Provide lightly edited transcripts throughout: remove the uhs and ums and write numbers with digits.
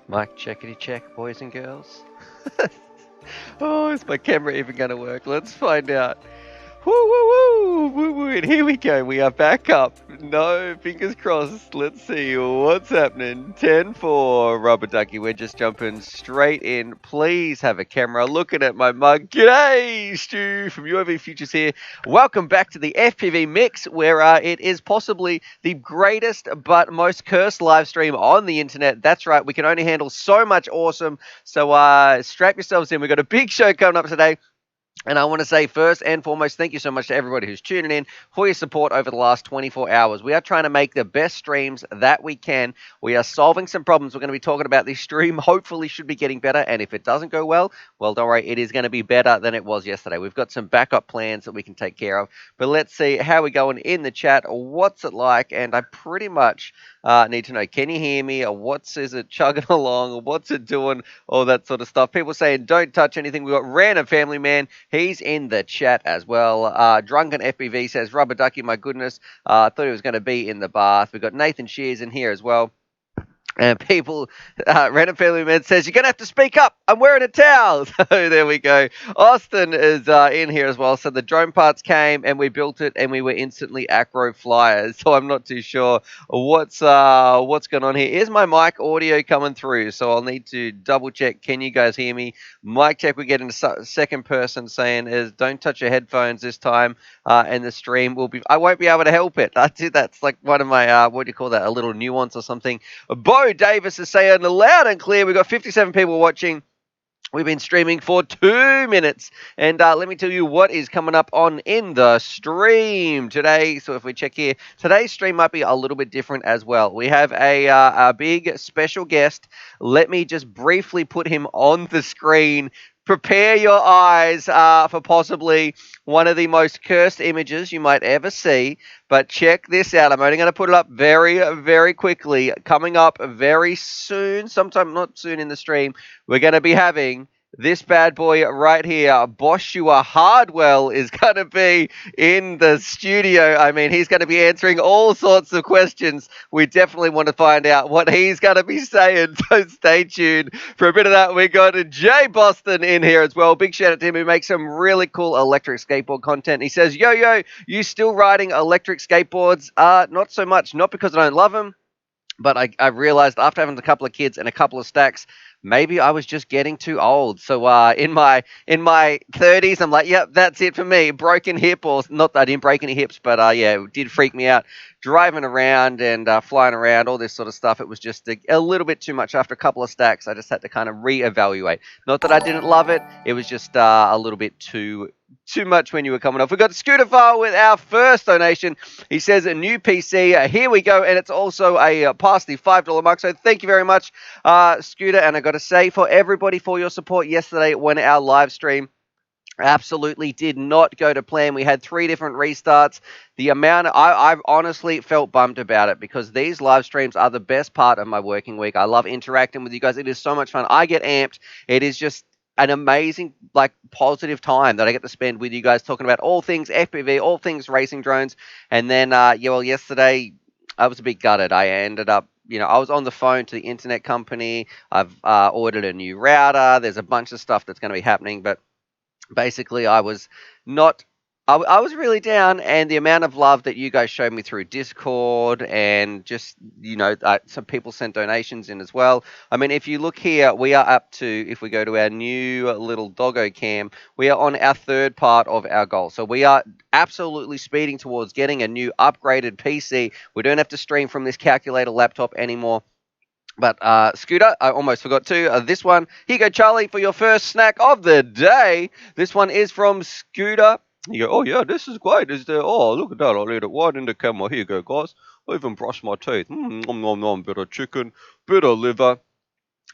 Mic checkity check, boys and girls. Oh, is my camera even going to work? Let's find out. Woo, woo, woo, woo, woo, and here we go. We are back up. No, fingers crossed. Let's see what's happening. 10-4, Rubber Ducky. We're just jumping straight in. Please have a camera looking at my mug. G'day, Stu from UAV Futures here. Welcome back to the FPV Mix, where it is possibly the greatest but most cursed live stream on the internet. That's right. We can only handle so much awesome. So strap yourselves in. We've got a big show coming up today. And I want to say first and foremost, thank you so much to everybody who's tuning in for your support over the last 24 hours. We are trying to make the best streams that we can. We are solving some problems. We're going to be talking about this stream. Hopefully should be getting better. And if it doesn't go well, don't worry, it is going to be better than it was yesterday. We've got some backup plans that we can take care of. But let's see how we're going in the chat. What's it like? And I pretty much need to know, can you hear me? Or is it chugging along? Or what's it doing? All that sort of stuff. People saying, don't touch anything. We've got Random Family Man. He's in the chat as well. Drunken FPV says, Rubber Ducky, my goodness. I thought he was going to be in the bath. We've got Nathan Shears in here as well. And people, Random Family Man says, you're going to have to speak up. I'm wearing a towel. So there we go. Austin is in here as well. So the drone parts came and we built it and we were instantly acro flyers. So I'm not too sure what's going on here. Is my mic audio coming through? So I'll need to double check. Can you guys hear me? Mic check. We're getting a second person saying is don't touch your headphones this time. And the stream will be, I won't be able to help it. That's like one of my, what do you call that? A little nuance or something. Bo Davis is saying loud and clear. We've got 57 people watching. We've been streaming for 2 minutes, and let me tell you what is coming up on in the stream today. So if we check here, today's stream might be a little bit different as well. We have a big special guest. Let me just briefly put him on the screen. Prepare your eyes for possibly one of the most cursed images you might ever see. But check this out. I'm only going to put it up very, very quickly. Coming up very soon, sometime not soon in the stream, we're going to be having this bad boy right here. BOSHUA HARDWELL is going to be in the studio. I mean, he's going to be answering all sorts of questions. We definitely want to find out what he's going to be saying. So stay tuned for a bit of that. We got Jay Boston in here as well. Big shout out to him who makes some really cool electric skateboard content. He says, yo, you still riding electric skateboards? Not so much. Not because I don't love them, but I realized after having a couple of kids and a couple of stacks, maybe I was just getting too old. So in my 30s, I'm like, yep, that's it for me. Broken hip, or not that I didn't break any hips, but yeah, it did freak me out. Driving around and flying around, all this sort of stuff. It was just a little bit too much. After a couple of stacks, I just had to kind of reevaluate. Not that I didn't love it. It was just a little bit too much when you were coming off. We got Scooter File with our first donation. He says a new PC. Here we go, and it's also a past the $5 mark. So thank you very much, Scooter. And I got to say for everybody for your support yesterday when our live stream absolutely did not go to plan. We had 3 different restarts. The amount I've honestly felt bummed about it because these live streams are the best part of my working week. I love interacting with you guys. It is so much fun. I get amped. It is just an amazing, positive time that I get to spend with you guys talking about all things FPV, all things racing drones. And then, yesterday I was a bit gutted. I ended up, I was on the phone to the internet company. I've ordered a new router. There's a bunch of stuff that's going to be happening, but basically I was really down, and the amount of love that you guys showed me through Discord and just, some people sent donations in as well. I mean, if you look here, we are up to, if we go to our new little doggo cam, we are on our 3rd part of our goal. So we are absolutely speeding towards getting a new upgraded PC. We don't have to stream from this calculator laptop anymore. But Scooter, I almost forgot to. This one, here you go, Charlie, for your first snack of the day. This one is from Scooter. You go, oh yeah, this is great. Is there? Oh, look at that. I'll eat it right in the camera. Here you go, guys. I even brushed my teeth. Nom, bit of chicken, bit of liver.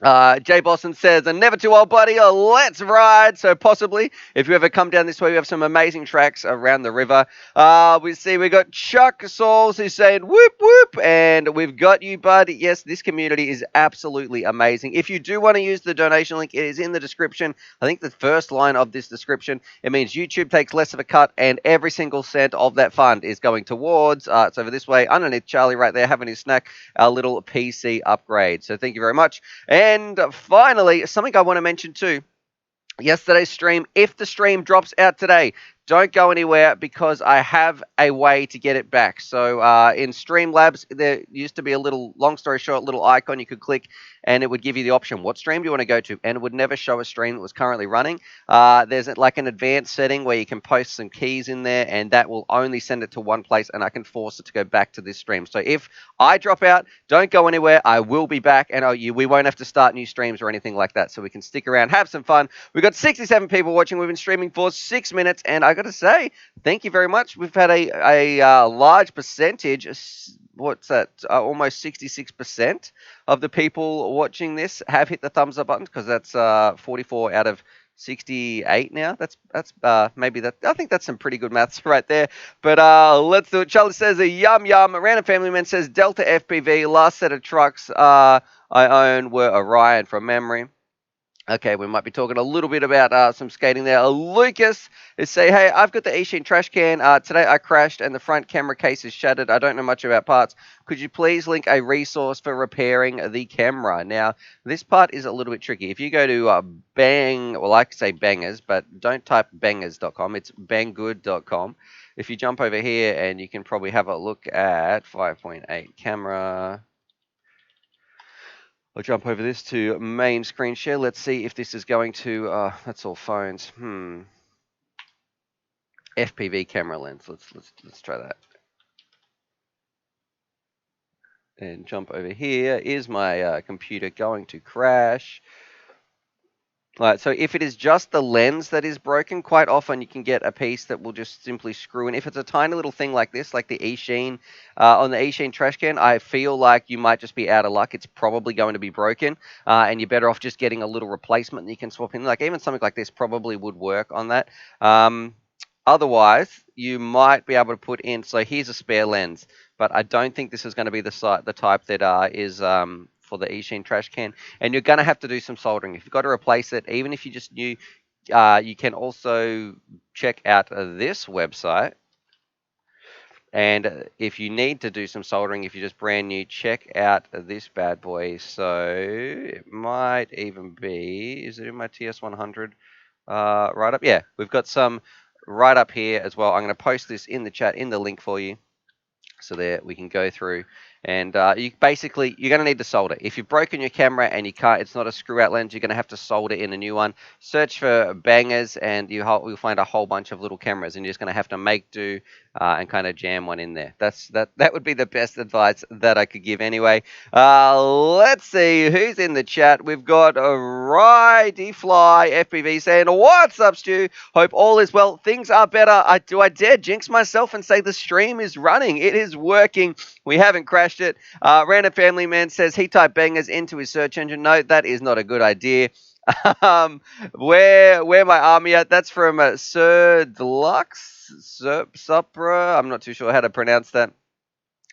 Jay Boston says, and never too old, buddy. Let's ride. So possibly, if you ever come down this way, we have some amazing tracks around the river. We got Chuck Sauls who's saying, whoop, whoop. whoop. And we've got you, bud. Yes, this community is absolutely amazing. If you do want to use the donation link, it is in the description. I think the first line of this description. It means YouTube takes less of a cut, and every single cent of that fund is going towards, it's over this way, underneath Charlie right there, having his snack, our little PC upgrade. So thank you very much. And finally, something I want to mention too. Yesterday's stream, if the stream drops out today, don't go anywhere because I have a way to get it back. So in Streamlabs, there used to be a little, long story short, little icon you could click and it would give you the option, what stream do you want to go to? And it would never show a stream that was currently running. There's like an advanced setting where you can post some keys in there and that will only send it to one place and I can force it to go back to this stream. So if I drop out, don't go anywhere. I will be back and we won't have to start new streams or anything like that. So we can stick around, have some fun. We've got 67 people watching. We've been streaming for 6 minutes and I got to say, thank you very much. We've had a large percentage, what's that, almost 66% of the people watching this have hit the thumbs up button because that's 44 out of 68 now. That's maybe that. I think that's some pretty good maths right there. But let's do it. Charlie says a yum yum. A random family man says Delta FPV. Last set of trucks I own were Orion from memory. Okay, we might be talking a little bit about some skating there. Lucas is saying, hey, I've got the Eachine trash can. Today I crashed and the front camera case is shattered. I don't know much about parts. Could you please link a resource for repairing the camera? Now, this part is a little bit tricky. If you go to well, I could say bangers, but don't type bangers.com. It's banggood.com. If you jump over here and you can probably have a look at 5.8 camera. I'll jump over this to main screen share. Let's see if this is going to, that's all phones. FPV camera lens. Let's try that. And jump over here. Is my computer going to crash? All right, so if it is just the lens that is broken, quite often you can get a piece that will just simply screw in. If it's a tiny little thing like this, like the Eachine, on the Eachine trash can, I feel like you might just be out of luck. It's probably going to be broken, and you're better off just getting a little replacement that you can swap in. Like even something like this probably would work on that. Otherwise, you might be able to put in, so here's a spare lens, but I don't think this is going to be the type that is for the Eachine trash can, and you're going to have to do some soldering. If you've got to replace it, even if you just knew, you can also check out this website. And if you need to do some soldering, if you're just brand new, check out this bad boy. So it might even be, is it in my TS100 right up? Yeah, we've got some right up here as well. I'm going to post this in the chat, in the link for you. So there we can go through. And you're going to need to solder. If you've broken your camera and you can't, it's not a screw out lens, you're going to have to solder in a new one. Search for bangers and you'll find a whole bunch of little cameras and you're just going to have to make do and kind of jam one in there. That would be the best advice that I could give anyway. Let's see who's in the chat. We've got Righty Fly FPV saying, what's up, Stu? Hope all is well. Things are better. Do I dare jinx myself and say the stream is running? It is working. We haven't crashed it. Random Family Man says he typed bangers into his search engine. No, that is not a good idea. Where my army at? That's from Sir Deluxe Supra. I'm not too sure how to pronounce that.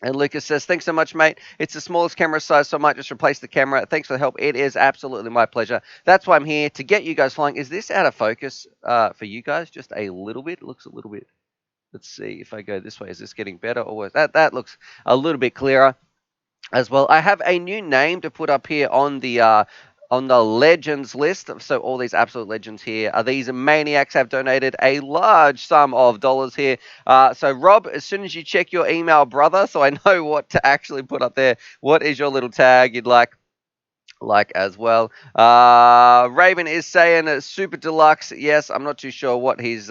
And Lucas says, thanks so much, mate. It's the smallest camera size, so I might just replace the camera. Thanks for the help. It is absolutely my pleasure. That's why I'm here, to get you guys flying. Is this out of focus for you guys? Just a little bit? It looks a little bit. Let's see if I go this way. Is this getting better or worse? That looks a little bit clearer as well. I have a new name to put up here on the legends list. So all these absolute legends here are these maniacs have donated a large sum of dollars here. So Rob, as soon as you check your email, brother, so I know what to actually put up there. What is your little tag you'd like as well? Raven is saying super deluxe. Yes, I'm not too sure what he's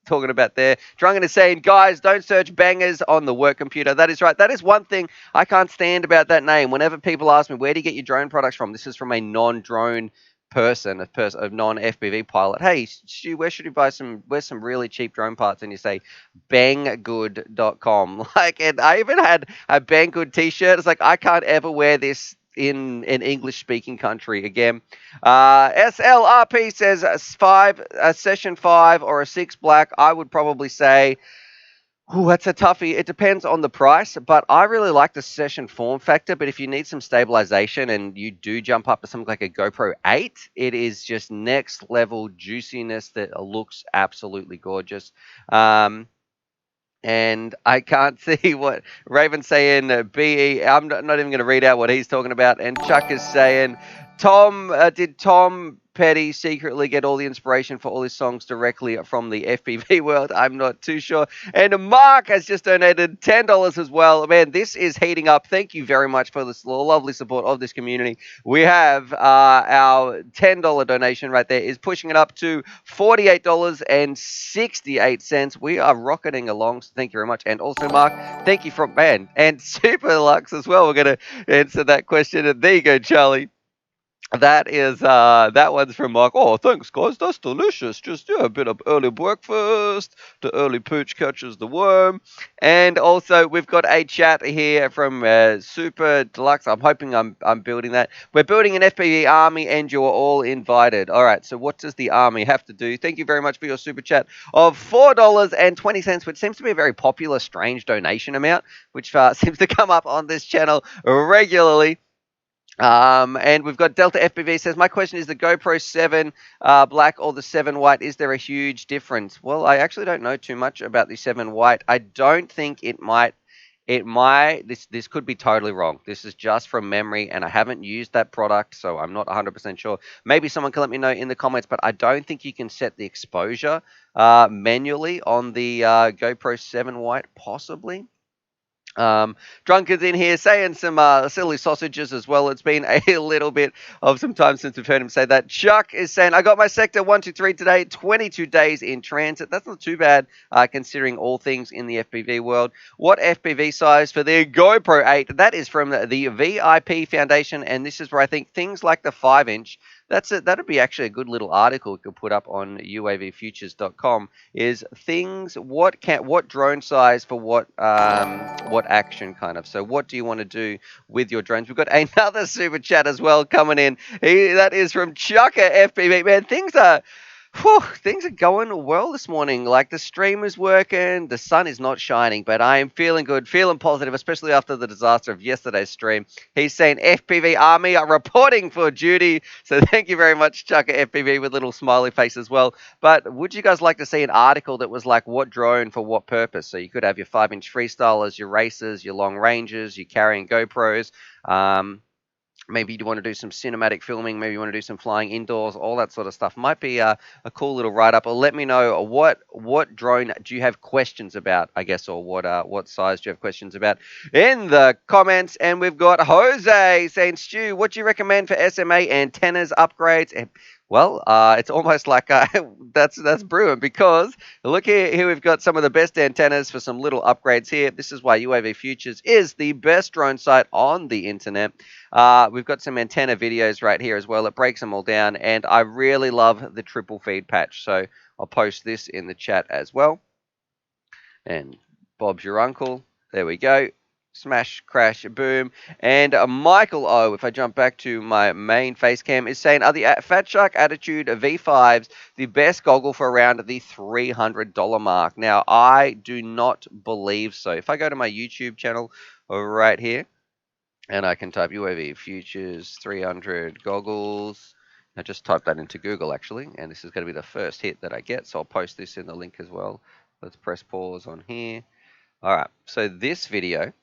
talking about there. Drunken is saying, guys, don't search bangers on the work computer. That is right. That is one thing I can't stand about that name. Whenever people ask me, where do you get your drone products from? This is from a non-drone person, a non-FPV pilot. Hey, Stu, where should you buy where's some really cheap drone parts? And you say banggood.com. And I even had a Banggood t-shirt. It's like, I can't ever wear this in an English-speaking country again. SLRP says session 5 or a 6 black. I would probably say Ooh, that's a toughie. It depends on the price, but I really like the session form factor. But if you need some stabilization and you do jump up to something like a GoPro 8, it is just next level juiciness that looks absolutely gorgeous. Um, and I can't see what Raven's saying. BE, I'm not even going to read out what he's talking about. And Chuck is saying, did Tom Petty secretly get all the inspiration for all his songs directly from the FPV world? I'm not too sure. And Mark has just donated $10 as well. Man, this is heating up. Thank you very much for this lovely support of this community. We have our $10 donation right there is pushing it up to $48.68. We are rocketing along. So thank you very much. And also, Mark, thank you from man and Super Lux as well. We're going to answer that question. And there you go, Charlie. That is that one's from Mike. Oh, thanks guys, that's delicious. Just a bit of early breakfast. The early pooch catches the worm. And also we've got a chat here from Super Deluxe. I'm hoping I'm building that. We're building an FPV army and you're all invited. All right, so what does the army have to do? Thank you very much for your super chat of $4.20, which seems to be a very popular strange donation amount, which seems to come up on this channel regularly. And we've got Delta FPV says, my question is the GoPro 7 black or the 7 white, is there a huge difference? Well, I actually don't know too much about the 7 white. I don't think it might, this could be totally wrong. This is just from memory and I haven't used that product, so I'm not 100% sure. Maybe someone can let me know in the comments, but I don't think you can set the exposure manually on the GoPro 7 white, possibly. Drunken's in here saying some silly sausages as well. It's been a little bit of some time since we've heard him say that. Chuck is saying, I got my sector 123 today, 22 days in transit. That's not too bad considering all things in the FPV world. What FPV size for the GoPro 8? That is from the VIP Foundation, and this is where I think things like the 5-inch, that'd be actually a good little article we could put up on uavfutures.com. Is things what drone size for what action kind of. So what do you want to do with your drones? We've got another super chat as well coming in. That is from Chucker FPV. Man, things are going well this morning. Like the stream is working, the sun is not shining, but I am feeling good, feeling positive, especially after the disaster of yesterday's stream. He's saying FPV Army are reporting for duty. So thank you very much, Chucker FPV, with a little smiley face as well. But would you guys like to see an article that was like what drone for what purpose? So you could have your 5-inch freestylers, your racers, your long ranges, your carrying GoPros. Maybe you want to do some cinematic filming. Maybe you want to do some flying indoors. All that sort of stuff might be a cool little write-up. Or let me know what drone do you have questions about, I guess, or what size do you have questions about in the comments. And we've got Jose saying, Stu, what do you recommend for SMA antennas upgrades? And well, it's almost like that's brewing, because look here we've got some of the best antennas for some little upgrades here. This is why UAV Futures is the best drone site on the internet. We've got some antenna videos right here as well. It breaks them all down, and I really love the triple feed patch. So I'll post this in the chat as well. And Bob's your uncle. There we go. Smash, crash, boom. And Michael O, if I jump back to my main face cam, is saying, are the Fat Shark Attitude V5s the best goggle for around the $300 mark? Now, I do not believe so. If I go to my YouTube channel right here, and I can type UAV Futures 300 goggles. I just typed that into Google, actually, and this is going to be the first hit that I get, so I'll post this in the link as well. Let's press pause on here. All right, so this video,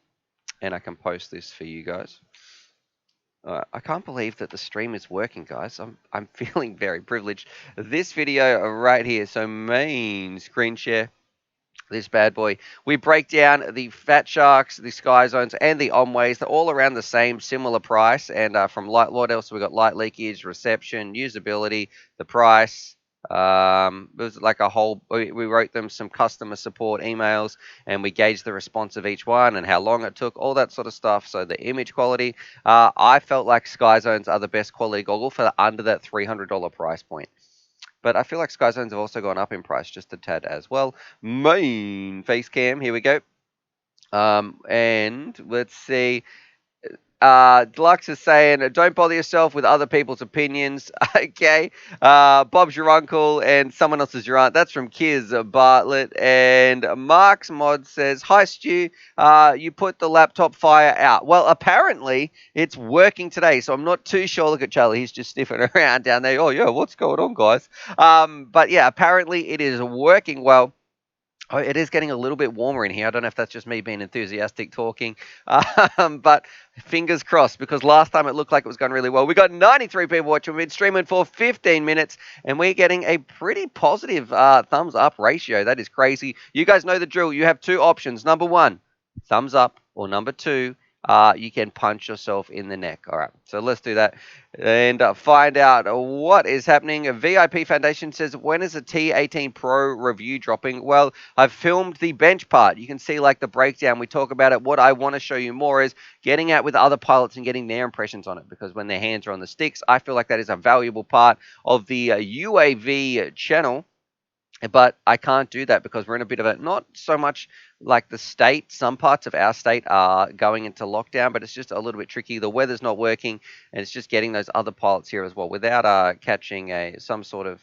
and I can post this for you guys. I can't believe that the stream is working, guys. I'm feeling very privileged. This video right here, so main screen share. This bad boy. We break down the Fat Sharks, the Sky Zones, and the Omways. They're all around the same, similar price. And from what else? We've got light leakage, reception, usability, the price. It was like a whole. We wrote them some customer support emails, and we gauged the response of each one and how long it took, all that sort of stuff. So the image quality. I felt like Sky Zones are the best quality goggle for under that $300 price point. But I feel like Sky Zones have also gone up in price just a tad as well. Main face cam, here we go. And let's see. Deluxe is saying, don't bother yourself with other people's opinions. Okay. Bob's your uncle and someone else is your aunt. That's from Kiz Bartlett. And Mark's Mod says, hi, Stu. You put the laptop fire out. Well, apparently it's working today, so I'm not too sure. Look at Charlie. He's just sniffing around down there. Oh, yeah, what's going on, guys? But yeah, apparently it is working well. Oh, it is getting a little bit warmer in here. I don't know if that's just me being enthusiastic talking, but fingers crossed, because last time it looked like it was going really well. We got 93 people watching. We've been streaming for 15 minutes, and we're getting a pretty positive thumbs up ratio. That is crazy. You guys know the drill. You have two options. Number one, thumbs up, or number two, you can punch yourself in the neck. All right, so let's do that and find out what is happening. A VIP Foundation says, when is the T18 Pro review dropping? Well, I've filmed the bench part. You can see like the breakdown. We talk about it. What I want to show you more is getting out with other pilots and getting their impressions on it, because when their hands are on the sticks, I feel like that is a valuable part of the UAV channel. But I can't do that because we're in a bit of a, not so much like the state, some parts of our state are going into lockdown, but it's just a little bit tricky. The weather's not working, and it's just getting those other pilots here as well without catching some sort of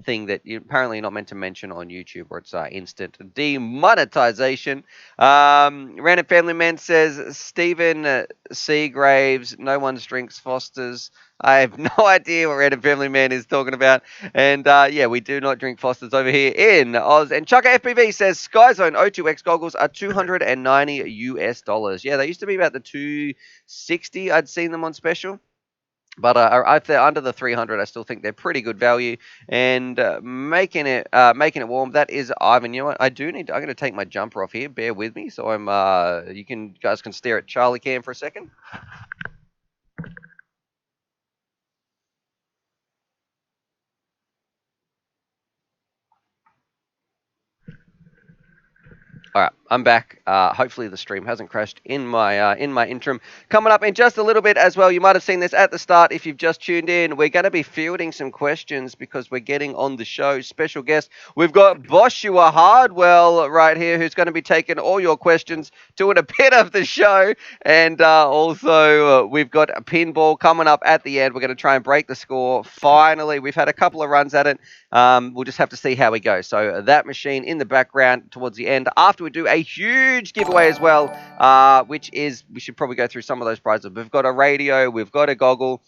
thing that you apparently not meant to mention on YouTube, or it's instant demonetization. Random Family Man says, Stephen Seagraves, no one drinks Foster's. I have no idea what Random Family Man is talking about. And yeah, we do not drink Foster's over here in Oz. And Chucker FPV says Skyzone O2X goggles are $290 US. Yeah, they used to be about the 260. I'd seen them on special. But if they're under the 300, I still think they're pretty good value. And making it warm. That is Ivan. You know what? I'm going to take my jumper off here. Bear with me. So I'm. You guys can stare at Charlie Cam for a second. All right, I'm back. Hopefully the stream hasn't crashed in my interim. Coming up in just a little bit as well, you might have seen this at the start if you've just tuned in. We're going to be fielding some questions because we're getting on the show. Special guest, we've got BOSHUA HARDWELL right here, who's going to be taking all your questions, doing a bit of the show. And also we've got a pinball coming up at the end. We're going to try and break the score. Finally, we've had a couple of runs at it. We'll just have to see how we go. So that machine in the background towards the end. After we do a huge giveaway as well, which is, we should probably go through some of those prizes. We've got a radio, we've got a goggle.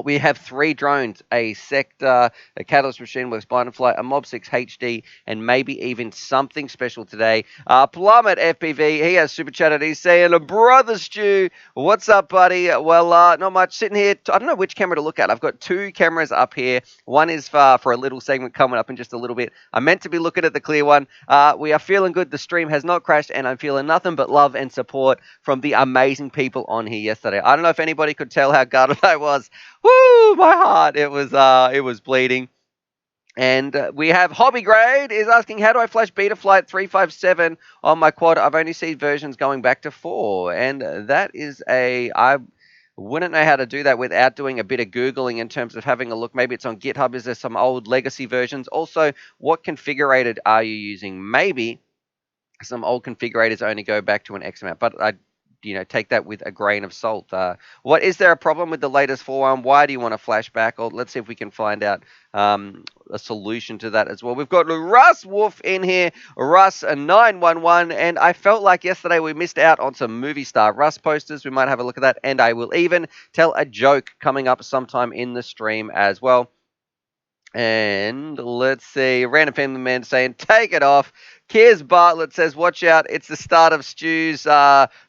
We have 3 drones, a Sector, a Catalyst Machine Works Blind and Fly, a Mob 6 HD, and maybe even something special today. Plummet FPV, he has super chatted. He's saying, Brother Stu, what's up, buddy? Well, not much. Sitting here, I don't know which camera to look at. I've got 2 cameras up here. One is for a little segment coming up in just a little bit. I'm meant to be looking at the clear one. We are feeling good. The stream has not crashed, and I'm feeling nothing but love and support from the amazing people on here yesterday. I don't know if anybody could tell how gutted I was. Woo, my heart. It was bleeding. And we have Hobby Grade is asking, how do I flash Betaflight 357 on my quad? I've only seen versions going back to 4. And that is I wouldn't know how to do that without doing a bit of Googling in terms of having a look. Maybe it's on GitHub. Is there some old legacy versions? Also, what configurator are you using? Maybe some old configurators only go back to an X amount, but take that with a grain of salt. What is there a problem with the latest 4.1? Why do you want to flash back? Or let's see if we can find out a solution to that as well. We've got Russ Wolf in here, Russ 911, and I felt like yesterday we missed out on some movie star Russ posters. We might have a look at that, and I will even tell a joke coming up sometime in the stream as well. And let's see, Random Family Man saying, take it off. Kiers Bartlett says, watch out, it's the start of Stu's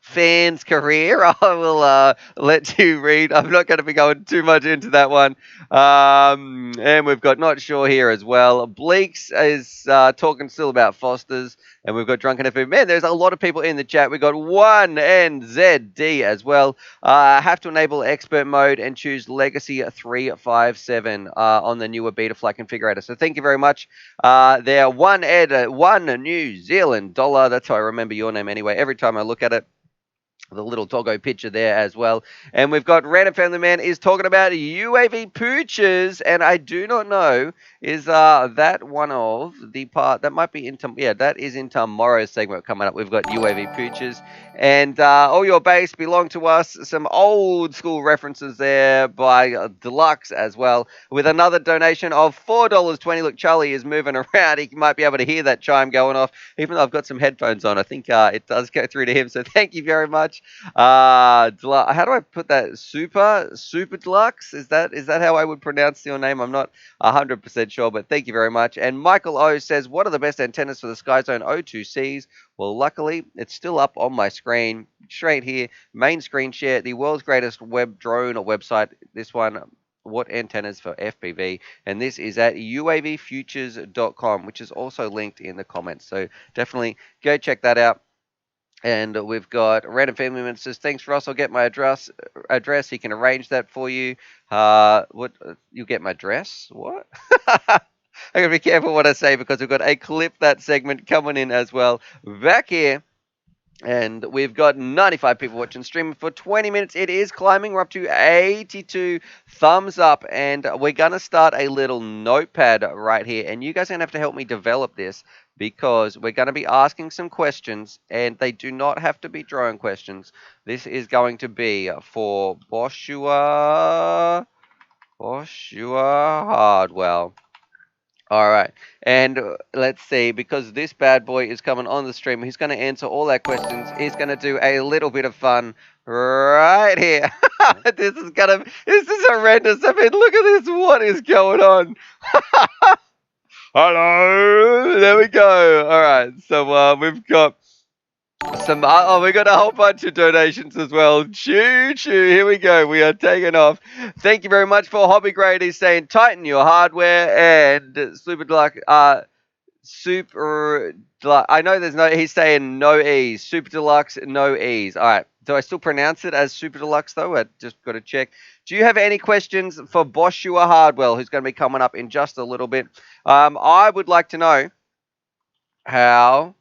fan's career. I will let you read. I'm not going to be going too much into that one. And we've got Not Sure here as well. Bleaks is talking still about Foster's. And we've got Drunken FPV. Man, there's a lot of people in the chat. We've got 1NZD as well. Have to enable expert mode and choose Legacy 357 on the newer Betaflight configurator. So thank you very much. There, 1 New Zealand dollar. That's how I remember your name anyway. Every time I look at it. the little doggo picture there as well. And we've got Random Family Man is talking about UAV pooches, and I do not know, is that one of the part that might be into, yeah, that is in tomorrow's segment coming up. We've got UAV pooches, and all your base belong to us. Some old school references there by Deluxe as well, with another donation of $4.20. Look, Charlie is moving around. He might be able to hear that chime going off, even though I've got some headphones on. I think it does go through to him, so thank you very much. How do I put that? Super Deluxe? Is that how I would pronounce your name? I'm not 100% sure, but thank you very much. And Michael O says, what are the best antennas for the SkyZone O2Cs? Well, luckily, it's still up on my screen, straight here. Main screen share, the world's greatest web drone or website. This one, what antennas for FPV, and this is at uavfutures.com, which is also linked in the comments. So definitely go check that out. And we've got Random Family Member says, thanks, Ross. I'll get my address. He can arrange that for you. What? You'll get my address? What? I'm going to be careful what I say because we've got a clip that segment coming in as well. Back here. And we've got 95 people watching streaming for 20 minutes. It is climbing. We're up to 82 thumbs up. And we're going to start a little notepad right here. And you guys are going to have to help me develop this because we're going to be asking some questions. And they do not have to be drone questions. This is going to be for BOSHUA Hardwell. All right, and let's see, because this bad boy is coming on the stream, he's going to answer all our questions. He's going to do a little bit of fun right here. This is horrendous. I mean, look at this. What is going on? Hello. There we go. All right, so we've got some. We got a whole bunch of donations as well. Choo choo. Here we go. We are taking off. Thank you very much for Hobby Grade. He's saying tighten your hardware, and Super Deluxe. Super Deluxe. I know there's no. He's saying no E's. Super Deluxe, no E's. All right. Do I still pronounce it as Super Deluxe though? I just got to check. Do you have any questions for BOSHUA Hardwell, who's going to be coming up in just a little bit? I would like to know how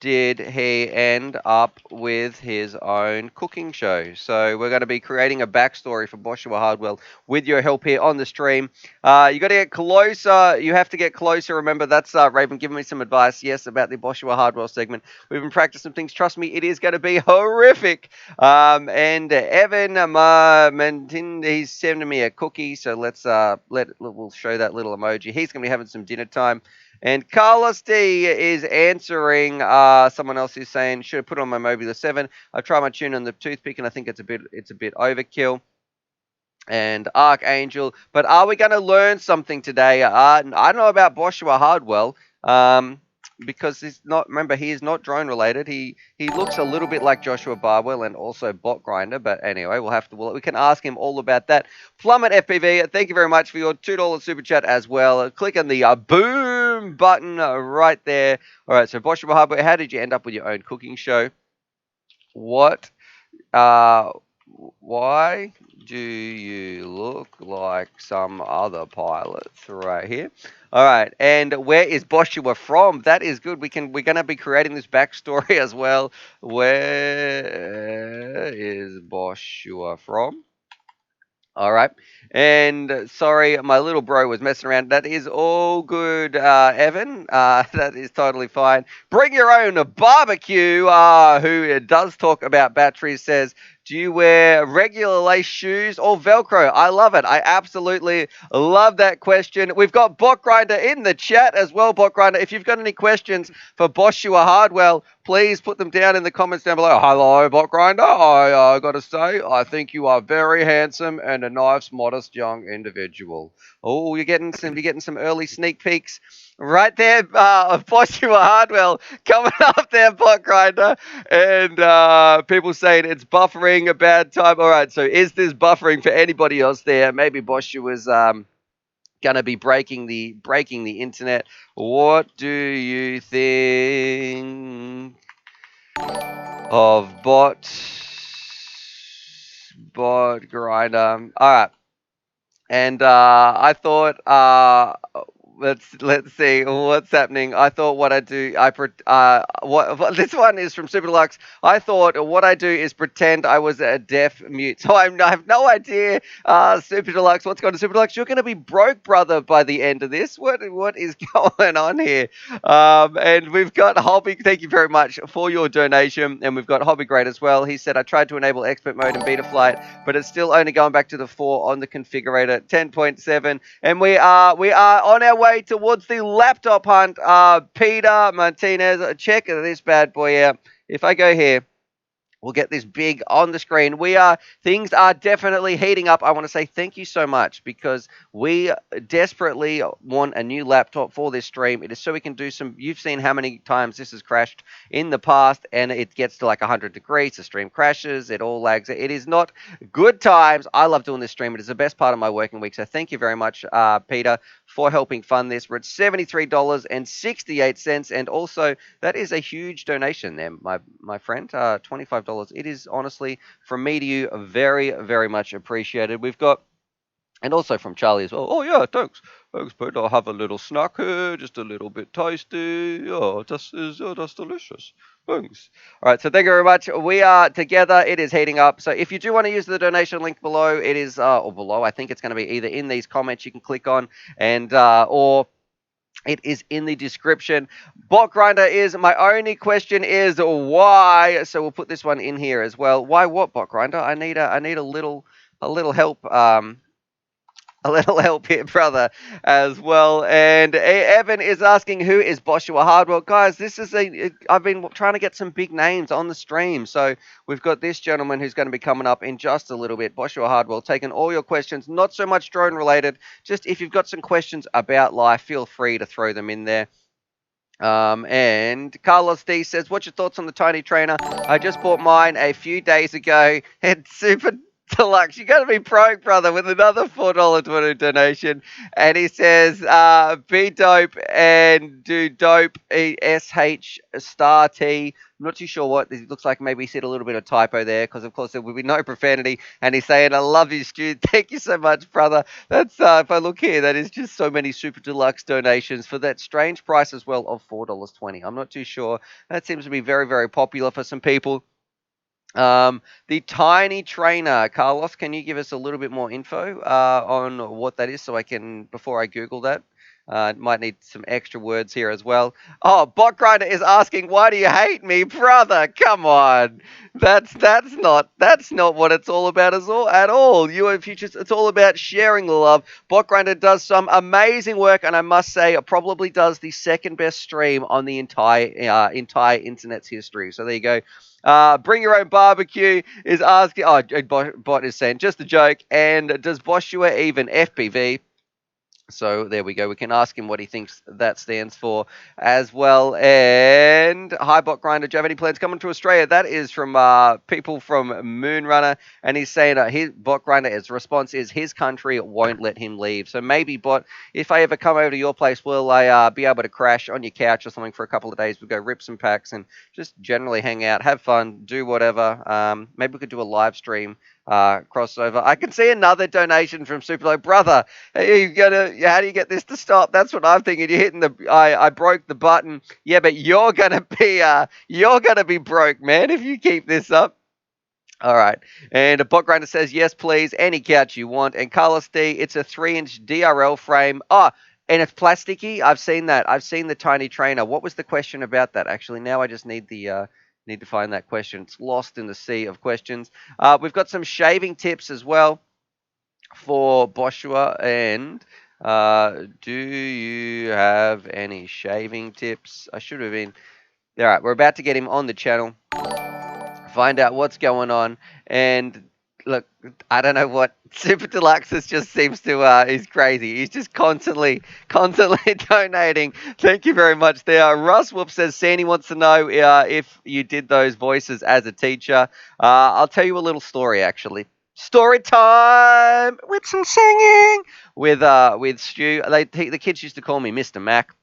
did he end up with his own cooking show? So we're going to be creating a backstory for BOSHUA Hardwell with your help here on the stream. You got to get closer. You have to get closer. Remember, that's Raven giving me some advice, yes, about the BOSHUA Hardwell segment. We've been practicing things. Trust me, it is going to be horrific. And Evan Mantin, he's sending me a cookie. So we'll show that little emoji. He's going to be having some dinner time. And Carlos D is answering. Someone else is saying, should have put on my Mobula 7. I tried my tune on the toothpick, and I think it's a bit overkill. And Archangel, but are we going to learn something today? I don't know about BOSHUA Hardwell. Because he's not. Remember, he is not drone related. He looks a little bit like Joshua Barwell and also Bot Grinder. But anyway, we can ask him all about that. Plummet FPV, thank you very much for your $2 super chat as well. Click on the boom button right there. All right. So BOSHUA Hardwell, how did you end up with your own cooking show? What? Why do you look like some other pilots right here? All right, and where is BOSHUA from? That is good. We're gonna be creating this backstory as well. Where is BOSHUA from? All right, and sorry, my little bro was messing around. That is all good, Evan. That is totally fine. Bring your own barbecue. Who does talk about batteries says, do you wear regular lace shoes or Velcro? I love it. I absolutely love that question. We've got Bot Grinder in the chat as well, Bot Grinder. If you've got any questions for BOSHUA Hardwell, please put them down in the comments down below. Hello, Bot Grinder. I got to say, I think you are very handsome and a nice, modest young individual. Oh, you're getting some early sneak peeks. Right there, BOSHUA Hardwell coming up there, Bot Grinder, and people saying it's buffering a bad time. All right, so is this buffering for anybody else there? Maybe BOSHUA was gonna be breaking the internet. What do you think of Bot Grinder? All right. And I thought let's see what's happening. I thought what I do, what this one is from Super Deluxe. I thought what I do is pretend I was a deaf mute. So I have no idea. Super Deluxe, what's going on, Super Deluxe? You're going to be broke, brother, by the end of this. What is going on here? And we've got Hobby. Thank you very much for your donation. And we've got Hobby Great as well. He said I tried to enable expert mode in beta flight, but it's still only going back to the 4 on the configurator 10.7. And we are on our way towards the laptop hunt. Peter Martinez, check this bad boy out. If I go here, we'll get this big on the screen. Things are definitely heating up. I want to say thank you so much because we desperately want a new laptop for this stream. It is so we can do some, you've seen how many times this has crashed in the past and it gets to like 100 degrees. The stream crashes, it all lags. It is not good times. I love doing this stream. It is the best part of my working week. So thank you very much, Peter, for helping fund this. We're at $73.68. And also that is a huge donation there, my friend, $25. It is honestly, from me to you, very, very much appreciated. We've got, and also from Charlie as well. Oh yeah, thanks, Peter. I'll have a little snack here, just a little bit tasty. Oh, that's delicious. Thanks. All right, so thank you very much. We are together. It is heating up. So if you do want to use the donation link below, it is or below. I think it's going to be either in these comments you can click on, and or it is in the description. Bot grinder is my only question is why. So we'll put this one in here as well. Why what, bot grinder? I need a little help. A little help here, brother, as well. And Evan is asking, who is BOSHUA HARDWELL? Guys, this is I've been trying to get some big names on the stream. So we've got this gentleman who's going to be coming up in just a little bit. BOSHUA HARDWELL, taking all your questions, not so much drone related. Just if you've got some questions about life, feel free to throw them in there. And Carlos D says, what's your thoughts on the tiny trainer? I just bought mine a few days ago. It's super deluxe. You got to be broke, brother, with another $4.20 donation. And he says, be dope and do dope, SH star T. I'm not too sure what. It looks like maybe he said a little bit of typo there because, of course, there will be no profanity. And he's saying, I love you, Stu. Thank you so much, brother. That's, if I look here, that is just so many super deluxe donations for that strange price as well of $4.20. I'm not too sure. That seems to be very, very popular for some people. The tiny trainer, Carlos, can you give us a little bit more info on what that is so I can, before I Google that? Might need some extra words here as well. Oh, Bot Grinder is asking, why do you hate me, brother? Come on. That's not what it's all about at all. You and Futures, it's all about sharing the love. Bot Grinder does some amazing work, and I must say, it probably does the second best stream on the entire internet's history. So there you go. Bring your own barbecue is asking. Oh, Bot is saying just a joke. And does BOSHUA even FPV? So there we go. We can ask him what he thinks that stands for as well. And hi, Bot Grinder. Do you have any plans coming to Australia? That is from people from Moonrunner. And he's saying his Bot Grinder, his response is his country won't let him leave. So maybe, Bot, if I ever come over to your place, will I be able to crash on your couch or something for a couple of days? We'll go rip some packs and just generally hang out, have fun, do whatever. Maybe we could do a live stream crossover. I can see another donation from Superlow. Brother, how do you get this to stop? That's what I'm thinking. You're hitting I broke the button. Yeah, but you're gonna be broke, man, if you keep this up. All right. And a Bot Grinder says, yes, please, any couch you want. And Carlos D, it's a 3-inch DRL frame. Oh, and it's plasticky. I've seen that. I've seen the tiny trainer. What was the question about that? Actually, now I just need to find that question. It's lost in the sea of questions. We've got some shaving tips as well for BOSHUA. And do you have any shaving tips? I should have been. All right, we're about to get him on the channel, find out what's going on. And look, I don't know what Super Deluxe just seems to, he's crazy. He's just constantly donating. Thank you very much there. Russ Whoop says, Sandy wants to know if you did those voices as a teacher. I'll tell you a little story, actually. Story time with some singing with Stu. The kids used to call me Mr. Mac.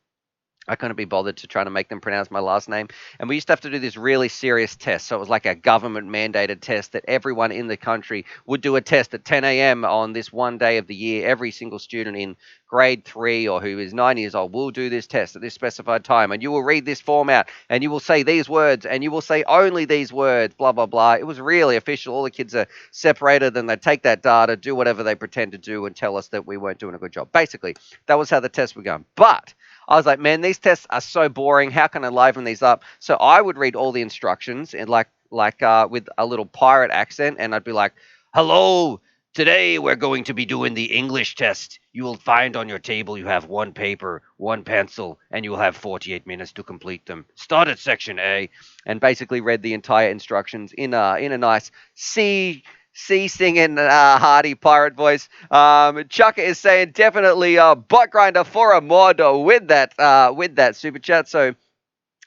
I couldn't be bothered to try to make them pronounce my last name. And we used to have to do this really serious test. So it was like a government mandated test that everyone in the country would do a test at 10 a.m. on this one day of the year. Every single student in grade 3 or who is 9 years old will do this test at this specified time. And you will read this form out and you will say these words and you will say only these words, blah, blah, blah. It was really official. All the kids are separated and they take that data, do whatever they pretend to do and tell us that we weren't doing a good job. Basically, that was how the test would go. But I was like, man, these tests are so boring. How can I liven these up? So I would read all the instructions and with a little pirate accent, and I'd be like, "Hello, today we're going to be doing the English test. You will find on your table you have one paper, one pencil, and you will have 48 minutes to complete them. Start at section A," and basically read the entire instructions in a nice C singing hearty pirate voice. Chucker is saying definitely bot grinder for a mod with that super chat. So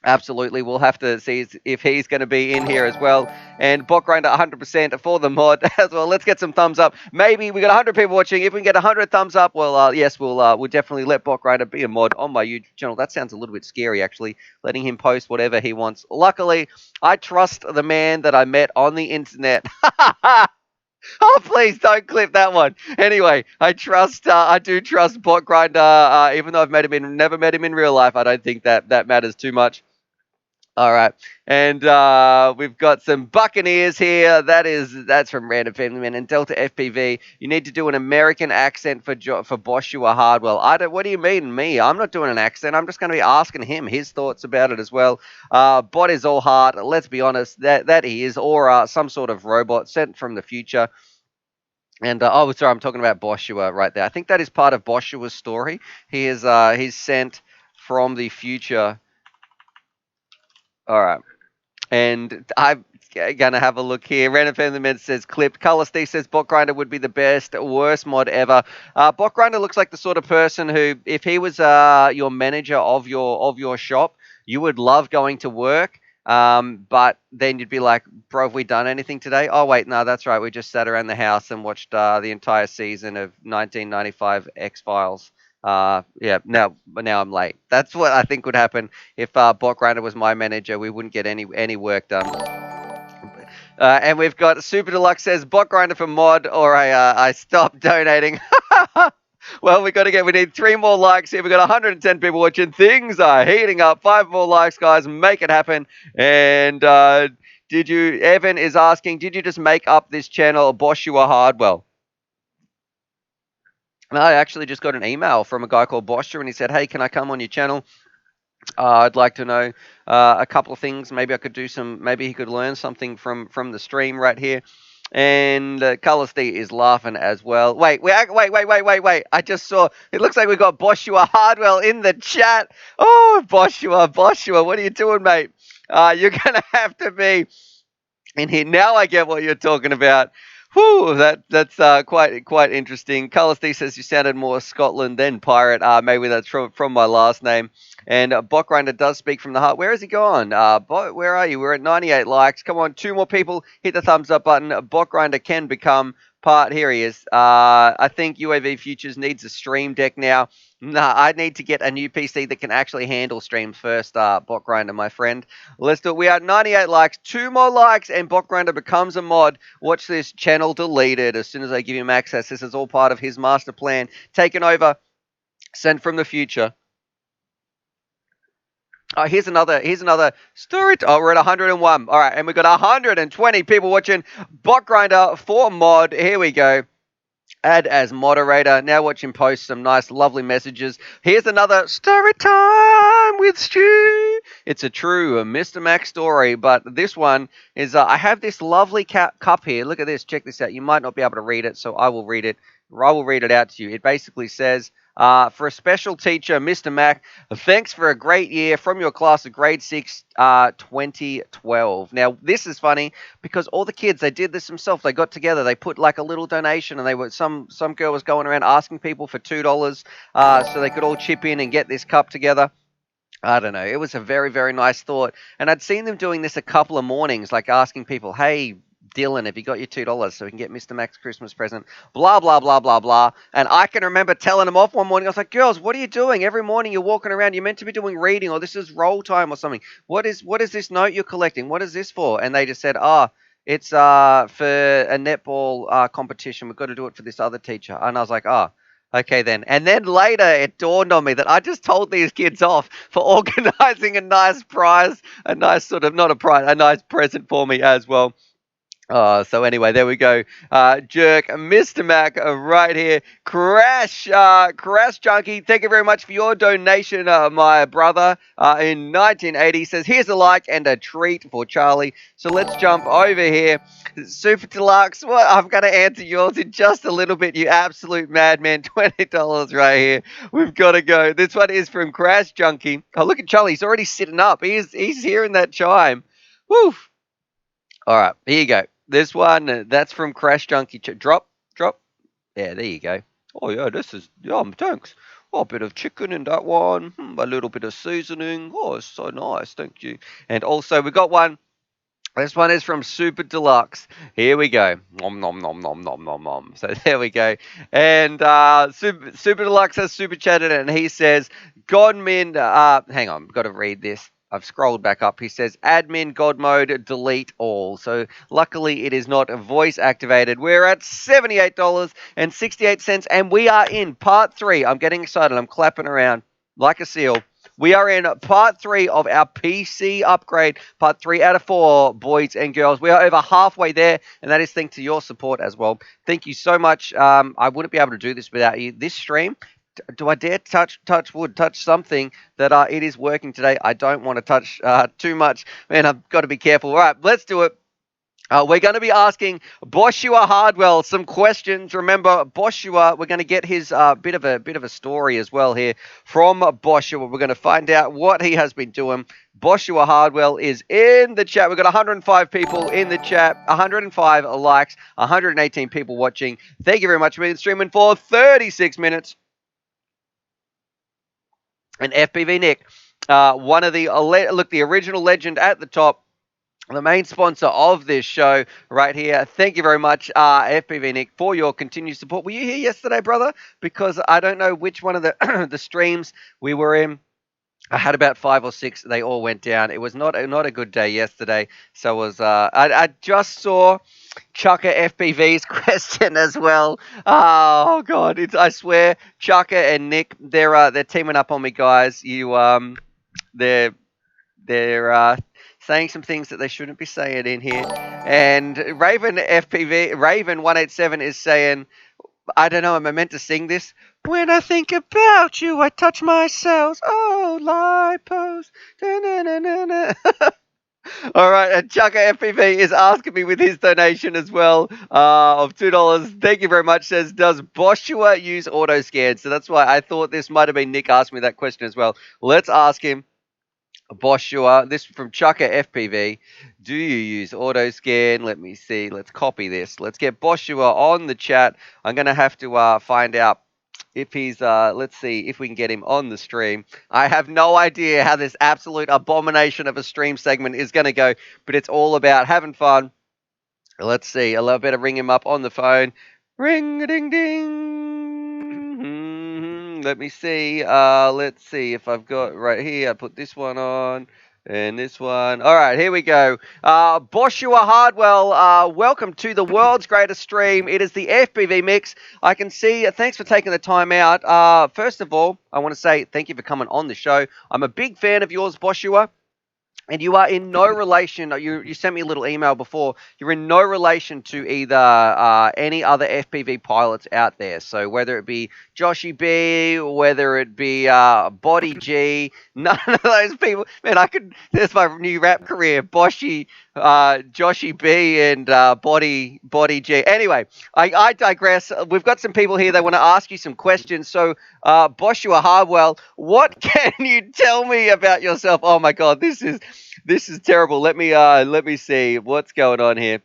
absolutely, we'll have to see if he's going to be in here as well. And bot grinder 100% for the mod as well. Let's get some thumbs up. Maybe we got 100 people watching. If we can get 100 thumbs up, well, yes, we'll definitely let bot grinder be a mod on my YouTube channel. That sounds a little bit scary, actually, letting him post whatever he wants. Luckily, I trust the man that I met on the internet. Oh, please don't clip that one. Anyway, I do trust Bot Grinder, even though never met him in real life. I don't think that matters too much. All right, and we've got some Buccaneers here. That's from Random Family Man and Delta FPV. You need to do an American accent for BOSHUA HARDWELL. What do you mean, me? I'm not doing an accent. I'm just going to be asking him his thoughts about it as well. Bot is all heart. Let's be honest, that he is, or some sort of robot sent from the future. And oh, sorry, I'm talking about Boshua right there. I think that is part of Boshua's story. He's sent from the future. All right, and I'm gonna have a look here. Random Family Man says clipped. Color Steve says Bot Grinder would be the worst mod ever. Bot Grinder looks like the sort of person who, if he was your manager of your shop, you would love going to work. But then you'd be like, bro, have we done anything today? Oh, wait, no, that's right. We just sat around the house and watched the entire season of 1995 X-Files. Yeah, now I'm late. That's what I think would happen if Bot Grinder was my manager. We wouldn't get any work done. And we've got Super Deluxe says Bot Grinder for mod, or I stop donating. Well, we need 3 more likes here. We've got 110 people watching. Things are heating up. 5 more likes, guys. Make it happen. And Evan is asking, did you just make up this channel, Boshua Hardwell? No, I actually just got an email from a guy called Bosher, and he said, hey, can I come on your channel? I'd like to know a couple of things. Maybe he could learn something from the stream right here. And Colorstee is laughing as well. Wait. I just saw, it looks like we got Boshua Hardwell in the chat. Oh, Boshua, what are you doing, mate? You're going to have to be in here. Now I get what you're talking about. Whew, that's quite interesting. Colorstee says you sounded more Scotland than pirate. Maybe that's from my last name. And Bot Grinder does speak from the heart. Where has he gone? Bot, where are you? We're at 98 likes. Come on, 2 more people. Hit the thumbs up button. Bot Grinder can become part. Here he is. I think UAV Futures needs a stream deck now. Nah, I need to get a new PC that can actually handle streams first, Bot Grinder, my friend. Let's do it. We are at 98 likes. 2 more likes, and Bot Grinder becomes a mod. Watch this channel deleted as soon as I give him access. This is all part of his master plan. Taken over. Sent from the future. Oh, here's another story. Oh, we're at 101. All right, and we've got 120 people watching. Bot Grinder for mod. Here we go. Add as moderator. Now watch him post some nice, lovely messages. Here's another story time with Stu. It's a true Mr. Mac story, but this one is, I have this lovely cup here. Look at this. Check this out. You might not be able to read it, so I will read it. I will read it out to you. It basically says, for a special teacher, Mr. Mac, thanks for a great year from your class of grade 6, 2012. Now, this is funny because all the kids, they did this themselves. They got together. They put like a little donation, and some girl was going around asking people for $2 so they could all chip in and get this cup together. I don't know. It was a very, very nice thought. And I'd seen them doing this a couple of mornings, like asking people, hey, Dylan, have you got your $2 so we can get Mr. Max Christmas present? Blah, blah, blah, blah, blah. And I can remember telling him off one morning. I was like, girls, what are you doing? Every morning you're walking around. You're meant to be doing reading, or this is roll time or something. What is this note you're collecting? What is this for? And they just said, it's for a netball competition. We've got to do it for this other teacher. And I was like, okay then. And then later it dawned on me that I just told these kids off for organizing a nice prize, a nice sort of, not a prize, a nice present for me as well. So anyway, there we go. Jerk, Mr. Mac, right here. Crash Junkie, thank you very much for your donation, my brother. In 1980, says, here's a like and a treat for Charlie. So let's jump over here. Super Deluxe, well, I'm going to answer yours in just a little bit, you absolute madman. $20 right here. We've got to go. This one is from Crash Junkie. Oh, look at Charlie. He's already sitting up. He's hearing that chime. Woo. All right, here you go. This one, that's from Crash Junkie. Drop. Yeah, there you go. Oh, yeah, this is, thanks. Oh, a bit of chicken in that one. A little bit of seasoning. Oh, it's so nice. Thank you. And also, we got one. This one is from Super Deluxe. Here we go. Nom, nom, nom, nom, nom, nom, nom. So there we go. And Super Deluxe has super chatted and he says, Godmin, hang on, got to read this. I've scrolled back up. He says, admin, God mode, delete all. So luckily it is not voice activated. We're at $78.68 and we are in part 3. I'm getting excited. I'm clapping around like a seal. We are in part 3 of our PC upgrade, part 3 out of 4, boys and girls. We are over halfway there, and that is thanks to your support as well. Thank you so much. I wouldn't be able to do this without you. This stream, do I dare touch something that it is working today? I don't want to touch too much, man. I've got to be careful. All right, let's do it. We're going to be asking BOSHUA Hardwell some questions. Remember, BOSHUA, we're going to get his bit of a story as well here from BOSHUA. We're going to find out what he has been doing. BOSHUA Hardwell is in the chat. We've got 105 people in the chat, 105 likes, 118 people watching. Thank you very much for being streaming for 36 minutes. And FPV Nick, one of the original legend at the top, the main sponsor of this show right here. Thank you very much, FPV Nick, for your continued support. Were you here yesterday, brother? Because I don't know which one of the the streams we were in. I had about 5 or 6. They all went down. It was not a good day yesterday. So it was. I just saw Chucker FPV's question as well. Oh God! I swear, Chucker and Nick, they're teaming up on me, guys. They're saying some things that they shouldn't be saying in here. And Raven 187 is saying, I don't know, am I meant to sing this? When I think about you, I touch my cells. Oh, lipos. All right, and Chucker FPV is asking me with his donation as well of $2. Thank you very much. Says, does BOSHUA use auto scan? So that's why I thought this might have been Nick asking me that question as well. Let's ask him. BOSHUA, this from Chucker FPV. Do you use auto scan? Let me see. Let's copy this. Let's get BOSHUA on the chat. I'm going to have to find out if he's, let's see if we can get him on the stream. I have no idea how this absolute abomination of a stream segment is going to go, but it's all about having fun. Let's see. I'll better ring him up on the phone. Ring-a-ding-ding. Let me see. Let's see if I've got right here. I put this one on and this one. All right, here we go. BOSHUA Hardwell, welcome to the world's greatest stream. It is the FPV Mix. I can see. Thanks for taking the time out. First of all, I want to say thank you for coming on the show. I'm a big fan of yours, BOSHUA. And you are in no relation, you sent me a little email before, you're in no relation to either any other FPV pilots out there. So whether it be Joshy B, whether it be Body G, none of those people, man, there's my new rap career, Joshy B and Body G. Anyway, I digress. We've got some people here that want to ask you some questions. So BOSHUA Hardwell, what can you tell me about yourself? Oh my God, this is terrible. Let me see what's going on here.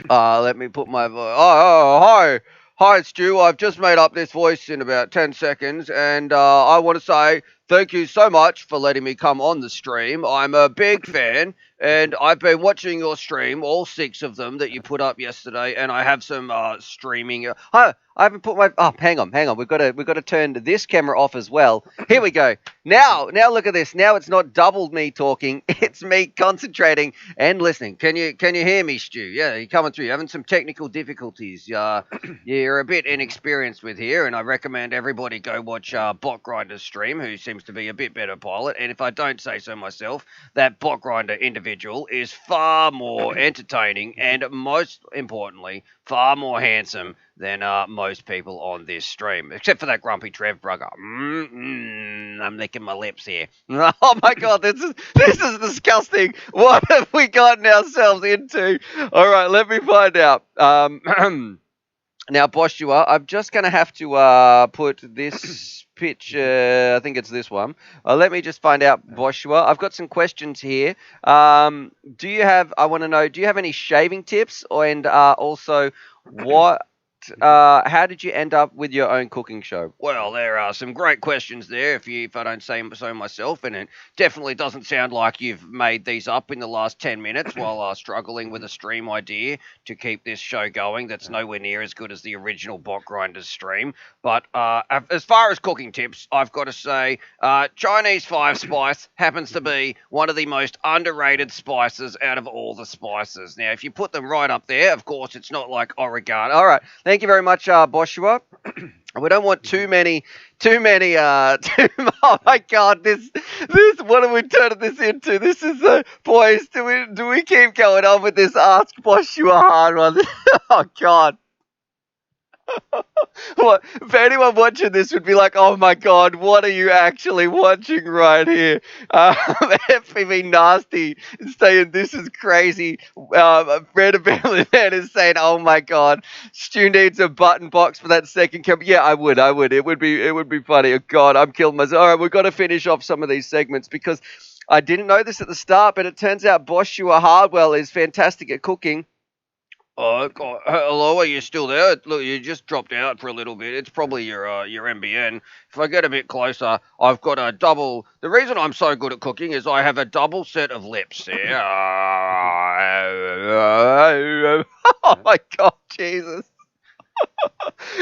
Let me put my voice. Hi, Stu. I've just made up this voice in about 10 seconds, and I want to say thank you so much for letting me come on the stream. I'm a big fan, And I've been watching your stream, all 6 of them that you put up yesterday, and I have some streaming. I haven't put my. Oh, hang on. We've got to turn this camera off as well. Here we go. Now look at this. Now it's not double me talking. It's me concentrating and listening. Can you hear me, Stu? Yeah, you're coming through. You're having some technical difficulties. You're a bit inexperienced with here, and I recommend everybody go watch Bot Grinder's stream, who seems to be a bit better pilot. And if I don't say so myself, that Bot Grinder individual is far more entertaining and, most importantly, far more handsome than most people on this stream, except for that grumpy Trev brugger. I'm licking my lips here. Oh my god, this is disgusting. What have we gotten ourselves into? All right, let me find out. Now, Boshua, I'm just going to have to put this picture, I think it's this one. Let me just find out, Boshua. I've got some questions here. I want to know, do you have any shaving tips? And also, how did you end up with your own cooking show? Well, there are some great questions there, if I don't say so myself, and it definitely doesn't sound like you've made these up in the last 10 minutes while struggling with a stream idea to keep this show going that's nowhere near as good as the original Bot Grinders stream. But as far as cooking tips, I've got to say Chinese 5-spice happens to be one of the most underrated spices out of all the spices. Now, if you put them right up there, of course, it's not like oregano. All right. Thank you very much, Boshua. We don't want too many. Oh my God, this. What are we turning this into? This is boys. Do we keep going on with this? Ask Boshua Hardwell. Oh God. What, if anyone watching this would be like, oh my God, what are you actually watching right here? FPV Nasty is saying this is crazy. Fred Family Man is saying, oh my God, Stu needs a button box for that second camera. Yeah, I would. It would be funny. Oh God, I'm killing myself. All right, we've got to finish off some of these segments because I didn't know this at the start, but it turns out Boshua Hardwell is fantastic at cooking. Oh, God. Hello, are you still there? Look, you just dropped out for a little bit. It's probably your MBN. If I get a bit closer, I've got a double. The reason I'm so good at cooking is I have a double set of lips here. Oh my God, Jesus.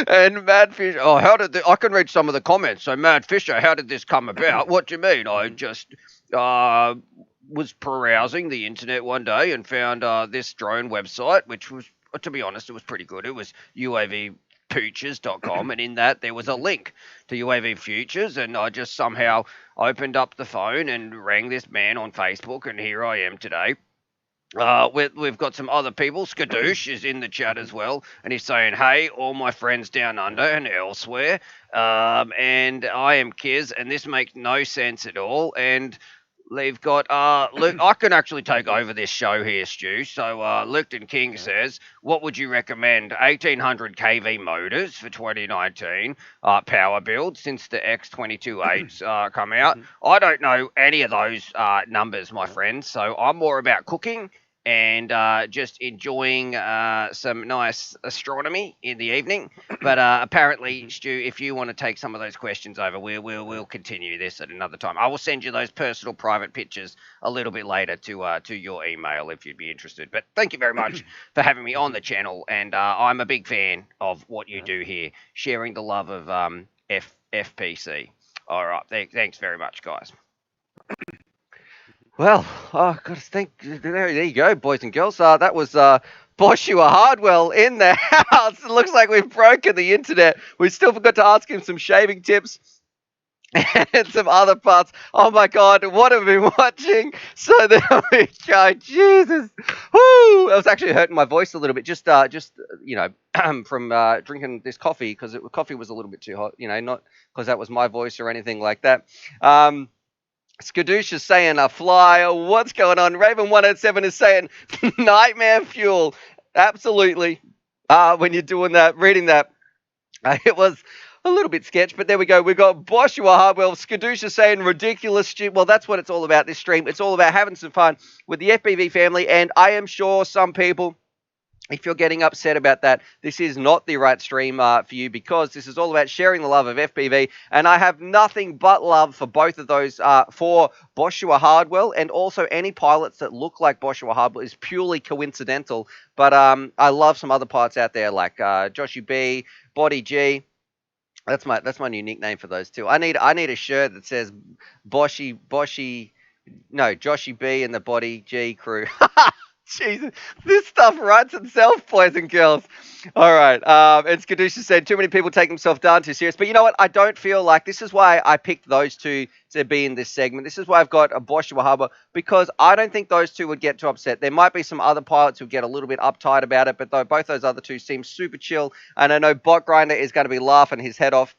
And Mad Fish, I can read some of the comments. So Mad Fisher, how did this come about? What do you mean? I just was perusing the internet one day and found this drone website, which was, to be honest, it was pretty good. It was UAVpooches.com, and in that there was a link to UAV Futures, and I just somehow opened up the phone and rang this man on Facebook, and here I am today. We've got some other people. Skadoosh is in the chat as well, and he's saying, hey, all my friends down under and elsewhere, and I am Kiz, and this makes no sense at all, and they've got, Luke, I can actually take over this show here, Stu. So, Luketon King says, what would you recommend? 1800 kV motors for 2019, power build since the X228's come out. I don't know any of those numbers, my friends. So I'm more about cooking and just enjoying some nice astronomy in the evening. But apparently, Stu, if you want to take some of those questions over, we'll continue this at another time. I will send you those personal private pictures a little bit later to your email if you'd be interested. But thank you very much for having me on the channel, and I'm a big fan of what you do here, sharing the love of FPC. All right, thanks very much, guys. Well, there you go, boys and girls. That was Boshua Hardwell in the house. It looks like we've broken the internet. We still forgot to ask him some shaving tips and some other parts. Oh my God, what have we been watching? So there we go. Jesus. Woo! I was actually hurting my voice a little bit, just you know, from drinking this coffee, because coffee was a little bit too hot, you know, not because that was my voice or anything like that. Skadoosh is saying fly. What's going on? Raven 107 is saying nightmare fuel. Absolutely. When you're doing that, reading that, it was a little bit sketch, but there we go. We've got Boshua Hardwell. Skadoosh is saying ridiculous. Well, that's what it's all about, this stream. It's all about having some fun with the FPV family, and I am sure some people if you're getting upset about that, this is not the right stream for you, because this is all about sharing the love of FPV, and I have nothing but love for both of those, for BOSHUA HARDWELL, and also any pilots that look like BOSHUA HARDWELL is purely coincidental, but I love some other pilots out there like Joshy B, Body G. That's my new nickname for those two. I need a shirt that says Boshy, no, Joshy B and the Body G crew. Jesus, this stuff writes itself, boys and girls. All right. And Skadusha said, too many people take themselves down too serious. But you know what? I don't feel like this is why I picked those two to be in this segment. This is why I've got a Bosch Wahaba, because I don't think those two would get too upset. There might be some other pilots who get a little bit uptight about it, but both those other two seem super chill. And I know Bot Grinder is going to be laughing his head off.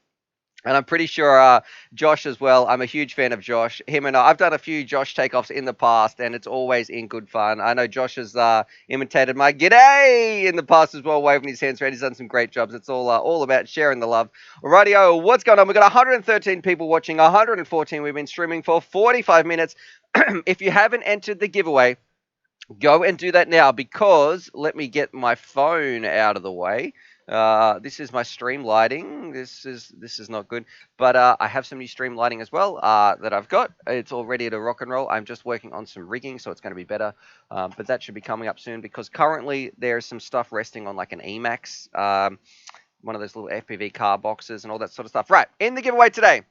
And I'm pretty sure Josh as well. I'm a huge fan of Josh. Him and I've done a few Josh takeoffs in the past, and it's always in good fun. I know Josh has imitated my g'day in the past as well, waving his hands around. He's done some great jobs. It's all about sharing the love. Rightio, what's going on? We've got 113 people watching, 114. We've been streaming for 45 minutes. If you haven't entered the giveaway, go and do that now, because let me get my phone out of the way. This is my stream lighting. This is not good, but I have some new stream lighting as well that I've got. It's all ready to rock and roll. I'm just working on some rigging, so it's going to be better. But that should be coming up soon, because currently there's some stuff resting on like an Emax, one of those little FPV car boxes and all that sort of stuff. Right, in the giveaway today,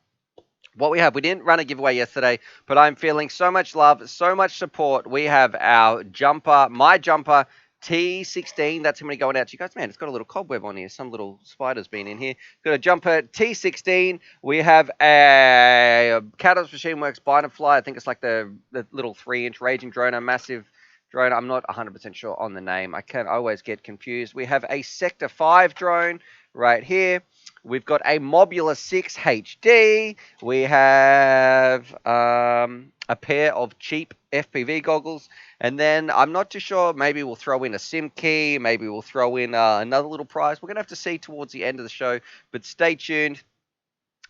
what we have, we didn't run a giveaway yesterday, but I'm feeling so much love, so much support. We have our jumper, my jumper, T16. That's going to be going out to you guys. Man, it's got a little cobweb on here. Some little spider's been in here. Got a jumper, T16. We have a Caddles Machine Works Binder Fly. I think it's like the little 3-inch Raging Drone, a massive drone. I'm not 100% sure on the name. I can always get confused. We have a Sector 5 drone right here. We've got a Mobula 6 HD. We have a pair of cheap FPV goggles. And then I'm not too sure, maybe we'll throw in a SIM key. Maybe we'll throw in another little prize. We're going to have to see towards the end of the show, but stay tuned.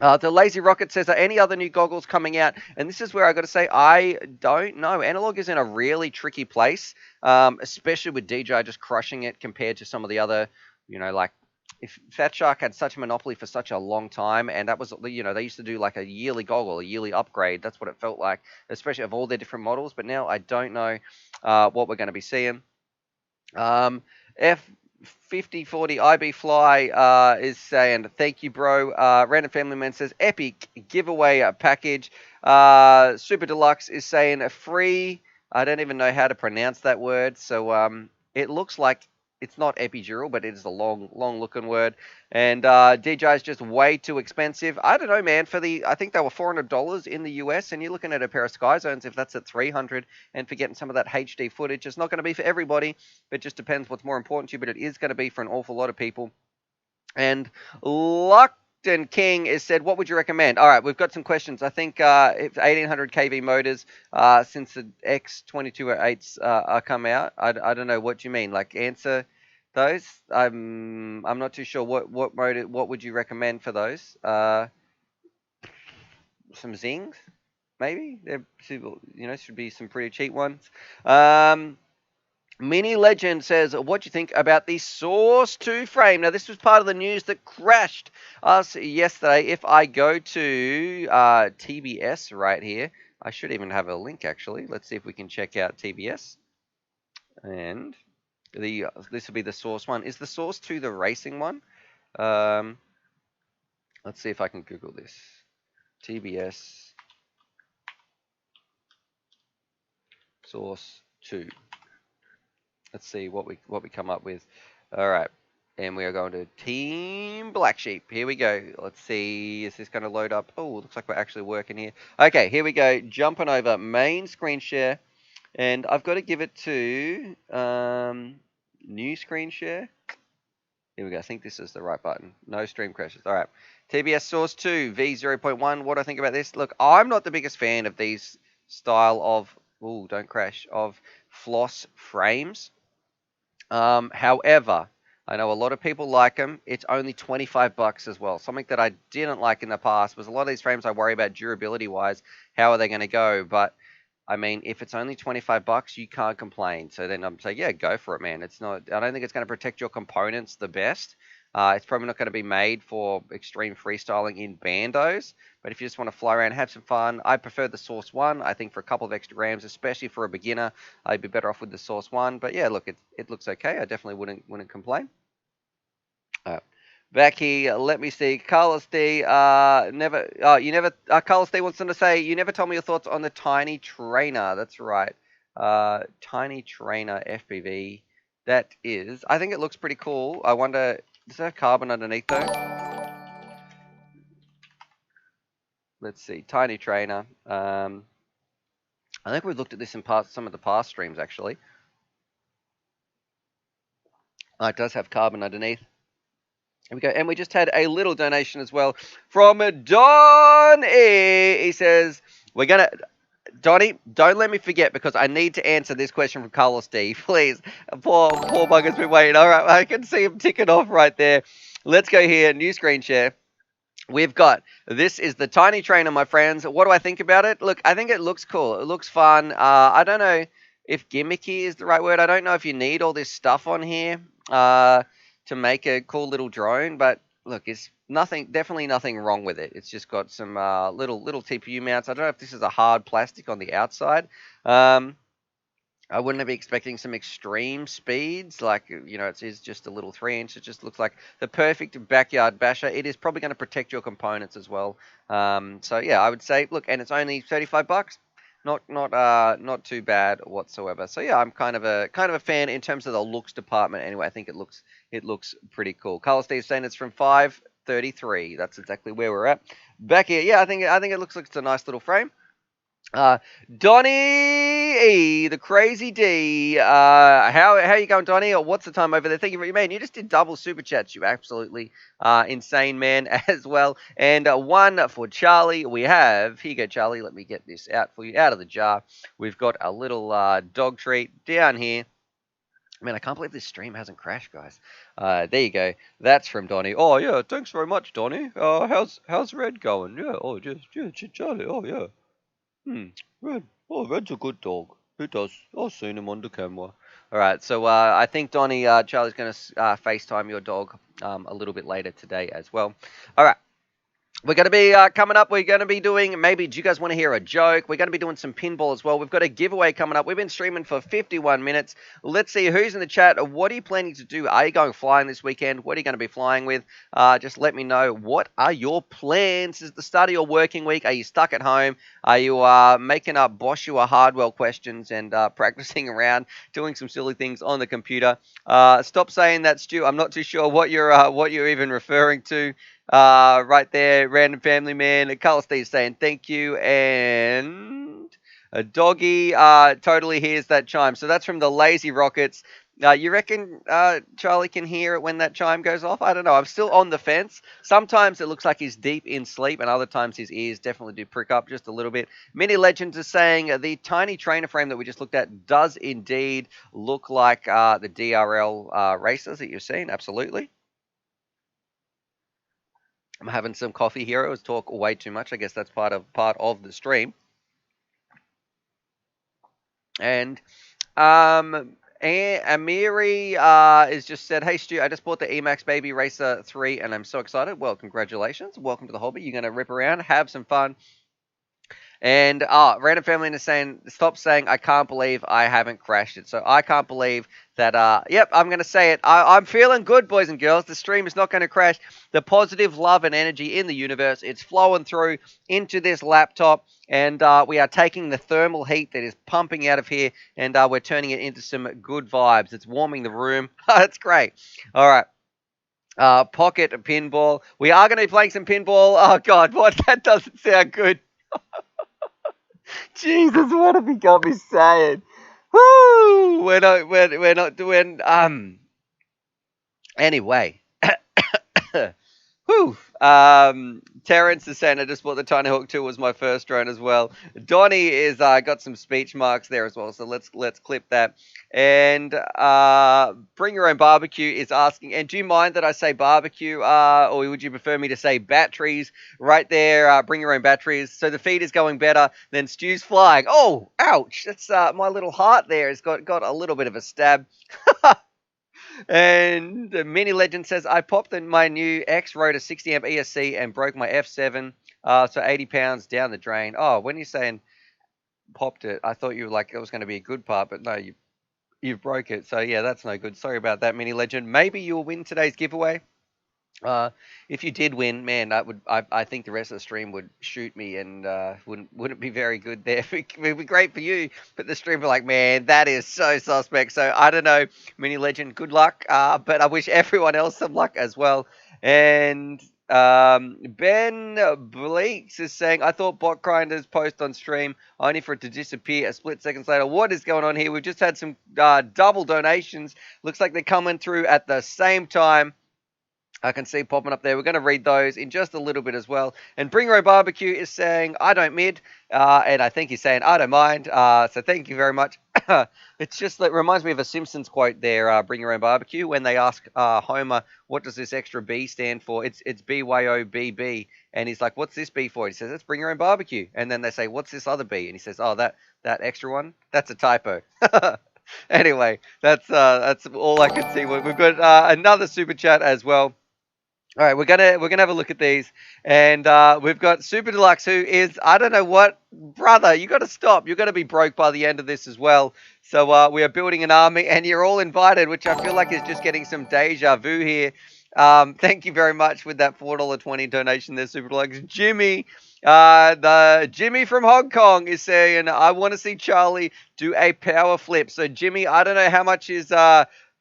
The Lazy Rocket says, are any other new goggles coming out? And this is where I got to say, I don't know. Analog is in a really tricky place, especially with DJI just crushing it compared to some of the other, like, if Fat Shark had such a monopoly for such a long time, and that was, they used to do like a yearly goggle, a yearly upgrade. That's what it felt like, especially of all their different models. But now I don't know what we're going to be seeing. F5040 IB Fly is saying, thank you, bro. Random Family Man says, epic giveaway package. Super Deluxe is saying, a free, I don't even know how to pronounce that word. So it looks like it's not epidural, but it is a long looking word. And DJI is just way too expensive. I don't know, man. I think they were $400 in the US, and you're looking at a pair of Sky Zones if that's at $300, and for getting some of that HD footage. It's not going to be for everybody. It just depends what's more important to you, but it is going to be for an awful lot of people. And Luckton King has said, what would you recommend? All right, we've got some questions. I think if 1800 kV motors, since the X2208s are come out, I don't know what you mean. Like, answer those. I'm not too sure what motor. What would you recommend for those? Some Zings, maybe. There, should be some pretty cheap ones. Mini Legend says, what do you think about the Source 2 frame? Now, this was part of the news that crashed us yesterday. If I go to TBS right here, I should even have a link, actually. Let's see if we can check out TBS. And this will be the Source one. Is the Source 2 the racing one? Let's see if I can Google this. TBS Source 2. Let's see what we come up with. All right, and we are going to Team Black Sheep. Here we go. Let's see. Is this going to load up? Oh, looks like we're actually working here. Okay, here we go. Jumping over main screen share, and I've got to give it to new screen share. Here we go. I think this is the right button. No stream crashes. All right. TBS Source 2 V0.1. What do I think about this? Look, I'm not the biggest fan of these style of don't crash of floss frames. However, I know a lot of people like them. It's only $25 as well. Something that I didn't like in the past was a lot of these frames I worry about durability wise. How are they going to go? But I mean, if it's only 25 bucks, you can't complain. So then I'm saying, yeah, go for it, man. It's not, I don't think it's going to protect your components the best. It's probably not going to be made for extreme freestyling in bandos. But if you just want to fly around and have some fun, I prefer the Source 1. I think for a couple of extra grams, especially for a beginner, I'd be better off with the Source 1. But yeah, look, it looks okay. I definitely wouldn't complain. Back here, let me see. Carlos D, Carlos D wants to say, you never told me your thoughts on the Tiny Trainer. That's right. Tiny Trainer FPV. That is, I think it looks pretty cool. I wonder, does that have carbon underneath though? Let's see, Tiny Trainer. I think we've looked at this in some of the past streams actually. It does have carbon underneath. Here we go. And we just had a little donation as well from Don E. He says, Donnie, don't let me forget because I need to answer this question from Carlos D. Please. Poor bugger's been waiting. All right, I can see him ticking off right there. Let's go here. New screen share. We've got, this is the Tiny Trainer, my friends. What do I think about it? Look, I think it looks cool. It looks fun. I don't know if gimmicky is the right word. I don't know if you need all this stuff on here to make a cool little drone, but look, it's definitely nothing wrong with it. It's just got some little TPU mounts. I don't know if this is a hard plastic on the outside. I wouldn't be expecting some extreme speeds, like, you know, it is just a little 3-inch. It just looks like the perfect backyard basher. It is probably going to protect your components as well. So yeah, I would say, look, and it's only 35 bucks. Not too bad whatsoever. So yeah, I'm kind of a fan in terms of the looks department. Anyway, I think it looks pretty cool. Carlos Steve saying it's from 533. That's exactly where we're at. Back here, yeah, I think it looks like it's a nice little frame. Donnie E, the crazy D. How you going, Donnie? Or what's the time over there? Thank you very much, man. You just did double super chats. You absolutely insane man as well. And one for Charlie. We have, here you go, Charlie. Let me get this out for you, out of the jar. We've got a little dog treat down here. Man, I can't believe this stream hasn't crashed, guys. There you go. That's from Donnie. Oh yeah, thanks very much, Donnie. How's Red going? Yeah. Oh, Charlie. Oh yeah. Red. Oh, Red's a good dog. Who does? I've seen him on the camera. All right, so I think Donnie, Charlie's going to FaceTime your dog a little bit later today as well. All right. We're going to be coming up. We're going to be doing, maybe, do you guys want to hear a joke? We're going to be doing some pinball as well. We've got a giveaway coming up. We've been streaming for 51 minutes. Let's see who's in the chat. What are you planning to do? Are you going flying this weekend? What are you going to be flying with? Just let me know. What are your plans? Is it the start of your working week? Are you stuck at home? Are you making up BOSHUA Hardwell questions and practicing around, doing some silly things on the computer? Stop saying that, Stu. I'm not too sure what you're even referring to. Right there, random family man. Carlos Steve saying thank you, and a doggy totally hears that chime. So that's from the Lazy Rockets. You reckon Charlie can hear it when that chime goes off? I don't know. I'm still on the fence. Sometimes it looks like he's deep in sleep, and other times his ears definitely do prick up just a little bit. Mini Legends is saying the Tiny Trainer frame that we just looked at does indeed look like the DRL racers that you've seen. Absolutely. I'm having some coffee here. I was talk way too much. I guess that's part of the stream. And Amiri is just said, "Hey Stu, I just bought the Emax Baby Racer 3 and I'm so excited." Well, congratulations. Welcome to the hobby. You're going to rip around, have some fun. And random family is saying, stop saying I can't believe I haven't crashed it. So I can't believe that, yep, I'm going to say it. I'm feeling good, boys and girls. The stream is not going to crash. The positive love and energy in the universe, it's flowing through into this laptop. And we are taking the thermal heat that is pumping out of here, and we're turning it into some good vibes. It's warming the room. That's great. All right. Pocket pinball. We are going to be playing some pinball. Oh, God, what? That doesn't sound good. Jesus, what have you got me saying? Woo! We're not doing, anyway. Whew. Terrence is saying I just bought the Tiny Hawk 2 was my first drone as well. Donnie is got some speech marks there as well, so let's clip that. And Bring Your Own Barbecue is asking, and do you mind that I say barbecue, or would you prefer me to say batteries? Right there, Bring Your Own Batteries. So the feed is going better than Stew's flying. Oh, ouch! That's my little heart there has got a little bit of a stab. And the Mini Legend says, I popped in my new X, rode a 60 amp ESC and broke my F7, so 80 pounds down the drain. Oh, when you're saying popped it, I thought you were like, it was going to be a good part, but no, you broke it. So yeah, that's no good. Sorry about that, Mini Legend. Maybe you'll win today's giveaway. If you did win, man, I think the rest of the stream would shoot me and wouldn't be very good there. It would be great for you, but the stream would be like, man, that is so suspect. So I don't know, Mini Legend, good luck. But I wish everyone else some luck as well. And Ben Bleaks is saying, I thought Bot Grinders post on stream only for it to disappear a split seconds later. What is going on here? We've just had some double donations. Looks like they're coming through at the same time. I can see popping up there. We're going to read those in just a little bit as well. And Bring Your Own Barbecue is saying, I don't mid. And I think he's saying, I don't mind. So thank you very much. It's just that reminds me of a Simpsons quote there, Bring Your Own Barbecue, when they ask Homer, what does this extra B stand for? It's BYOBB. And he's like, what's this B for? He says, it's Bring Your Own Barbecue. And then they say, what's this other B? And he says, oh, that extra one? That's a typo. Anyway, that's all I can see. We've got another super chat as well. All right, we're gonna have a look at these, and we've got Super Deluxe, who is, I don't know what, brother, you got to stop. You're gonna be broke by the end of this as well. So we are building an army, and you're all invited, which I feel like is just getting some deja vu here. Thank you very much with that $4.20 donation there, Super Deluxe. Jimmy, the Jimmy from Hong Kong is saying, I want to see Charlie do a power flip. So Jimmy, I don't know how much is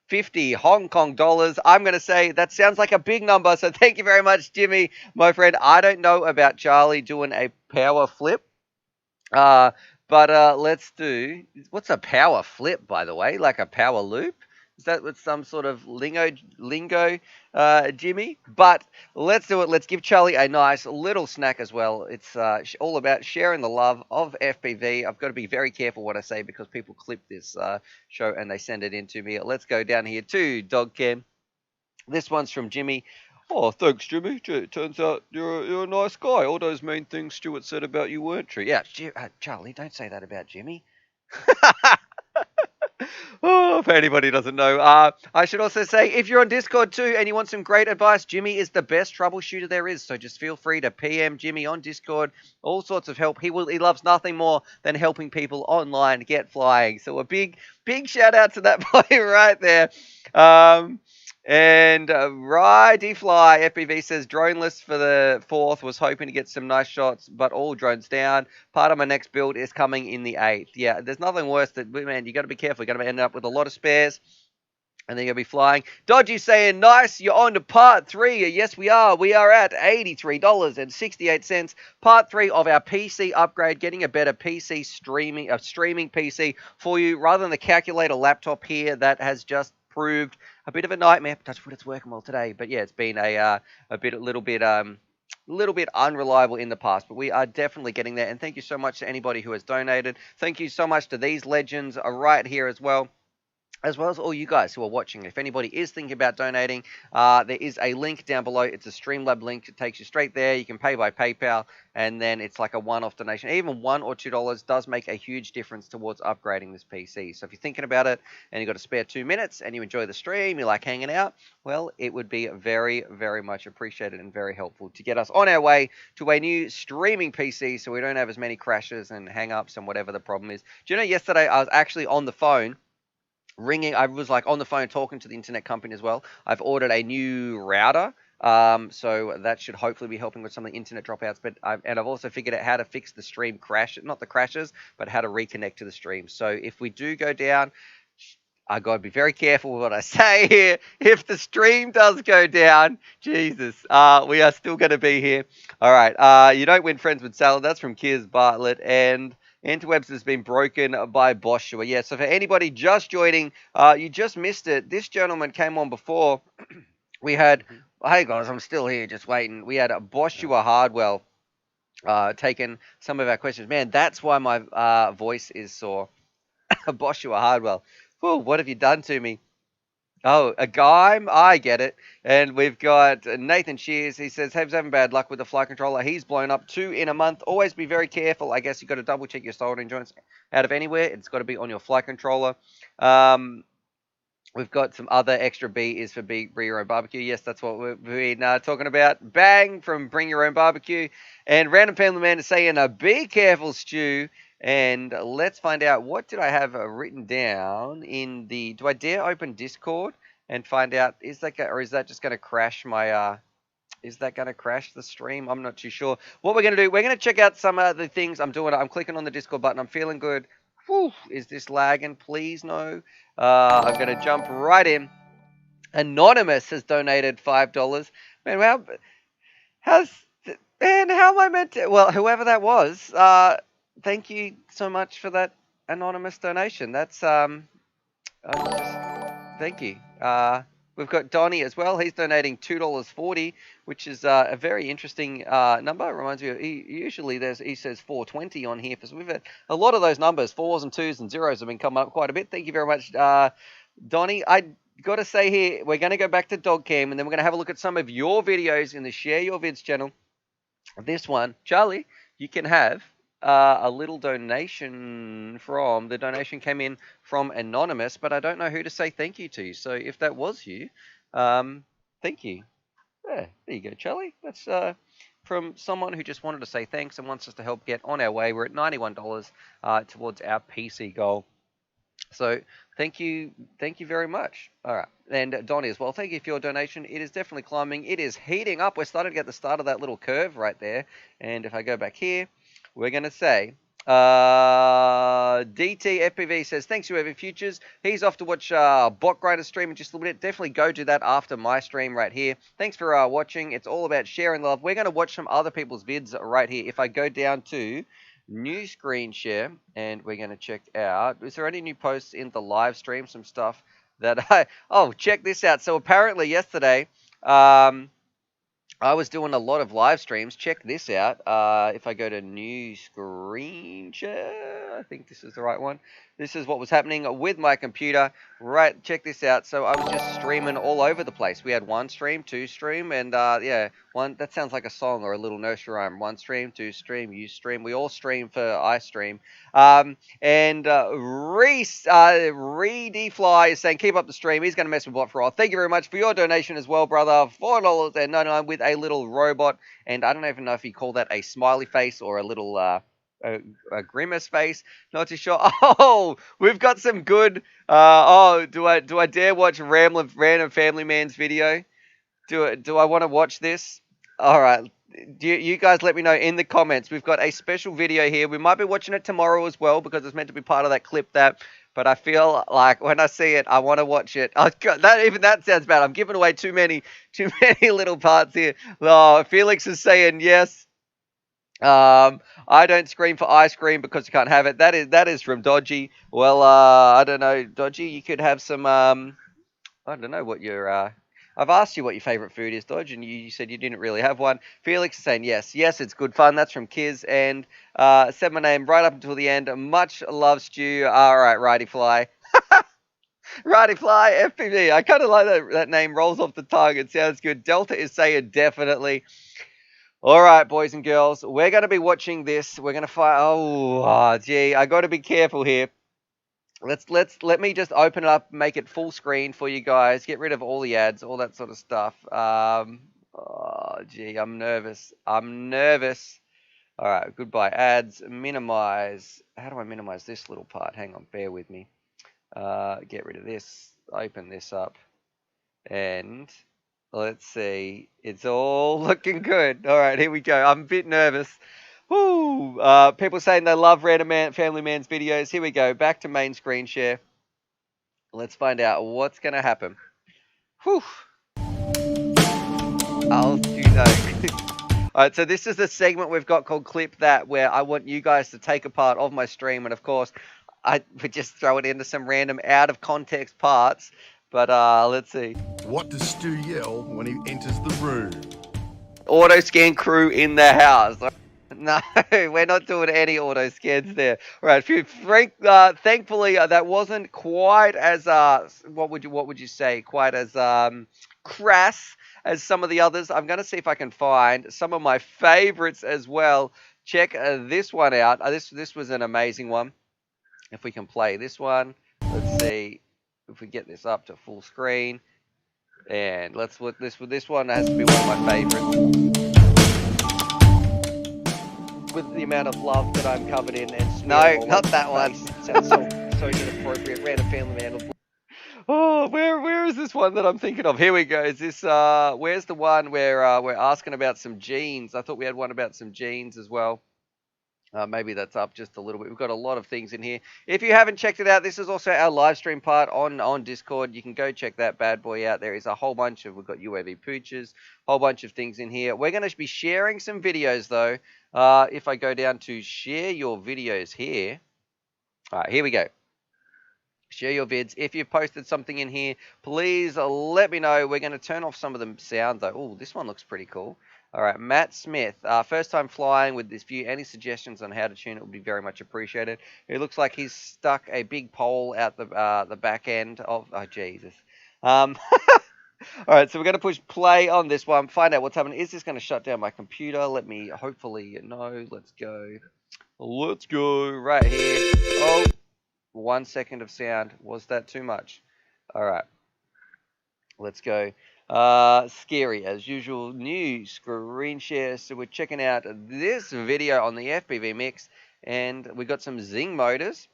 50 Hong Kong dollars. I'm going to say that sounds like a big number. So thank you very much, Jimmy, my friend. I don't know about Charlie doing a power flip. But let's do, what's a power flip, by the way? Like a power loop? Is that with some sort of lingo, Jimmy? But let's do it. Let's give Charlie a nice little snack as well. It's all about sharing the love of FPV. I've got to be very careful what I say because people clip this show and they send it in to me. Let's go down here to Dog Cam. This one's from Jimmy. Oh, thanks, Jimmy. Turns out you're a nice guy. All those mean things Stuart said about you weren't true. Yeah, Charlie, don't say that about Jimmy. Oh, if anybody doesn't know. I should also say, if you're on Discord too and you want some great advice, Jimmy is the best troubleshooter there is. So just feel free to PM Jimmy on Discord. All sorts of help. He loves nothing more than helping people online get flying. So a big shout out to that boy right there. And Righty Fly FPV says, droneless for the 4th, was hoping to get some nice shots, but all drones down. Part of my next build is coming in the 8th. Yeah, there's nothing worse than, man, you got to be careful. You're going to end up with a lot of spares, and then you'll be flying. Dodgy saying, nice, you're on to part 3. Yes, we are. We are at $83.68. Part 3 of our PC upgrade, getting a better PC streaming PC for you, rather than the calculator laptop here that has just proved a bit of a nightmare. Touch wood, it's working well today, but yeah, it's been a little bit unreliable in the past, but we are definitely getting there. And thank you so much to anybody who has donated. Thank you so much to these legends right here as well as all you guys who are watching. If anybody is thinking about donating, there is a link down below. It's a Streamlab link. It takes you straight there. You can pay by PayPal, and then it's like a one-off donation. Even $1 or $2 does make a huge difference towards upgrading this PC. So if you're thinking about it and you've got a spare 2 minutes and you enjoy the stream, you like hanging out, well, it would be very, very much appreciated and very helpful to get us on our way to a new streaming PC so we don't have as many crashes and hang-ups and whatever the problem is. Do you know, yesterday I was actually on the phone ringing. I was like on the phone talking to the internet company as well. I've ordered a new router, so that should hopefully be helping with some of the internet dropouts. But I've also figured out how to fix the stream crash, not the crashes, but how to reconnect to the stream. So if we do go down, I got to be very careful with what I say here. If the stream does go down, Jesus, we are still going to be here. All right. You don't win friends with salad. That's from Kiers Bartlett. And Interwebs has been broken by BOSHUA. Yeah, so for anybody just joining, you just missed it. This gentleman came on before. We had Hey guys, I'm still here, just waiting. We had a BOSHUA HARDWELL taking some of our questions. Man, that's why my voice is sore. BOSHUA HARDWELL. Whew, what have you done to me? Oh, a guy? I get it. And we've got Nathan Shears. He says, Habs having bad luck with the flight controller. He's blown up 2 in a month. Always be very careful. I guess you've got to double check your soldering joints out of anywhere. It's got to be on your flight controller. We've got some other extra B is for Bring Your Own Barbecue. Yes, that's what we've been talking about. Bang from Bring Your Own Barbecue. And Random Family Man is saying, be careful, Stu. And let's find out, what did I have written down in the... Do I dare open Discord and find out, is that just going to crash my... Is that going to crash the stream? I'm not too sure. What we're going to do, we're going to check out some of the things I'm doing. I'm clicking on the Discord button. I'm feeling good. Whew, is this lagging? Please no. I'm going to jump right in. Anonymous has donated $5. Man, how am I meant to? Well, whoever that was, thank you so much for that anonymous donation. That's thank you. We've got Donnie as well. He's donating $2.40, which is a very interesting number. It reminds me of, usually he says 420 on here. So we've had a lot of those numbers, 4s and 2s and 0s have been coming up quite a bit. Thank you very much, Donnie. I got to say here, we're going to go back to dog cam, and then we're going to have a look at some of your videos in the Share Your Vids channel. This one, Charlie, you can have a little donation from. The donation came in from Anonymous, but I don't know who to say thank you to. So if that was you, thank you. Yeah, there you go, Charlie. That's from someone who just wanted to say thanks and wants us to help get on our way. We're at $91 towards our PC goal. So thank you very much. All right, and Donnie as well, thank you for your donation. It is definitely climbing. It is heating up. We're starting to get the start of that little curve right there. And if I go back here, we're going to say, DT FPV says, thanks, whoever futures. He's off to watch Bot Grinder stream in just a little bit. Definitely go do that after my stream right here. Thanks for watching. It's all about sharing love. We're going to watch some other people's vids right here. If I go down to new screen share, and we're going to check out, is there any new posts in the live stream? Some stuff that oh, check this out. So apparently yesterday, I was doing a lot of live streams. Check this out. If I go to new screen share, I think this is the right one. This is what was happening with my computer. Right, check this out. So I was just streaming all over the place. We had 1 stream, 2 stream, and yeah, that sounds like a song or a little nursery rhyme. 1 stream, 2 stream, you stream. We all stream for iStream. And Reese, Redefly is saying, keep up the stream. He's going to mess with Bot for all. Thank you very much for your donation as well, brother. $4.99 with a little robot. And I don't even know if he called that a smiley face or a little a grimace face. Not too sure. Oh, we've got some good. Do I dare watch Random Family Man's video? Do I want to watch this? All right. You guys let me know in the comments. We've got a special video here. We might be watching it tomorrow as well because it's meant to be part of that clip that. But I feel like when I see it, I want to watch it. Oh, God, that sounds bad. I'm giving away too many little parts here. Oh, Felix is saying yes. I don't scream for ice cream because you can't have it. That is from Dodgy. Well, I don't know, Dodgy. You could have some. I don't know what your. I've asked you what your favorite food is, Dodge, and you said you didn't really have one. Felix is saying yes, it's good fun. That's from Kiz, and said my name right up until the end. Much love, Stu. All right, Righty Fly. Righty Fly, FPV. I kind of like that name. Rolls off the tongue. It sounds good. Delta is saying definitely. All right, boys and girls, we're going to be watching this. We're going to find. Oh, gee, I got to be careful here. Let me just open it up, make it full screen for you guys. Get rid of all the ads, all that sort of stuff. Oh, gee, I'm nervous. All right, goodbye ads. Minimize. How do I minimize this little part? Hang on, bear with me. Get rid of this. Open this up, and let's see. It's all looking good. All right, here we go. I'm a bit nervous. Woo! People saying they love Family Man's videos. Here we go. Back to main screen share. Let's find out what's going to happen. Whew. All right, so this is the segment we've got called Clip That, where I want you guys to take a part of my stream, and of course, I would just throw it into some random out of context parts. But let's see. What does Stu yell when he enters the room? Auto scan crew in the house. No, we're not doing any auto scans there. All right, Frank. Thankfully, that wasn't quite as what would you say? Quite as crass as some of the others. I'm gonna see if I can find some of my favorites as well. Check this one out. This was an amazing one. If we can play this one, let's see if we get this up to full screen. And let's look this one has to be one of my favorites. With the amount of love that I'm covered in and no, not that one. Sounds so inappropriate. Random family man. Oh, where is this one that I'm thinking of? Here we go. Is this where's the one where we're asking about some genes? I thought we had one about some genes as well. Maybe that's up just a little bit. We've got a lot of things in here. If you haven't checked it out, this is also our live stream part on Discord. You can go check that bad boy out. There is a whole bunch of, we've got UAV pooches, whole bunch of things in here. We're going to be sharing some videos though. If I go down to share your videos here. All right, here we go. Share your vids. If you've posted something in here, please let me know. We're going to turn off some of the sound though. Oh, this one looks pretty cool. All right, Matt Smith, first time flying with this view. Any suggestions on how to tune it would be very much appreciated. It looks like he's stuck a big pole out the back end of. Oh Jesus. All right, so we're going to push play on this one. Find out what's happening. Is this going to shut down my computer? Let me hopefully no. Let's go. Let's go right here. Oh, 1 second of sound. Was that too much? All right. Let's go. Scary as usual. New screen share. So we're checking out this video on the FPV mix, and we got some Zing motors.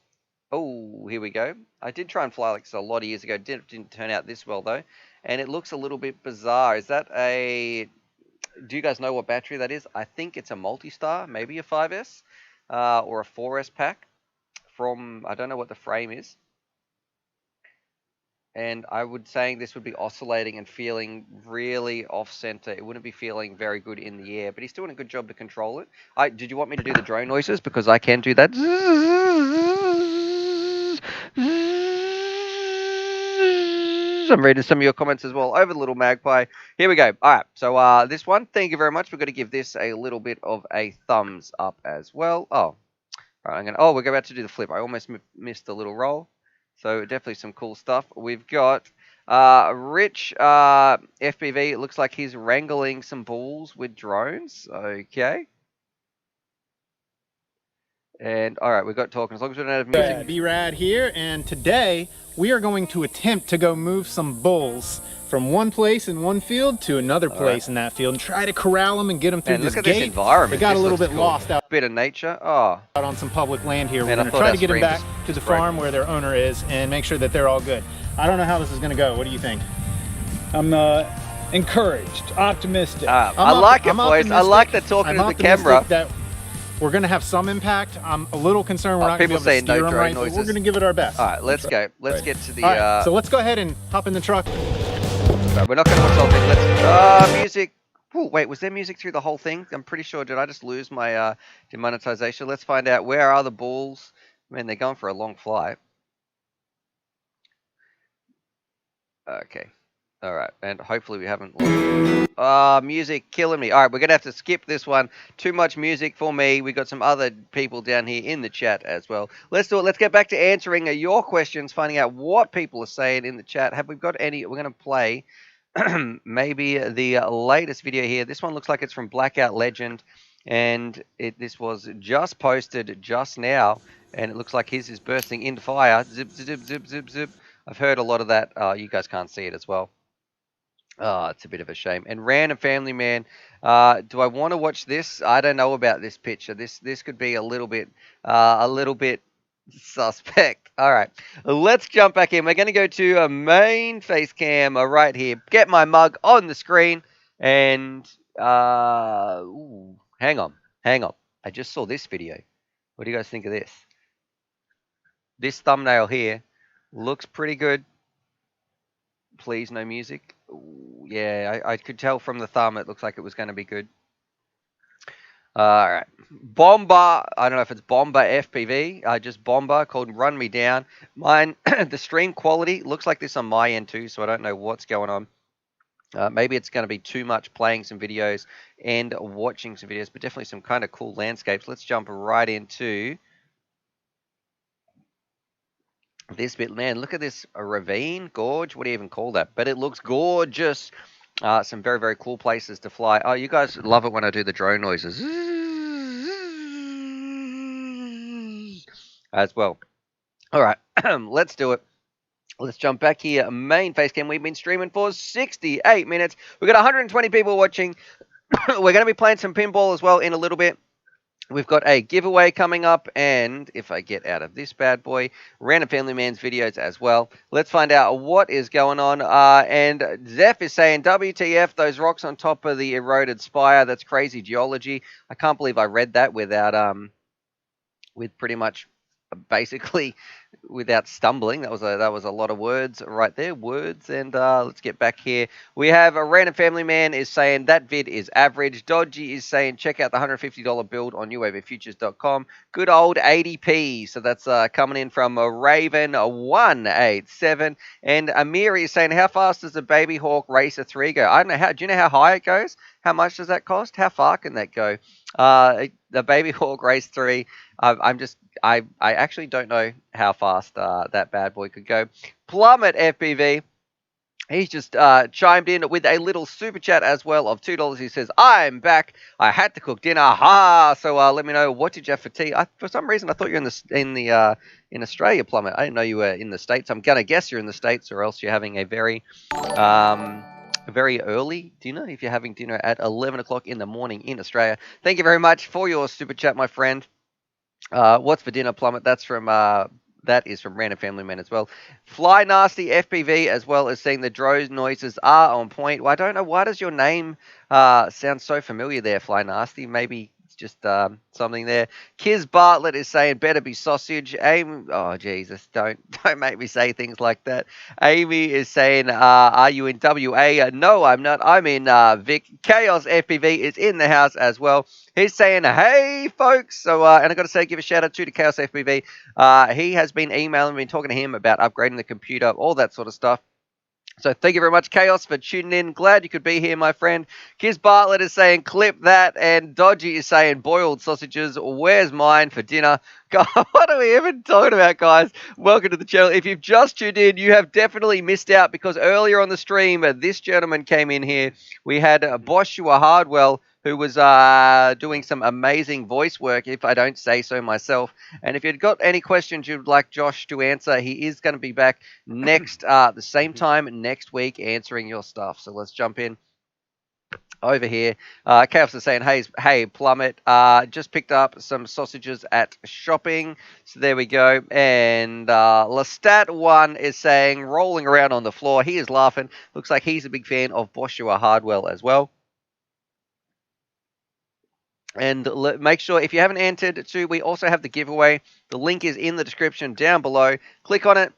Oh, here we go. I did try and fly like this a lot of years ago. Didn't turn out this well though, and it looks a little bit bizarre. Is that a? Do you guys know what battery that is? I think it's a multi-star, maybe a 5S or a 4S pack. From I don't know what the frame is. And I would saying this would be oscillating and feeling really off-center. It wouldn't be feeling very good in the air, but he's doing a good job to control it. Did you want me to do the drone noises? Because I can do that. I'm reading some of your comments as well over the little magpie. Here we go. All right, so this one, thank you very much. We're going to give this a little bit of a thumbs up as well. Oh, all right, we're about to do the flip. I almost missed the little roll. So definitely some cool stuff. We've got Rich FPV. It looks like he's wrangling some bulls with drones. Okay. And all right, we've got talking. As long as we don't have music. B-Rad here, and today we are going to attempt to go move some bulls from one place in one field to another place in that field and try to corral them and get them through this look gate. At this environment. They got a little bit lost out. Bit of nature. Oh. Out on some public land here. We're going to try to get them back to the farm where their owner is and make sure that they're all good. I don't know how this is going to go. What do you think? I'm encouraged, optimistic. I like it, boys. I like that talking to the camera. That we're going to have some impact. I'm a little concerned we're not going to be able to steer them right, but we're going to give it our best. All right, let's go. Let's get to the... Right, so let's go ahead and hop in the truck. Right, we're not going to watch the whole thing. Let's... music. Ooh, wait, was there music through the whole thing? I'm pretty sure. Did I just lose my demonetization? Let's find out. Where are the bulls? Man, they're going for a long flight. Okay. All right, and hopefully we haven't lost... music killing me. All right, we're going to have to skip this one. Too much music for me. We got some other people down here in the chat as well. Let's do it. Let's get back to answering your questions, finding out what people are saying in the chat. Have we got any... We're going to play maybe the latest video here. This one looks like it's from Blackout Legend, and this was just posted just now, and it looks like his is bursting into fire. Zip, zip, zip, zip, zip. I've heard a lot of that. You guys can't see it as well. Oh, it's a bit of a shame. And Random Family Man, do I want to watch this? I don't know about this picture. This could be a little bit suspect. All right, let's jump back in. We're going to go to a main face cam right here. Get my mug on the screen, and ooh, hang on. I just saw this video. What do you guys think of this? This thumbnail here looks pretty good. Please, no music. Ooh, yeah, I could tell from the thumb it looks like it was going to be good. All right. Bomber, I don't know if it's Bomber FPV, just Bomber called Run Me Down. Mine, the stream quality looks like this on my end too, so I don't know what's going on. Maybe it's going to be too much playing some videos and watching some videos, but definitely some kind of cool landscapes. Let's jump right into this bit. Man, look at this ravine, gorge, what do you even call that? But it looks gorgeous. Some very, very cool places to fly. Oh, you guys love it when I do the drone noises as well. All right, let's do it. Let's jump back here. Main face cam. We've been streaming for 68 minutes. We've got 120 people watching. We're going to be playing some pinball as well in a little bit. We've got a giveaway coming up, and if I get out of this bad boy, Random Family Man's videos as well. Let's find out what is going on. And Zeph is saying, WTF, those rocks on top of the eroded spire. That's crazy geology. I can't believe I read that without, with pretty much basically without stumbling. That was a lot of words right there. Words. And let's get back here. We have a Random Family Man is saying that vid is average. Dodgy is saying check out the $150 build on newwavefutures.com. Good old 80p. So that's coming in from Raven 187. And Amir is saying how fast does the Baby Hawk Racer 3 go? I don't know how. Do you know how high it goes? How much does that cost? How far can that go? The Baby Hawk Race 3. I actually don't know how fast that bad boy could go. Plummet FPV. He's just chimed in with a little super chat as well of $2. He says, "I'm back. I had to cook dinner. Ha! So let me know what did you have for tea." For some reason, I thought you were in Australia, Plummet. I didn't know you were in the States. I'm gonna guess you're in the States, or else you're having a very early dinner. If you're having dinner at 11 o'clock in the morning in Australia, thank you very much for your super chat, my friend. What's for dinner, Plummet? That is from Random Family Man as well. Fly Nasty FPV as well as saying the drone noises are on point. Well, I don't know, why does your name sound so familiar there, Fly Nasty? Maybe it's just something there. Kiz Bartlett is saying better be sausage. Amy, oh Jesus, don't make me say things like that. Amy is saying, are you in WA? No, I'm not. I'm in Vic. Chaos FPV is in the house as well. He's saying, hey, folks. So, and I've got to say, give a shout out to Chaos FPV. He has been emailing me, talking to him about upgrading the computer, all that sort of stuff. So thank you very much, Chaos, for tuning in. Glad you could be here, my friend. Kiz Bartlett is saying, clip that. And Dodgy is saying, boiled sausages. Where's mine for dinner? God, what are we even talking about, guys? Welcome to the channel. If you've just tuned in, you have definitely missed out, because earlier on the stream, this gentleman came in here. We had BOSHUA HARDWELL, who was doing some amazing voice work, if I don't say so myself. And if you've got any questions you'd like Josh to answer, he is going to be back next, the same time next week, answering your stuff. So let's jump in over here. Chaos is saying, hey, Plummet, just picked up some sausages at shopping. So there we go. And Lestat1 is saying, rolling around on the floor. He is laughing. Looks like he's a big fan of BOSHUA HARDWELL as well. And make sure, if you haven't entered, we also have the giveaway. The link is in the description down below. Click on it.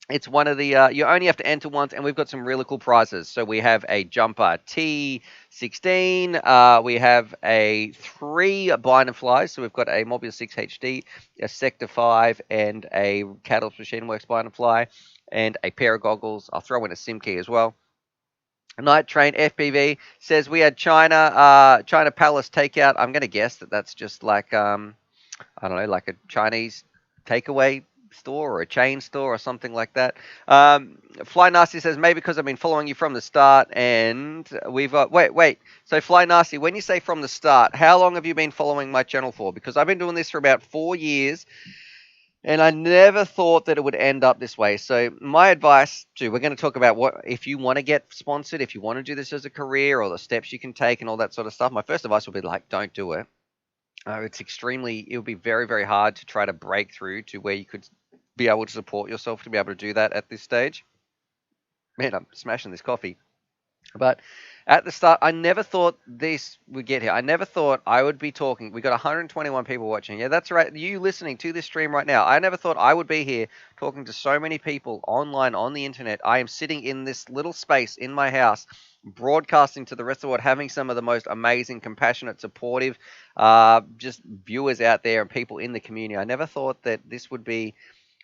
It's one of the, you only have to enter once, and we've got some really cool prizes. So we have a Jumper T16. We have a 3 blind and flies. So we've got a Mobius 6 HD, a Sector 5, and a Catalyst Machine Works blind and fly, and a pair of goggles. I'll throw in a SIM key as well. Night Train FPV says we had China Palace takeout. I'm going to guess that that's just like, I don't know, like a Chinese takeaway store or a chain store or something like that. Fly Nasty says, maybe because I've been following you from the start, and we've got, wait. So Fly Nasty, when you say from the start, how long have you been following my channel for? Because I've been doing this for about 4 years. And I never thought that it would end up this way. So my advice we're going to talk about what, if you want to get sponsored, if you want to do this as a career, or the steps you can take and all that sort of stuff. My first advice would be like, don't do it. It would be very, very hard to try to break through to where you could be able to support yourself to be able to do that at this stage. Man, I'm smashing this coffee. But at the start, I never thought this would get here. I never thought I would be talking. We got 121 people watching. Yeah, that's right. You listening to this stream right now. I never thought I would be here talking to so many people online on the internet. I am sitting in this little space in my house broadcasting to the rest of the world, having some of the most amazing, compassionate, supportive, just viewers out there and people in the community. I never thought that this would be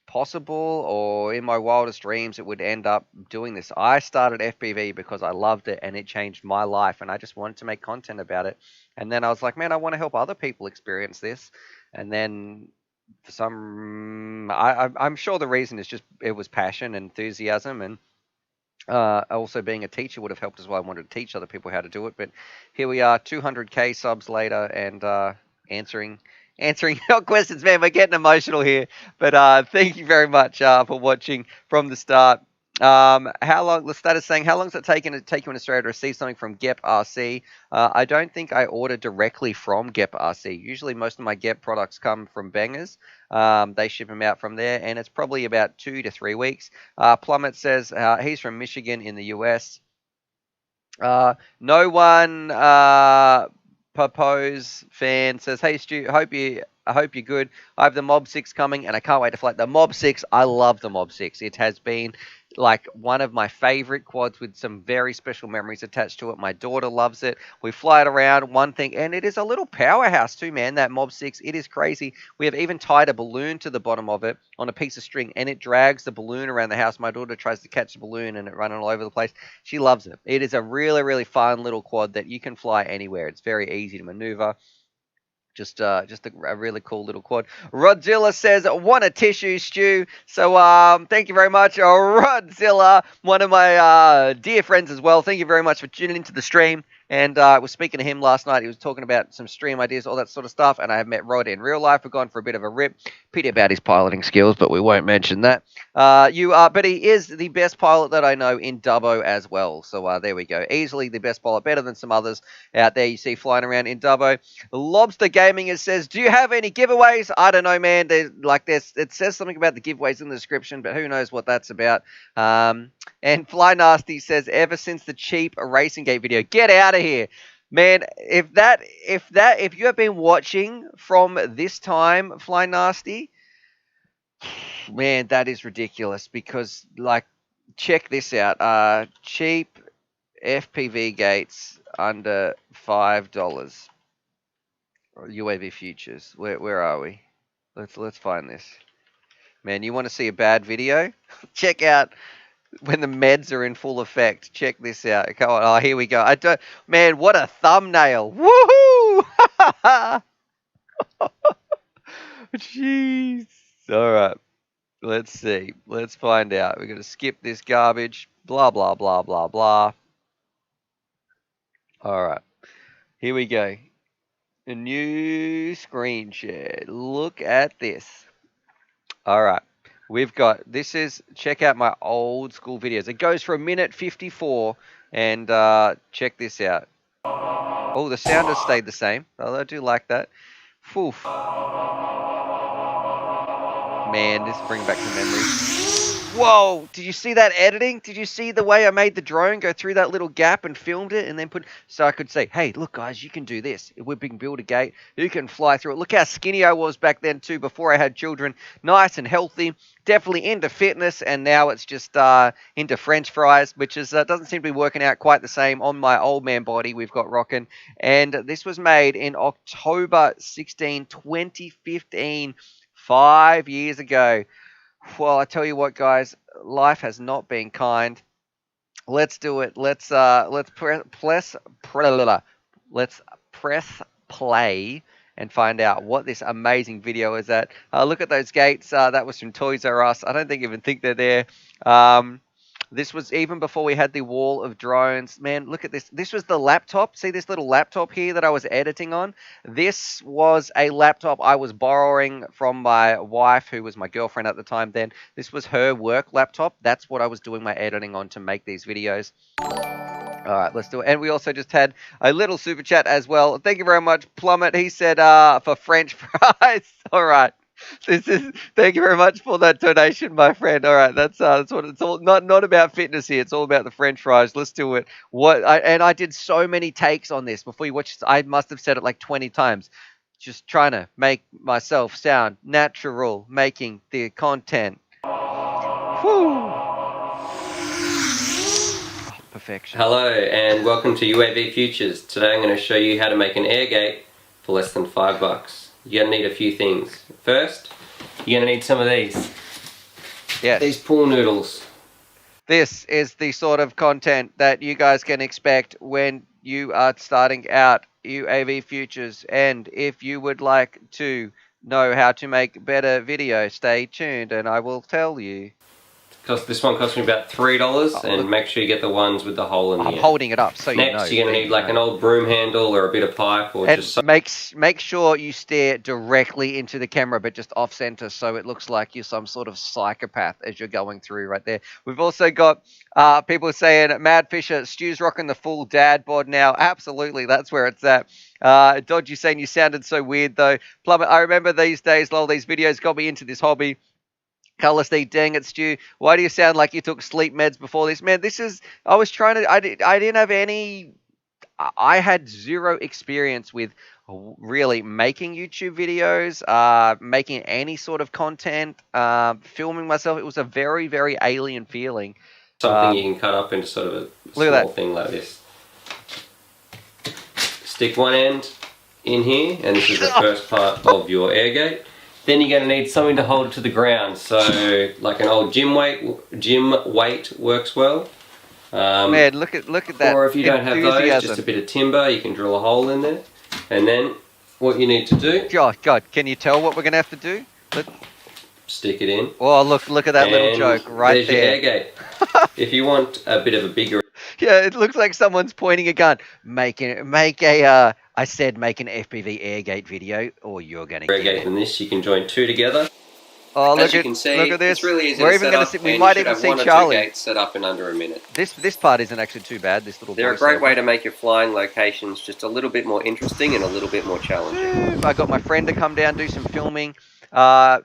possible, or in my wildest dreams it would end up doing this. I started FPV because I loved it and it changed my life, and I just wanted to make content about it. And then I was like, man, I want to help other people experience this. And then for some, I'm sure the reason is just it was passion and enthusiasm, and also being a teacher would have helped as well. I wanted to teach other people how to do it. But here we are, 200k subs later, and answering your questions, man. We're getting emotional here. But thank you very much for watching from the start. How long? The status saying, how long has it taken to take you in Australia to receive something from GEP RC? I don't think I order directly from GEP RC. Usually, most of my GEP products come from Bangers. They ship them out from there, and it's probably about 2 to 3 weeks. Plummet says he's from Michigan in the US. No one Popose fan says, hey Stu, I hope you're good. I have the Mob 6 coming and I can't wait to fly the Mob 6. I love the Mob 6. It has been like one of my favorite quads with some very special memories attached to it. My daughter loves it. We fly it around, one thing, and it is a little powerhouse too, man, that Mob 6. It is crazy. We have even tied a balloon to the bottom of it on a piece of string, and it drags the balloon around the house. My daughter tries to catch the balloon and it running all over the place. She loves it. It is a really, really fun little quad that you can fly anywhere. It's very easy to maneuver. Just a really cool little quad. Rodzilla says, want a tissue, Stu? So thank you very much, Rodzilla, one of my dear friends as well. Thank you very much for tuning into the stream. And I was speaking to him last night. He was talking about some stream ideas, all that sort of stuff. And I have met Rod in real life. We've gone for a bit of a rip. Pity about his piloting skills, but we won't mention that. But he is the best pilot that I know in Dubbo as well. So there we go. Easily the best pilot, better than some others out there you see flying around in Dubbo. Lobster Gaming says, do you have any giveaways? I don't know, man. It says something about the giveaways in the description, but who knows what that's about. And Fly Nasty says, ever since the cheap Racing Gate video, get out of here. Man, if you have been watching from this time, Fly Nasty, man, that is ridiculous, because like, check this out. Cheap FPV gates under $5. UAV futures. Where are we? Let's find this. Man, you want to see a bad video? Check out when the meds are in full effect. Check this out. Come on. Oh, here we go. Man, what a thumbnail. Woohoo! Jeez. All right. Let's see. Let's find out. We're going to skip this garbage. Blah, blah, blah, blah, blah. All right. Here we go. A new screen share. Look at this. All right. We've got, check out my old school videos. It goes for 1:54, and check this out. Oh, the sound has stayed the same. I do like that. Oof. Man, this brings back some memories. Whoa, did you see that editing? Did you see the way I made the drone go through that little gap and filmed it and then so I could say, hey, look guys, you can do this. We can build a gate. You can fly through it. Look how skinny I was back then too, before I had children. Nice and healthy. Definitely into fitness, and now it's just into French fries, which doesn't seem to be working out quite the same on my old man body we've got rocking. And this was made in October 16, 2015, 5 years ago. Well, I tell you what, guys, life has not been kind. Let's do it. Let's press play and find out what this amazing video is at. Look at those gates. That was from Toys R Us. I don't even think they're there. This was even before we had the wall of drones. Man, look at this. This was the laptop. See this little laptop here that I was editing on? This was a laptop I was borrowing from my wife, who was my girlfriend at the time then. This was her work laptop. That's what I was doing my editing on to make these videos. All right, let's do it. And we also just had a little super chat as well. Thank you very much, Plummet. He said for French fries. All right. Thank you very much for that donation, my friend. All right, that's what it's all. Not about fitness here. It's all about the French fries. Let's do it. I did so many takes on this before you watch. I must have said it like 20 times. Just trying to make myself sound natural, making the content. Whew. perfection. Hello and welcome to UAV Futures. Today I'm going to show you how to make an air gate for less than $5. You're going to need a few things. First, you're going to need some of these. Yes. These pool noodles. This is the sort of content that you guys can expect when you are starting out UAV Futures. And if you would like to know how to make better video, stay tuned and I will tell you. This one cost me about $3, and look. make sure you get the ones with the hole in the I'm end. holding it up so you know. Next, you're going to need like an old broom handle or a bit of pipe or and just... make sure you stare directly into the camera, but just off center, so it looks like you're some sort of psychopath as you're going through right there. We've also got people saying, Mad Fisher, Stu's rocking the full dad bod now. Absolutely, that's where it's at. Dodgy saying you sounded so weird though. Plumber, I remember these days, lol, these videos got me into this hobby. Color Steve, dang it, Stu. Why do you sound like you took sleep meds before this? Man, this is, I was trying to, I didn't have any, I had zero experience with really making YouTube videos, making any sort of content, filming myself. It was a very, very alien feeling. Something you can cut up into sort of a small thing like this. Stick one end in here, and this is the first part of your air gate. Then you're going to need something to hold it to the ground. So, like an old gym weight works well. Man, look at that. Or if you don't have those, just a bit of timber, you can drill a hole in there. And then what you need to do... God, can you tell what we're going to have to do? Stick it in. Oh, look at that little joke right there. There's your air gate. If you want a bit of a bigger... Yeah, it looks like someone's pointing a gun. Make an FPV air gate video, or you're going to get it. Air gate than this, you can join two together. Oh, look at this. It's really easy to set up, we might even see Charlie. Gates set up in under a minute. This part isn't actually too bad. This little. They're a great way to make your flying locations just a little bit more interesting and a little bit more challenging. I got my friend to come down do some filming.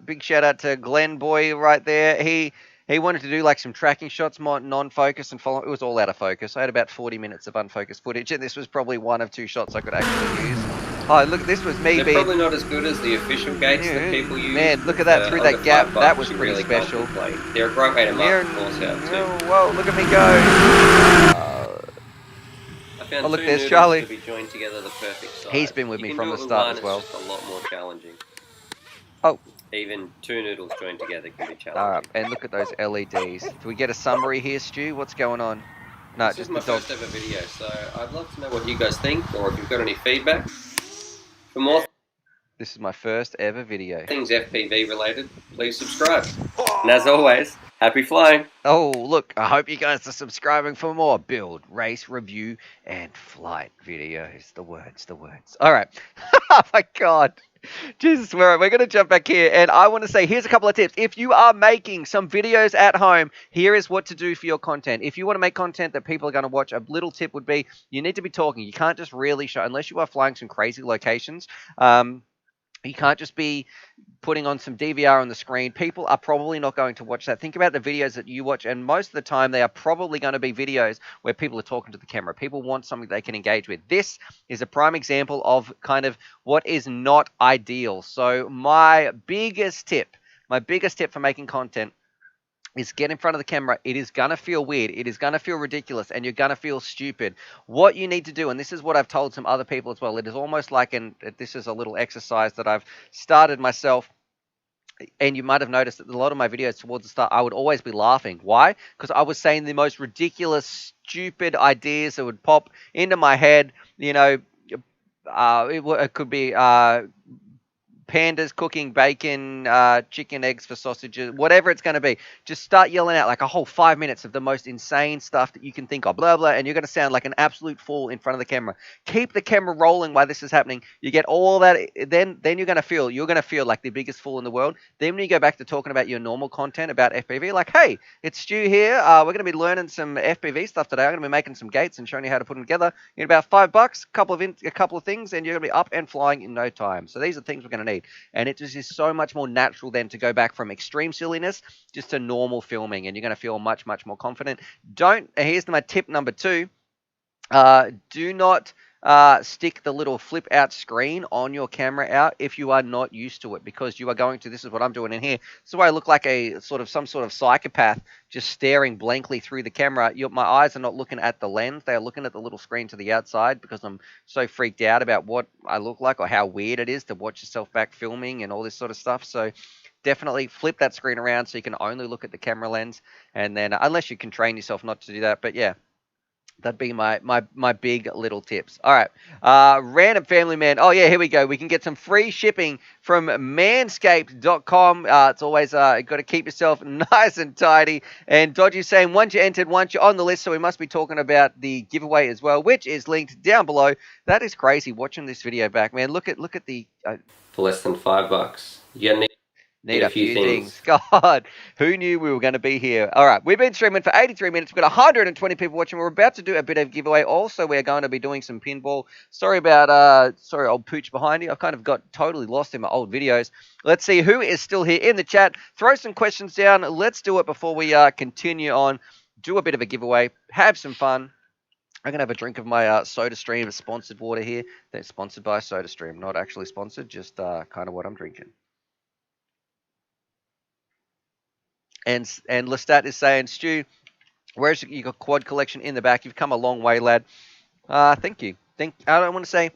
Big shout out to Glenn Boy right there. He wanted to do like some tracking shots, more non-focus and follow. It was all out of focus. I had about 40 minutes of unfocused footage, and this was probably one of two shots I could actually use. Oh, look, this was me. They're probably not as good as the official gates that people use. Man, look at that through that gap. That was pretty really special. They're a great way to mark the course out too. Whoa, look at me go. I found look, two there's noodles Charlie. to be joined together the perfect size. He's been with me from the start as well. It's just a lot more challenging. Oh. Even two noodles joined together can be challenging. Alright, and look at those LEDs. Do we get a summary here, Stu? What's going on? No, this is my first ever video, so I'd love to know what you guys think, or if you've got any feedback. For more this is my first ever video. Things FPV related, please subscribe. And as always, happy flying. Oh, look, I hope you guys are subscribing for more build, race, review, and flight videos. The words. Alright. Oh my god. Jesus, we're going to jump back here, and I want to say, here's a couple of tips. If you are making some videos at home, here is what to do for your content. If you want to make content that people are going to watch, a little tip would be, you need to be talking. You can't just really show, unless you are flying some crazy locations, you can't just be putting on some DVR on the screen. People are probably not going to watch that. Think about the videos that you watch, and most of the time they are probably going to be videos where people are talking to the camera. People want something they can engage with. This is a prime example of kind of what is not ideal. So my biggest tip for making content is get in front of the camera. It is going to feel weird. It is going to feel ridiculous, and you're going to feel stupid. What you need to do, and this is what I've told some other people as well, it is almost like, this is a little exercise that I've started myself, and you might have noticed that a lot of my videos towards the start, I would always be laughing. Why? Because I was saying the most ridiculous, stupid ideas that would pop into my head. You know, it could be pandas cooking bacon, chicken eggs for sausages, whatever it's going to be. Just start yelling out like a whole 5 minutes of the most insane stuff that you can think of, blah, blah, and you're going to sound like an absolute fool in front of the camera. Keep the camera rolling while this is happening. You get all that, then you're going to feel like the biggest fool in the world. Then when you go back to talking about your normal content about FPV, like, hey, it's Stu here. We're going to be learning some FPV stuff today. I'm going to be making some gates and showing you how to put them together in about $5, a couple of things, and you're going to be up and flying in no time. So these are things we're going to need. And it just is so much more natural then to go back from extreme silliness just to normal filming, and you're going to feel much, much more confident. Here's my tip number 2. Do not stick the little flip out screen on your camera out if you are not used to it, because you are going to, this is what I'm doing in here. This is why I look like some sort of psychopath just staring blankly through the camera. My eyes are not looking at the lens. They are looking at the little screen to the outside because I'm so freaked out about what I look like or how weird it is to watch yourself back filming and all this sort of stuff. So definitely flip that screen around so you can only look at the camera lens. And then unless you can train yourself not to do that, but yeah. That'd be my big little tips. All right. Random family man. Oh, yeah, here we go. We can get some free shipping from manscaped.com. It's always got to keep yourself nice and tidy. And Dodgy's saying once you entered, once you're on the list, so we must be talking about the giveaway as well, which is linked down below. That is crazy watching this video back, man. Look at the... For less than $5. You're gonna need a few things. God, who knew we were going to be here? All right, we've been streaming for 83 minutes. We've got 120 people watching. We're about to do a bit of giveaway. Also, we're going to be doing some pinball. Sorry about, sorry, old pooch behind you. I've kind of got totally lost in my old videos. Let's see who is still here in the chat. Throw some questions down. Let's do it before we continue on. Do a bit of a giveaway. Have some fun. I'm going to have a drink of my SodaStream sponsored water here. They're sponsored by SodaStream. Not actually sponsored, just kind of what I'm drinking. And Lestat is saying, Stu, where's your quad collection in the back? You've come a long way, lad. Thank you. I don't want to say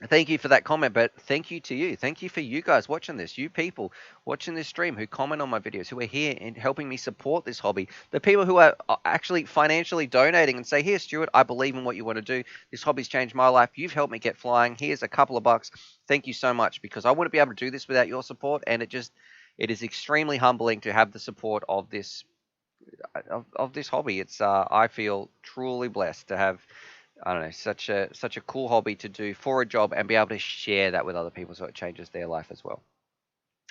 thank you for that comment, but thank you to you. Thank you for you guys watching this, you people watching this stream who comment on my videos, who are here and helping me support this hobby. The people who are actually financially donating and say, here, Stuart, I believe in what you want to do. This hobby's changed my life. You've helped me get flying. Here's a couple of bucks. Thank you so much, because I wouldn't be able to do this without your support, and it is extremely humbling to have the support of this hobby. It's I feel truly blessed to have, I don't know, such a cool hobby to do for a job and be able to share that with other people so it changes their life as well.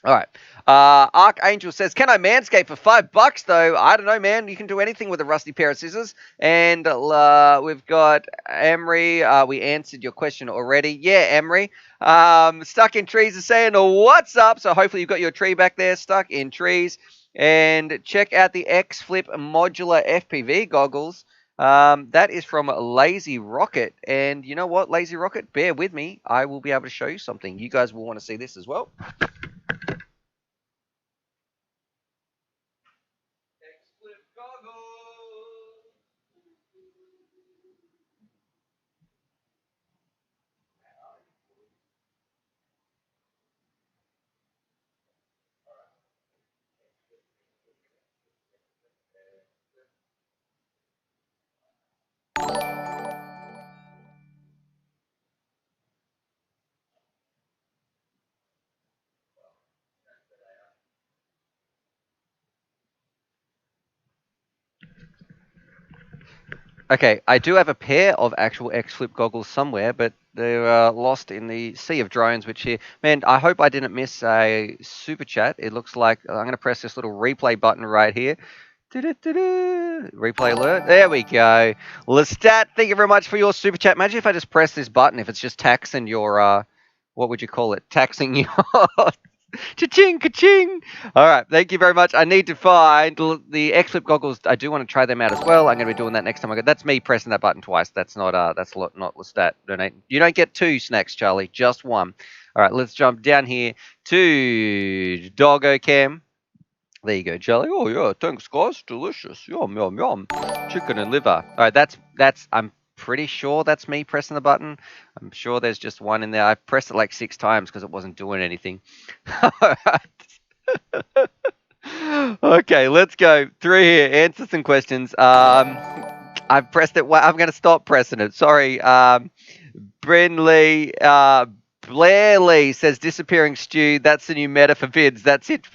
All right. Archangel says, can I manscape for $5 though? I don't know, man. You can do anything with a rusty pair of scissors. And we've got Emery. We answered your question already. Yeah, Emery. Stuck in Trees is saying, what's up? So hopefully you've got your tree back there, Stuck in Trees. And check out the X-Flip modular FPV goggles. That is from Lazy Rocket. And you know what, Lazy Rocket? Bear with me. I will be able to show you something. You guys will want to see this as well. Okay, I do have a pair of actual X-Flip goggles somewhere, but they're lost in the sea of drones, which here... Man, I hope I didn't miss a super chat. It looks like... I'm going to press this little replay button right here. Replay alert. There we go. Lestat, thank you very much for your super chat. Imagine if I just press this button, if it's just taxing your... what would you call it? Taxing your... Cha-ching, ka-ching. All right, thank you very much. I need to find the X-Flip goggles. I do want to try them out as well. I'm going to be doing that next time I go. That's me pressing that button twice. That's not Lestat. You don't get 2 snacks, Charlie. Just 1. All right, let's jump down here to Doggo Cam. There you go, Charlie. Oh yeah, thanks guys. Delicious. Yum yum yum. Chicken and liver. All right, that's. I'm pretty sure that's me pressing the button. I'm sure there's just 1 in there. I pressed it like 6 times because it wasn't doing anything. Okay, let's go through here. Answer some questions. I've pressed it. I'm going to stop pressing it. Sorry. Blair Lee says, disappearing stew. That's the new meta for vids. That's it.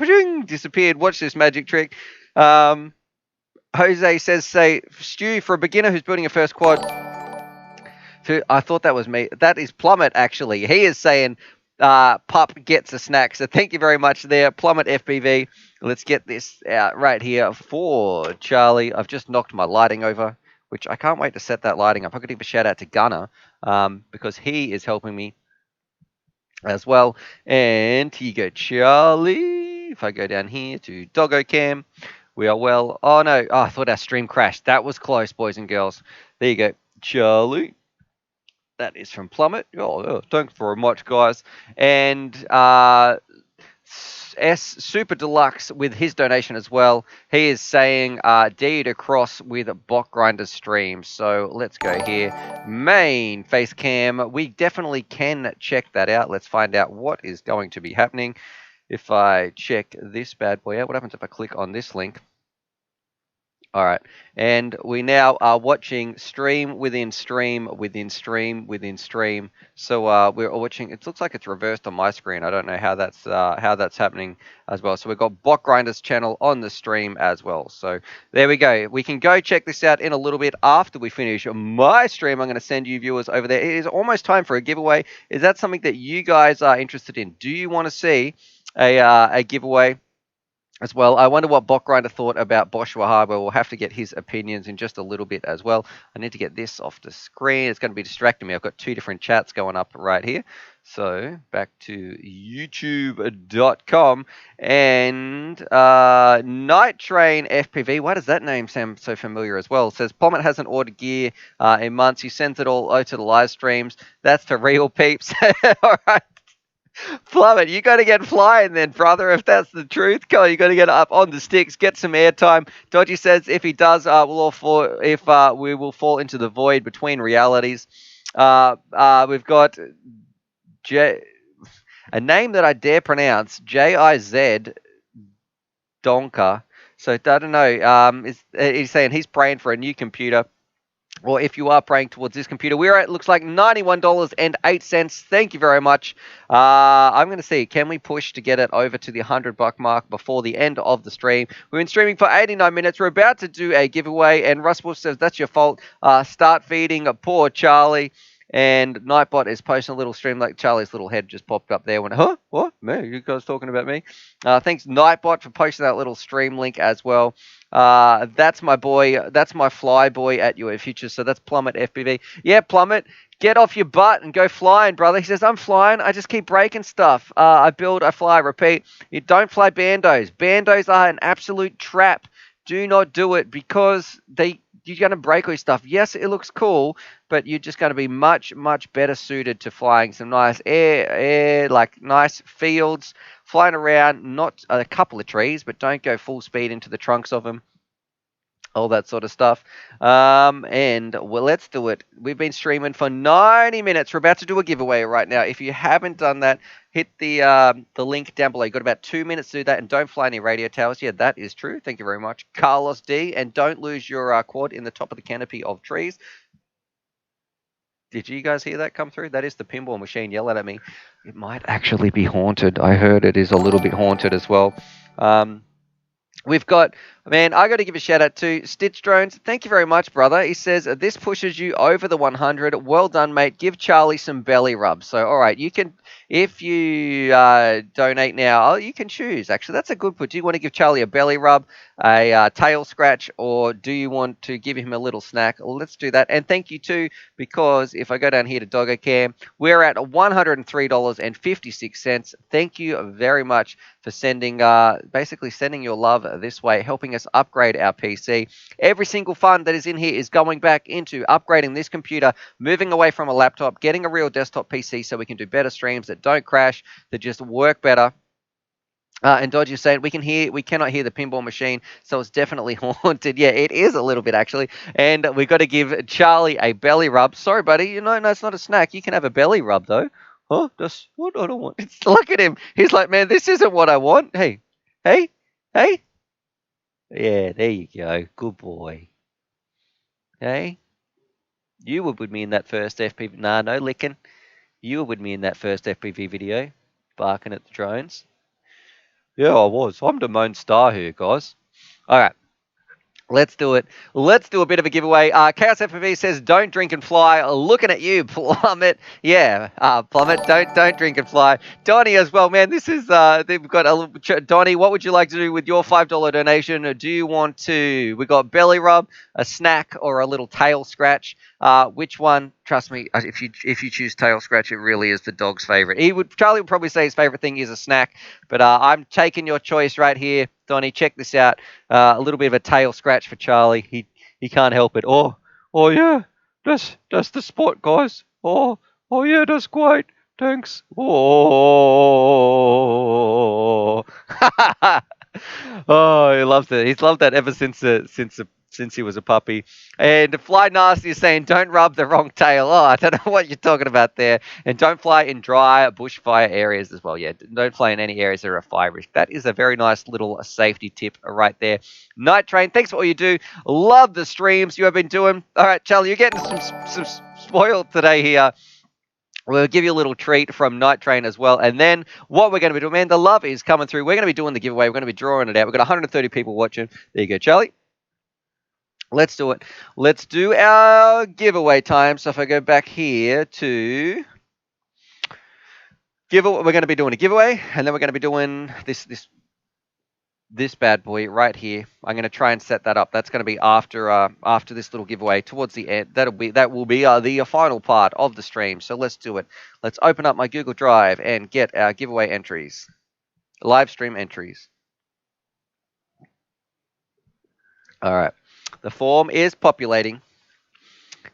Disappeared. Watch this magic trick. Jose says, say, Stu, for a beginner who's building a first quad. I thought that was me. That is Plummet, actually. He is saying, Pup gets a snack. So thank you very much there, Plummet FPV. Let's get this out right here for Charlie. I've just knocked my lighting over, which I can't wait to set that lighting up. I could give a shout out to Gunner because he is helping me as well. And here you go, Charlie. If I go down here to Doggo Cam, we are well. Oh, no. Oh, I thought our stream crashed. That was close, boys and girls. There you go, Charlie. That is from Plummet. Oh, thanks very much, guys. And S Super Deluxe with his donation as well. He is saying D to cross with Bot Grinder stream. So let's go here. Main face cam. We definitely can check that out. Let's find out what is going to be happening. If I check this bad boy out, what happens if I click on this link? All right, and we now are watching stream within stream within stream within stream. So we're watching. It looks like it's reversed on my screen. I don't know how that's happening as well. So we've got Bot Grinder's channel on the stream as well. So there we go. We can go check this out in a little bit after we finish my stream. I'm going to send you viewers over there. It is almost time for a giveaway. Is that something that you guys are interested in? Do you want to see a giveaway as well? I wonder what Bot Grinder thought about BOSHUA Hardwell. We'll have to get his opinions in just a little bit as well. I need to get this off the screen. It's going to be distracting me. I've got two different chats going up right here. So back to youtube.com and Night Train FPV. Why does that name sound so familiar as well? It says Plummet hasn't ordered gear in months. He sends it all to the live streams. That's to real peeps. All right. Plummet, you got to get flying then, brother. If that's the truth, come on, you got to get up on the sticks, get some airtime. Dodgy says if he does, we will fall into the void between realities. We've got a name that I dare pronounce, Jiz Donka. So I don't know. He's saying he's praying for a new computer. Or if you are praying towards this computer, we're at, looks like $91.08. Thank you very much. I'm going to see, can we push to get it over to the $100 mark before the end of the stream? We've been streaming for 89 minutes. We're about to do a giveaway, and Russ Wolf says, that's your fault. Start feeding poor Charlie. And Nightbot is posting a little stream, like Charlie's little head just popped up there. Went, huh? What? Man, you guys talking about me? Thanks, Nightbot, for posting that little stream link as well. That's my boy. That's my fly boy at your future. So that's Plummet FPV. Yeah, Plummet, get off your butt and go flying, brother. He says, I'm flying. I just keep breaking stuff. I build, I fly, I repeat. You don't fly bandos. Bandos are an absolute trap. Do not do it because you're going to break all your stuff. Yes, it looks cool, but you're just going to be much, much better suited to flying some nice like nice fields, flying around, not a couple of trees, but don't go full speed into the trunks of them. All that sort of stuff. And well, let's do it. We've been streaming for 90 minutes. We're about to do a giveaway right now. If you haven't done that, hit the link down below. You've got about 2 minutes to do that, and don't fly any radio towers. Yeah, that is true. Thank you very much, Carlos D. And don't lose your quad in the top of the canopy of trees. Did you guys hear that come through? That is the pinball machine yelling at me. It might actually be haunted. I heard it is a little bit haunted as well. We've got, man, I got to give a shout out to Stitch Drones. Thank you very much, brother. He says, this pushes you over the 100. Well done, mate. Give Charlie some belly rubs. So, all right, you can, if you donate now, you can choose. Actually, that's a good put. Do you want to give Charlie a belly rub, a tail scratch, or do you want to give him a little snack? Let's do that. And thank you, too, because if I go down here to Doggo Cam, we're at $103.56. Thank you very much for sending, basically sending your love this way, helping us upgrade our PC. Every single fund that is in here is going back into upgrading this computer, moving away from a laptop, getting a real desktop PC so we can do better streams that don't crash, that just work better. And Dodge is saying we cannot hear the pinball machine, so it's definitely haunted. Yeah, it is a little bit actually. And we've got to give Charlie a belly rub. Sorry, buddy. No, it's not a snack. You can have a belly rub though. Huh? That's what I don't want. Look at him. He's like, man, this isn't what I want. Hey. Yeah, there you go. Good boy. Hey. You were with me in that first FPV. Nah, no licking. You were with me in that first FPV video, barking at the drones. Yeah, I was. I'm the main star here, guys. All right. Let's do it. Let's do a bit of a giveaway. Chaos FPV says, don't drink and fly. Looking at you, Plummet. Yeah, Plummet, don't drink and fly. Donnie as well, man. This is, we've got a Donnie, what would you like to do with your $5 donation? Do you want to, we got belly rub, a snack, or a little tail scratch? Which one? Trust me, if you choose tail scratch, it really is the dog's favorite. Charlie would probably say his favorite thing is a snack, but I'm taking your choice right here. Donnie, check this out. A little bit of a tail scratch for Charlie. He can't help it. Oh yeah, that's the spot, guys. Oh, oh yeah, that's great. Thanks. Oh, oh, he loves it. He's loved that ever since he was a puppy. And Fly Nasty is saying, don't rub the wrong tail. Oh, I don't know what you're talking about there. And don't fly in dry bushfire areas as well. Yeah, don't fly in any areas that are a fire risk. That is a very nice little safety tip right there. Night Train, thanks for all you do. Love the streams you have been doing. All right, Charlie, you're getting some spoiled today here. We'll give you a little treat from Night Train as well. And then what we're going to be doing, man, the love is coming through. We're going to be doing the giveaway. We're going to be drawing it out. We've got 130 people watching. There you go, Charlie. Let's do it. Let's do our giveaway time. So if I go back here to giveaway, we're going to be doing a giveaway. And then we're going to be doing this bad boy right here. I'm going to try and set that up. That's going to be after this little giveaway towards the end. That will be the final part of the stream. So let's do it. Let's open up my Google Drive and get our giveaway entries, live stream entries. All right, the form is populating.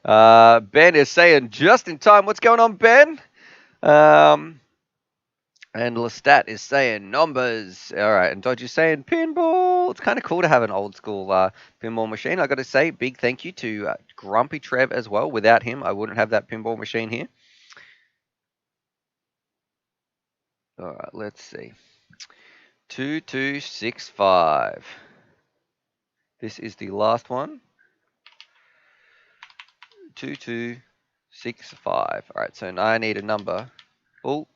Ben is saying just in time. What's going on, Ben? And Lestat is saying numbers. All right, and Dodge is saying pinball. It's kind of cool to have an old school pinball machine. I got to say, big thank you to Grumpy Trev as well. Without him, I wouldn't have that pinball machine here. All right, let's see. 2265. This is the last one. 2265. All right, so now I need a number. Oh.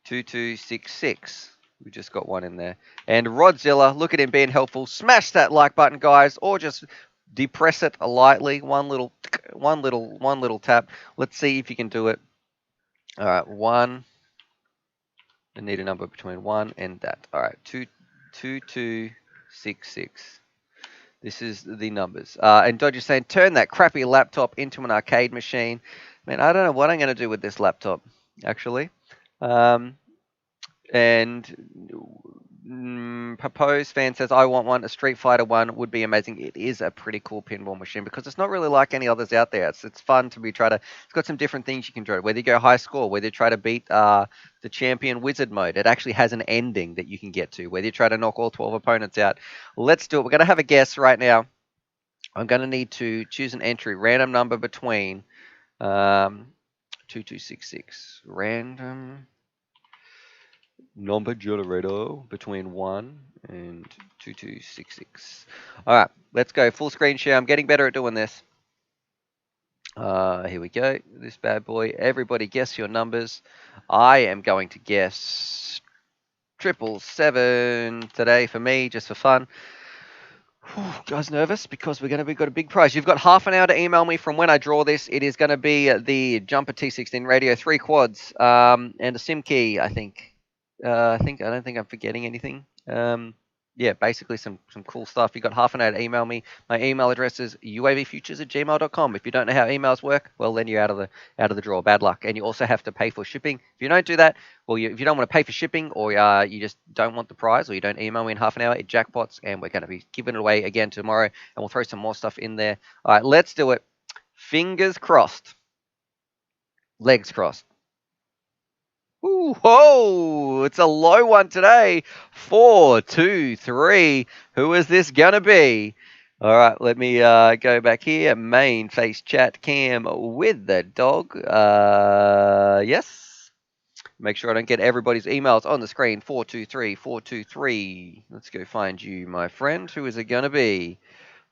2266. We just got one in there. And Rodzilla, look at him being helpful. Smash that like button, guys, or just depress it lightly. One little tap. Let's see if you can do it. All right, 1. I need a number between 1 and that. All right, 2266. This is the numbers. And Dodger's saying, turn that crappy laptop into an arcade machine. Man, I don't know what I'm going to do with this laptop, actually. And Proposed Fan says, I want one. A Street Fighter one would be amazing. It is a pretty cool pinball machine because it's not really like any others out there. It's fun to be it's got some different things you can do. Whether you go high score, whether you try to beat the champion wizard mode, it actually has an ending that you can get to. Whether you try to knock all 12 opponents out. Let's do it. We're going to have a guess right now. I'm going to need to choose an entry, random number between 2266. Random number generator between 1 and 2266. All right, let's go. Full screen share. I'm getting better at doing this. Here we go. This bad boy. Everybody guess your numbers. I am going to guess 777 today for me, just for fun. Guys, nervous because we're going to got a big prize. You've got half an hour to email me from when I draw this. It is going to be the Jumper T16 radio, 3 quads, and a SIM key, I think. I don't think I'm forgetting anything. Yeah, basically some cool stuff. You got half an hour to email me. My email address is uavfutures@gmail.com. If you don't know how emails work, well then you're out of the draw. Bad luck. And you also have to pay for shipping. If you don't do that, well, if you don't want to pay for shipping, or you just don't want the prize, or you don't email me in half an hour, it jackpots, and we're going to be giving it away again tomorrow, and we'll throw some more stuff in there. All right, let's do it. Fingers crossed. Legs crossed. Ooh, whoa, it's a low one today. 4, 2, 3. Who is this going to be? All right, let me go back here. Main face chat cam with the dog. Yes. Make sure I don't get everybody's emails on the screen. 423, 423. Let's go find you, my friend. Who is it going to be?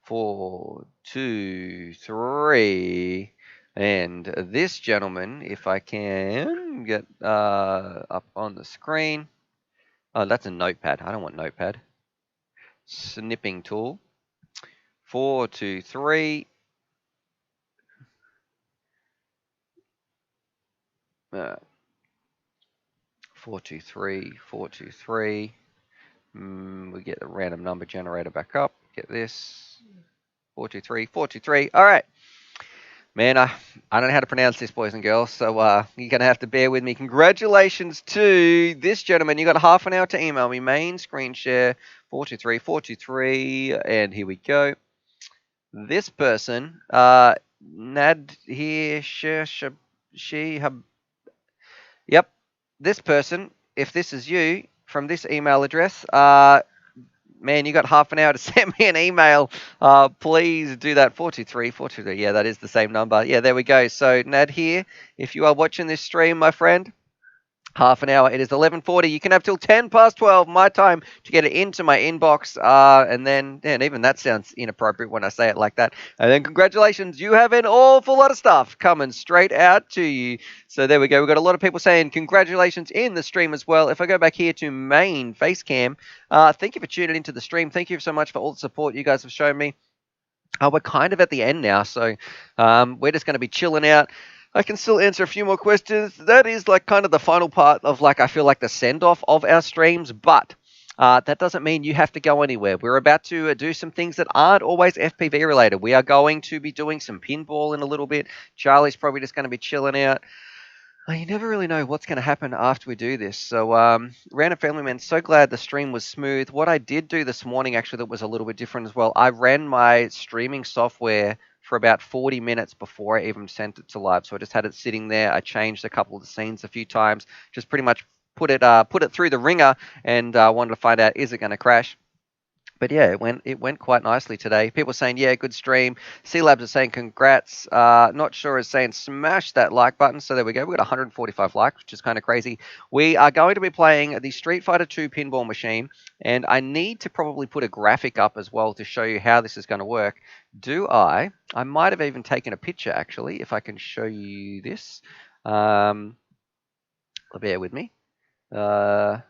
4, 2, 3. And this gentleman, if I can get up on the screen. Oh, that's a notepad. I don't want notepad. Snipping tool. 4, 2, 3. 4, 2, 3. 4, 2, 3. We get the random number generator back up. Get this. 4, 2, 3. 4, 2, 3. All right. Man, I don't know how to pronounce this, boys and girls, so you're going to have to bear with me. Congratulations to this gentleman. You got half an hour to email me. Main screen share, 423, 423, and here we go. This person, Nadhir Yep, this person, if this is you, from this email address, man, you got half an hour to send me an email. Please do that. 423. Yeah, that is the same number. Yeah, there we go. So, Nad here, if you are watching this stream, my friend, half an hour. It is 11:40. You can have till 10 past 12 my time to get it into my inbox. And then, and even that sounds inappropriate when I say it like that. And then congratulations, you have an awful lot of stuff coming straight out to you. So there we go. We've got a lot of people saying congratulations in the stream as well. If I go back here to main face cam, thank you for tuning into the stream. Thank you so much for all the support you guys have shown me. We're kind of at the end now, so we're just going to be chilling out. I can still answer a few more questions. That is like kind of the final part of like I feel like the send-off of our streams, but that doesn't mean you have to go anywhere. We're about to do some things that aren't always FPV related. We are going to be doing some pinball in a little bit. Charlie's probably just going to be chilling out. You never really know what's going to happen after we do this. So, Random Family Man, so glad the stream was smooth. What I did do this morning, actually, that was a little bit different as well. I ran my streaming software for about 40 minutes before I even sent it to live. So I just had it sitting there. I changed a couple of the scenes a few times. Just pretty much put it through the ringer and wanted to find out, is it going to crash? But yeah, it went quite nicely today. People saying, yeah, good stream. C-Labs is saying congrats. Not sure is saying smash that like button. So there we go. We've got 145 likes, which is kind of crazy. We are going to be playing the Street Fighter 2 pinball machine. And I need to probably put a graphic up as well to show you how this is going to work. I might have even taken a picture, actually, if I can show you this. Bear with me. I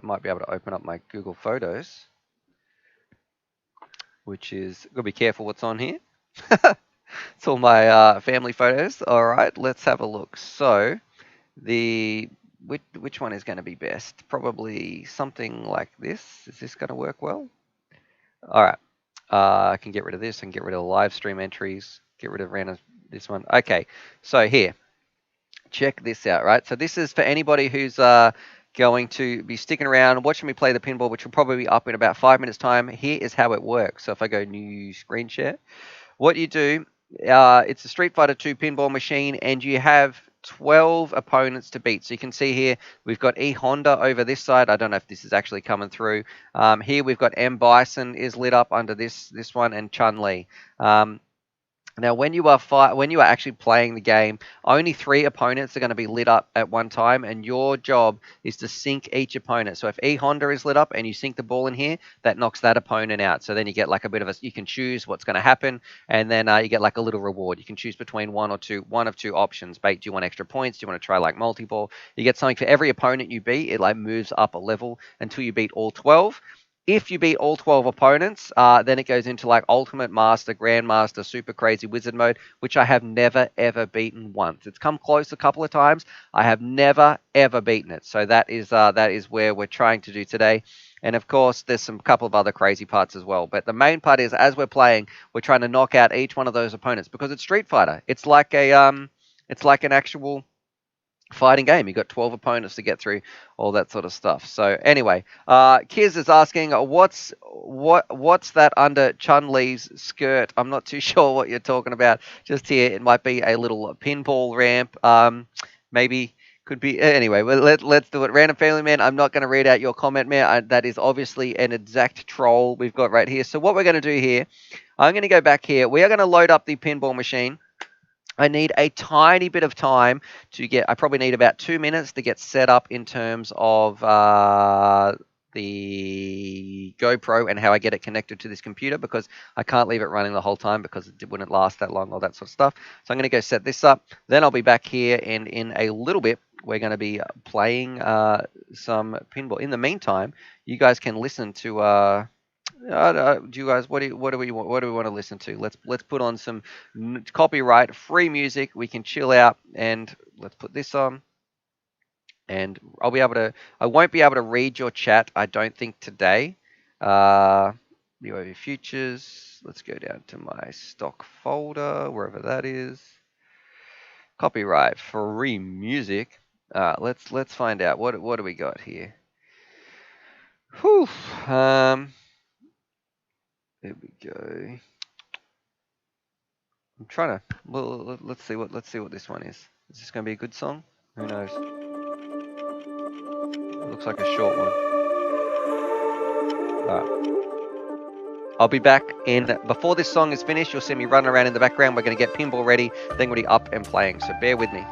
might be able to open up my Google Photos, which is, got to be careful what's on here. It's all my family photos. All right, let's have a look. So which one is going to be best? Probably something like this. Is this going to work well? All right. I can get rid of this and get rid of the live stream entries. Get rid of random this one. Okay, so here, check this out, right? So this is for anybody who's going to be sticking around watching me play the pinball, which will probably be up in about 5 minutes time. Here is how it works. So if I go new screen share, what you do, it's a Street Fighter 2 pinball machine, and you have 12 opponents to beat. So you can see here, we've got E Honda over this side. I don't know if this is actually coming through. Here we've got M Bison is lit up under this one, and Chun Li. Now, when you are actually playing the game, only 3 opponents are going to be lit up at one time, and your job is to sync each opponent. So if E Honda is lit up and you sync the ball in here, that knocks that opponent out. So then you get like a bit of you can choose what's going to happen, and then you get like a little reward. You can choose between one of two options. Do you want extra points? Do you want to try like multi-ball? You get something for every opponent you beat. It like moves up a level until you beat all 12. If you beat all 12 opponents, then it goes into like Ultimate Master, Grandmaster, Super Crazy Wizard mode, which I have never, ever beaten once. It's come close a couple of times. I have never, ever beaten it. So that is where we're trying to do today. And of course, there's some couple of other crazy parts as well. But the main part is, as we're playing, we're trying to knock out each one of those opponents because it's Street Fighter. It's like an actual fighting game. You got 12 opponents to get through, all that sort of stuff. So anyway, Kiz is asking, what's that under Chun-Li's skirt? I'm not too sure what you're talking about. Just here, it might be a little pinball ramp. Maybe could be. Anyway, let's do it. Random Family Man, I'm not going to read out your comment, man. That is obviously an exact troll we've got right here. So what we're going to do here, I'm going to go back here. We are going to load up the pinball machine. I need a tiny bit of time to get, I probably need about 2 minutes to get set up in terms of the GoPro and how I get it connected to this computer, because I can't leave it running the whole time because it wouldn't last that long, all that sort of stuff. So I'm going to go set this up. Then I'll be back here, and in a little bit, we're going to be playing some pinball. In the meantime, you guys can listen to... do you guys? What do we want to listen to? Let's put on some copyright free music. We can chill out, and let's put this on. And I won't be able to read your chat, I don't think, today. UAV futures. Let's go down to my stock folder, wherever that is. Copyright free music. Let's find out what do we got here. Whew. There we go. I'm trying to. Well, let's see what this one is. Is this going to be a good song? Who knows? It looks like a short one. Alright. I'll be back in, before this song is finished, you'll see me running around in the background. We're going to get pinball ready, then we'll be up and playing, so bear with me.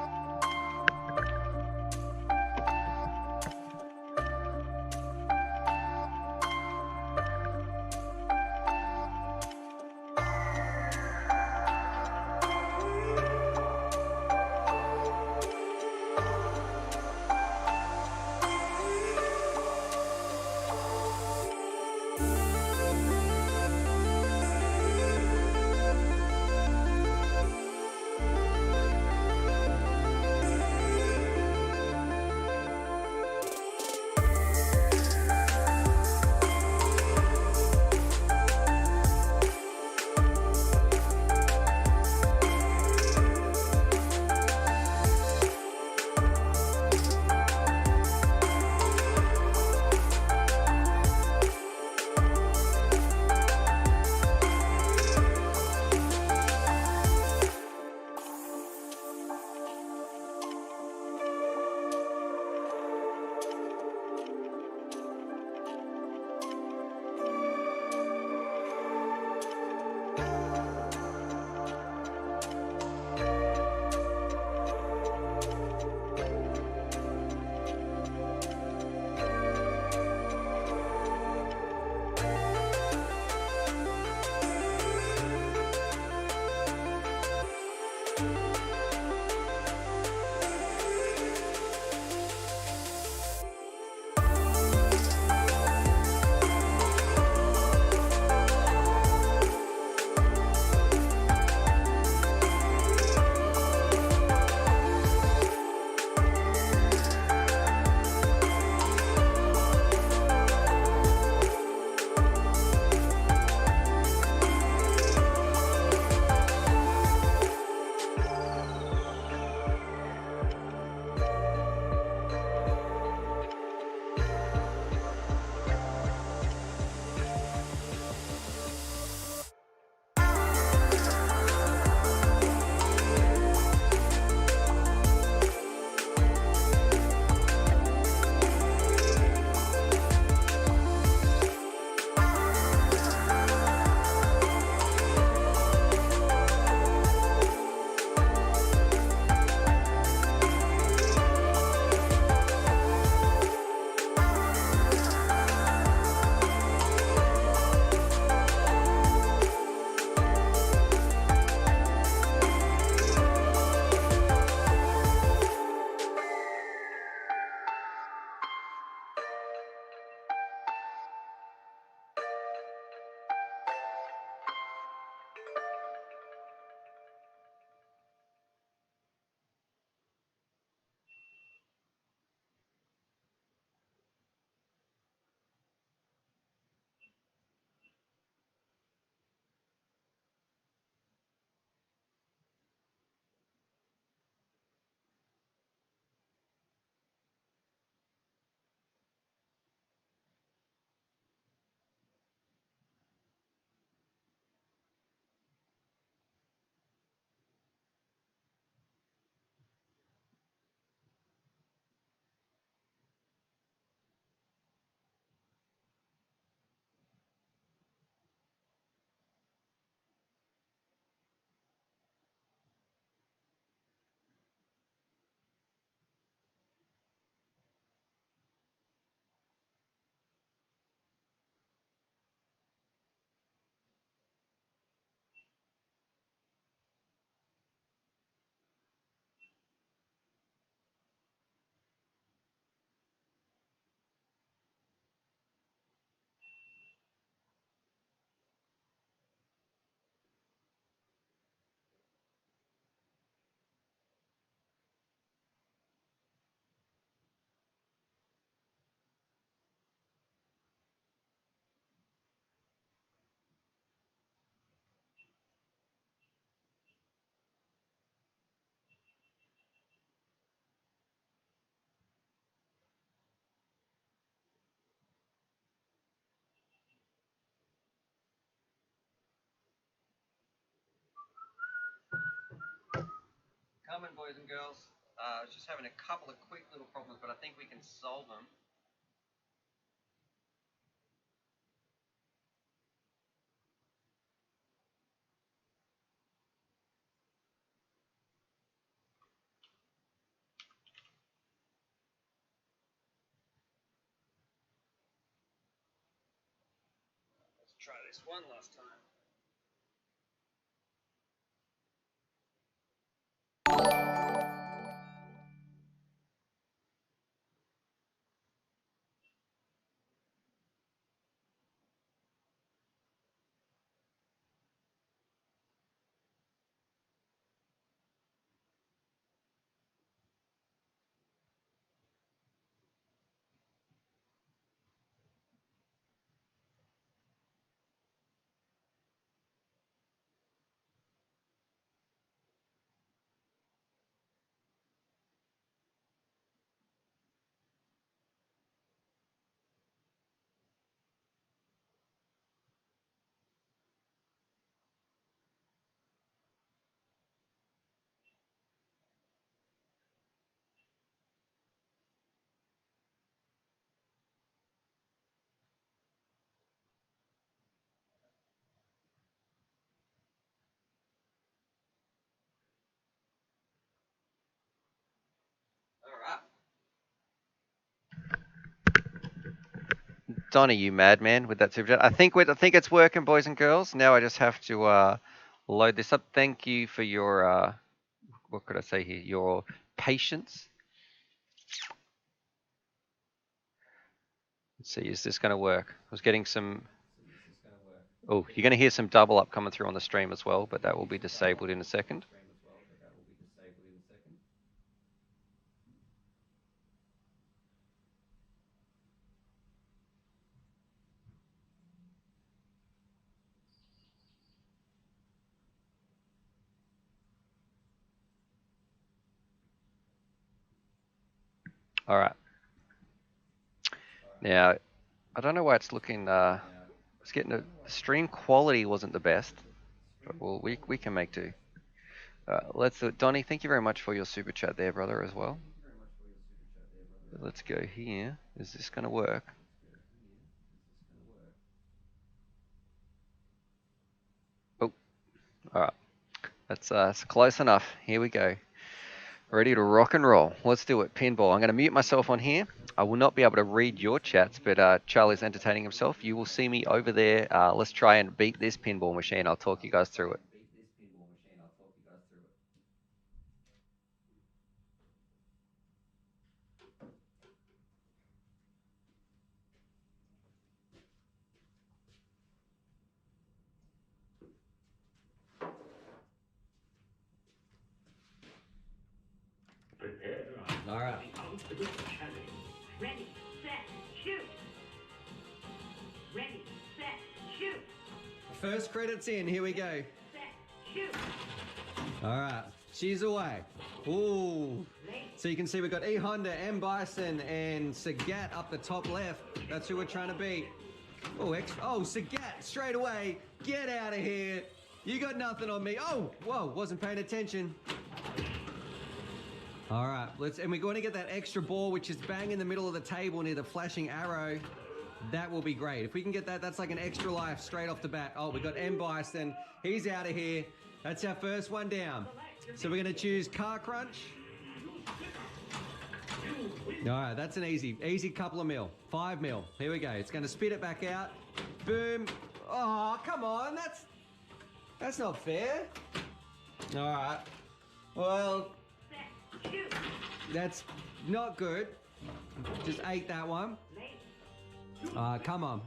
Coming, boys and girls. I was just having a couple of quick little problems, but I think we can solve them. Let's try this one last time. Alright. Donnie, you madman with that super chat. I think it's working, boys and girls. Now I just have to load this up. Thank you for your what could I say here? Your patience. Let's see, is this going to work? I was getting some. Oh, you're going to hear some double up coming through on the stream as well, but that will be disabled in a second. All right. Now, I don't know why it's looking. It's getting the stream quality wasn't the best, but we can make do. Let's do it. Donnie, thank you very much for your super chat there, brother, as well. Let's go here. Is this going to work? Oh, all right. That's close enough. Here we go. Ready to rock and roll. Let's do it. Pinball. I'm going to mute myself on here. I will not be able to read your chats, but Charlie's entertaining himself. You will see me over there. Let's try and beat this pinball machine. I'll talk you guys through it. All right. Ready, set, shoot. Ready, set, shoot. First credits in. Here we go. Set, shoot. All right. She's away. Ooh. So you can see we've got E Honda, M Bison, and Sagat up the top left. That's who we're trying to beat. Oh, Sagat straight away. Get out of here. You got nothing on me. Oh, whoa, wasn't paying attention. All right, and we're going to get that extra ball, which is bang in the middle of the table near the flashing arrow. That will be great. If we can get that, that's like an extra life straight off the bat. Oh, we got M Bison. He's out of here. That's our first one down. So we're going to choose Car Crunch. All right, that's an easy couple of mil. 5 mil. Here we go. It's going to spit it back out. Boom. Oh, come on. That's not fair. All right. Well, that's not good. Just ate that one. Come on.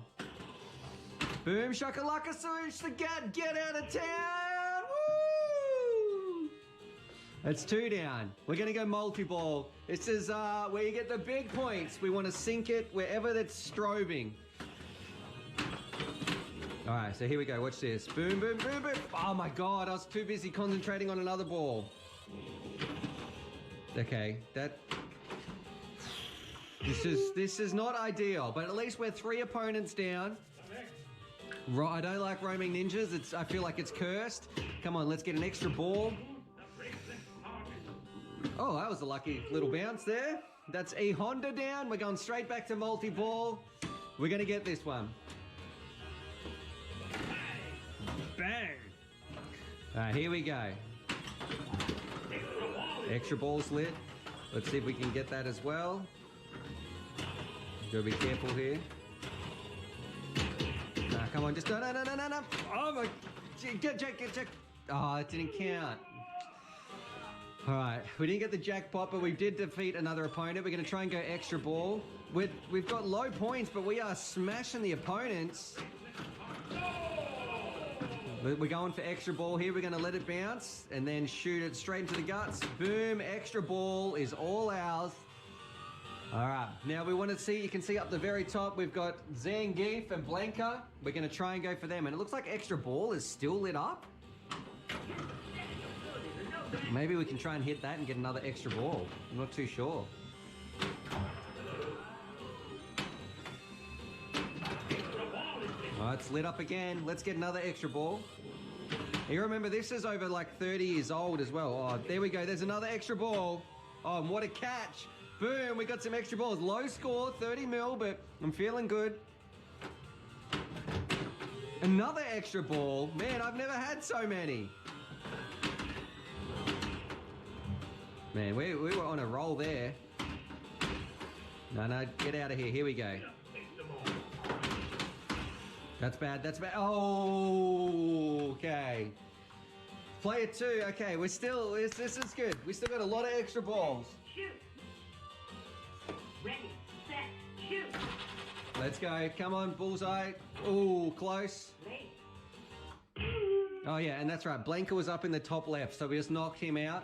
Boom, shakalaka, swoosh, the get out of town. Woo! That's 2 down. We're going to go multi-ball. This is where you get the big points. We want to sink it wherever that's strobing. All right, so here we go. Watch this. Boom, boom, boom, boom. Oh my God, I was too busy concentrating on another ball. Okay, this is not ideal, but at least we're 3 opponents down. I don't like roaming ninjas. I feel like it's cursed. Come on, let's get an extra ball. Oh, that was a lucky little bounce there. That's a Honda down. We're going straight back to multi-ball. We're going to get this one. Bang! All right, here we go. Extra balls lit. Let's see if we can get that as well. Gotta be careful here. Come on, just no. Oh my, check. Oh, it didn't count. All right, we didn't get the jackpot, but we did defeat another opponent. We're gonna try and go extra ball. We've got low points, but we are smashing the opponents. We're going for extra ball here. We're gonna let it bounce and then shoot it straight into the guts. Boom, extra ball is all ours. All right, now we want to see, you can see up the very top, we've got Zangief and Blanca. We're gonna try and go for them. And it looks like extra ball is still lit up. Maybe we can try and hit that and get another extra ball. I'm not too sure. Oh, it's lit up again. Let's get another extra ball. You remember, this is over like 30 years old as well. Oh, there we go. There's another extra ball. Oh, and what a catch. Boom, we got some extra balls. Low score, 30 mil, but I'm feeling good. Another extra ball. Man, I've never had so many. Man, we were on a roll there. No, get out of here. Here we go. That's bad. Oh, okay. Player 2. Okay, this is good. We still got a lot of extra balls. Shoot. Ready, set, shoot. Let's go. Come on, bullseye. Oh, close. Ready. Oh, yeah, and that's right. Blanca was up in the top left, so we just knocked him out.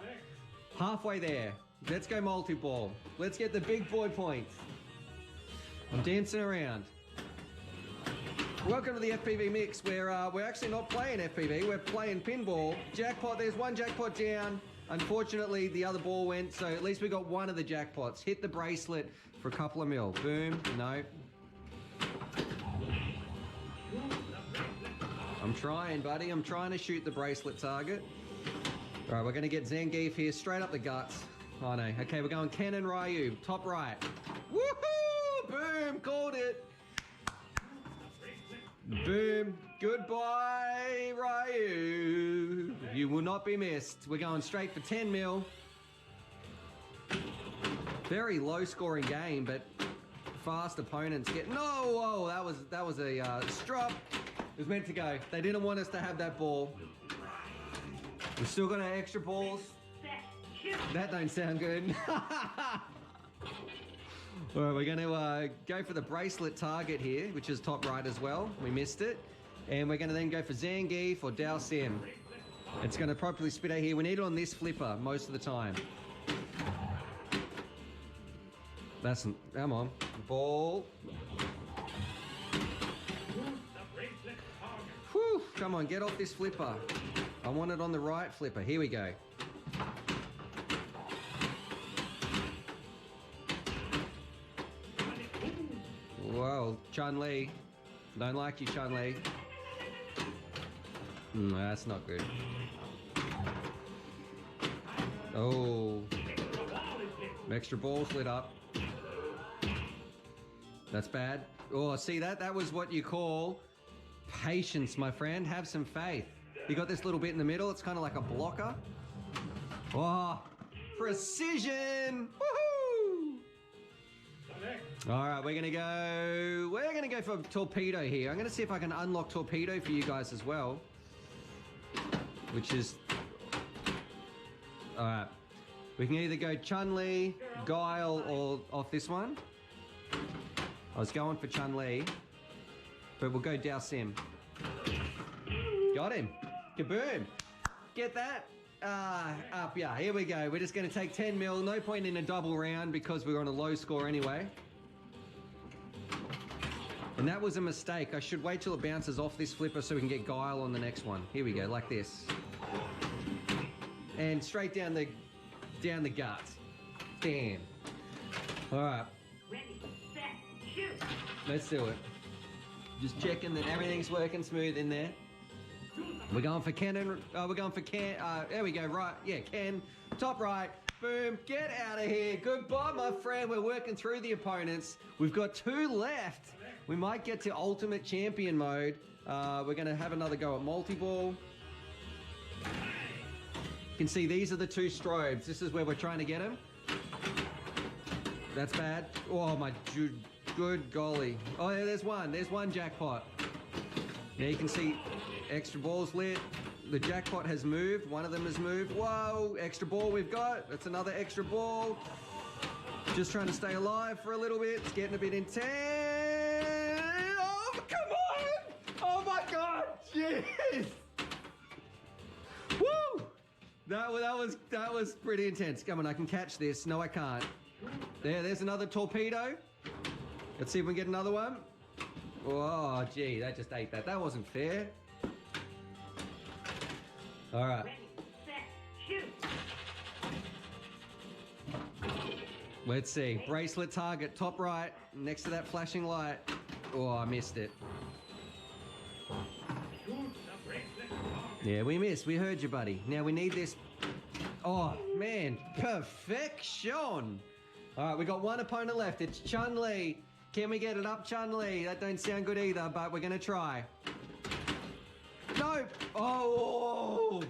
Halfway there. Let's go multi-ball. Let's get the big boy points. I'm dancing around. Welcome to the FPV mix, where we're actually not playing FPV, we're playing pinball. Jackpot, there's one jackpot down. Unfortunately, the other ball went, so at least we got one of the jackpots. Hit the bracelet for a couple of mil. Boom, no. I'm trying, buddy. I'm trying to shoot the bracelet target. All right, we're going to get Zangief here, straight up the guts. Oh, no. Okay, we're going Ken and Ryu, top right. Woohoo! Boom, called it. Boom. Goodbye, Ryu. You will not be missed. We're going straight for 10 mil. Very low scoring game, but fast opponents get... No, whoa, that was a strop. It was meant to go. They didn't want us to have that ball. We've still got our extra balls. That don't sound good. All right, we're going to go for the bracelet target here, which is top right as well. We missed it. And we're going to then go for Zangief or Dao Sim. It's going to properly spit out here. We need it on this flipper most of the time. Come on. Ball. Whew, come on, get off this flipper. I want it on the right flipper. Here we go. Whoa, Chun-Li. Don't like you, Chun-Li. No, that's not good. Oh. Extra balls lit up. That's bad. Oh, see that? That was what you call patience, my friend. Have some faith. You got this little bit in the middle. It's kind of like a blocker. Oh, precision. Woohoo! All right, we're gonna go for torpedo here. I'm gonna see if I can unlock torpedo for you guys as well, which is, all right. We can either go Chun-Li, Guile, or off this one. I was going for Chun-Li, but we'll go Dao Sim. Got him. Kaboom. Get that. Up, yeah, here we go. We're just going to take 10 mil. No point in a double round because we're on a low score anyway. And that was a mistake. I should wait till it bounces off this flipper so we can get Guile on the next one. Here we go, like this. And straight down the guts. Damn. All right. Ready, set, shoot. Let's do it. Just checking that everything's working smooth in there. We're going for Ken and... we're going for Ken... there we go, right. Yeah, Ken. Top right. Boom, get out of here. Goodbye, my friend. We're working through the opponents. We've got 2 left. We might get to Ultimate Champion mode. We're going to have another go at multi-ball. You can see these are the 2 strobes. This is where we're trying to get them. That's bad. Oh, my good golly. Oh, yeah, there's one. There's one jackpot. Now you can see extra balls lit. The jackpot has moved. One of them has moved. Whoa, extra ball we've got. That's another extra ball. Just trying to stay alive for a little bit. It's getting a bit intense. Oh, come on! Oh my God, jeez! Woo! That was pretty intense. Come on, I can catch this. No, I can't. There's another torpedo. Let's see if we can get another one. Oh, gee, that just ate that. That wasn't fair. All right. Ready, set, shoot. Let's see. Bracelet target, top right, next to that flashing light. Oh, I missed it. Yeah, we missed. We heard you, buddy. Now we need this. Oh, man. Perfection. All right, we got one opponent left. It's Chun-Li. Can we get it up, Chun-Li? That don't sound good either, but we're going to try. No. Oh.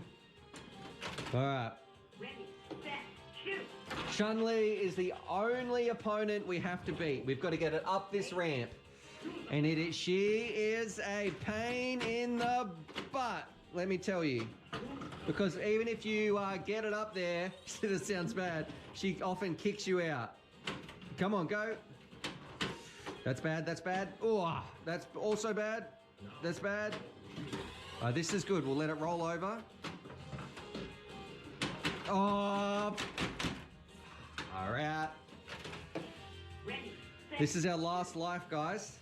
All right. Ready, set, shoot. Chun-Li is the only opponent we have to beat. We've got to get it up this ramp. And she is a pain in the butt, let me tell you. Because even if you get it up there, this sounds bad, she often kicks you out. Come on, go. That's bad, that's bad. Oh, that's also bad. That's bad. This is good. We'll let it roll over. Oh. All right. Ready, set, This is our last life, guys.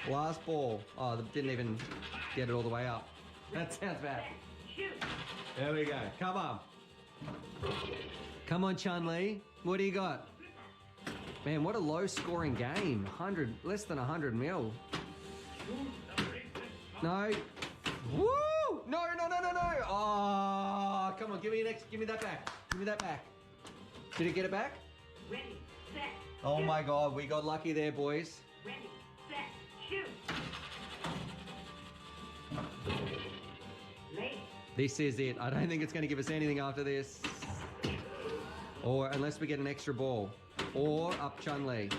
Last ball. Oh, they didn't even get it all the way up. That sounds bad. set, shoot. There we go. Come on. Come on, Chun-Li. What do you got? Man, what a low-scoring game. Less than 100 mil. No. Woo! No. Oh, come on. Give me that back. Give me that back. Did it get it back? Ready, set, Oh shoot. my God, we got lucky there, boys. Ready, set, shoot. Late. This is it. I don't think it's going to give us anything after this. Or unless we get an extra ball. Or up Chun-Li.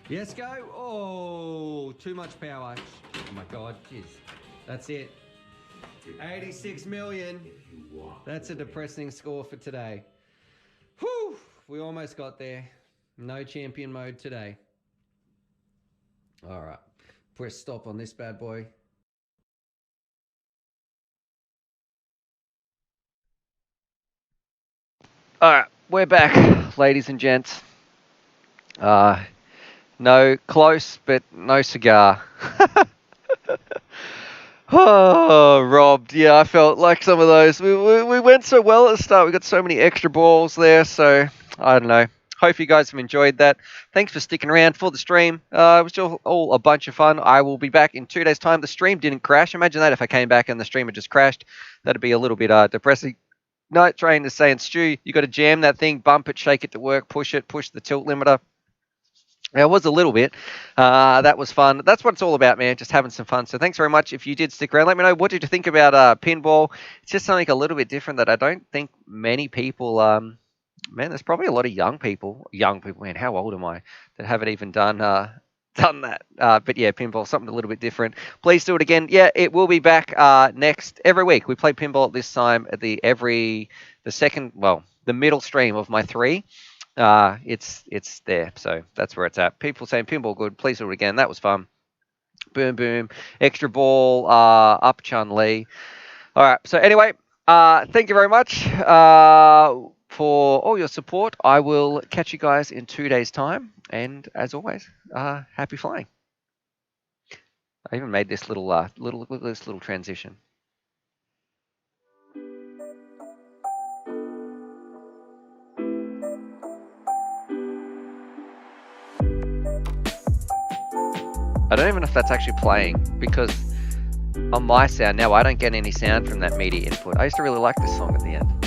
Yes, go. Oh, too much power. Oh my God, jeez. That's it. 86 million. That's a depressing score for today. Whew, we almost got there. No champion mode today. All right, press stop on this bad boy. All right, we're back, ladies and gents. No close, but no cigar. Oh, robbed. Yeah, I felt like some of those. We went so well at the start. We got so many extra balls there. So, I don't know. Hope you guys have enjoyed that. Thanks for sticking around for the stream. It was just all a bunch of fun. I will be back in 2 days' time. The stream didn't crash. Imagine that if I came back and the stream had just crashed. That'd be a little bit depressing. Night Train is saying, Stu, you got to jam that thing, bump it, shake it to work, push the tilt limiter. It was a little bit. That was fun. That's what it's all about, man. Just having some fun. So thanks very much. If you did stick around, let me know what did you think about pinball. It's just something a little bit different that I don't think many people. Man, there's probably a lot of young people. Man, how old am I? That haven't even done that. But yeah, pinball, something a little bit different. Please do it again. Yeah, it will be back next every week. We play pinball at this time at the middle stream of my 3. It's there, so that's where it's at. People saying pinball good, please do it again. That was fun. Boom, boom. Extra ball, up Chun-Li. All right, so anyway, thank you very much for all your support. I will catch you guys in 2 days' time, and as always, happy flying. I even made this little transition. I don't even know if that's actually playing, because on my sound now I don't get any sound from that MIDI input. I used to really like this song at the end.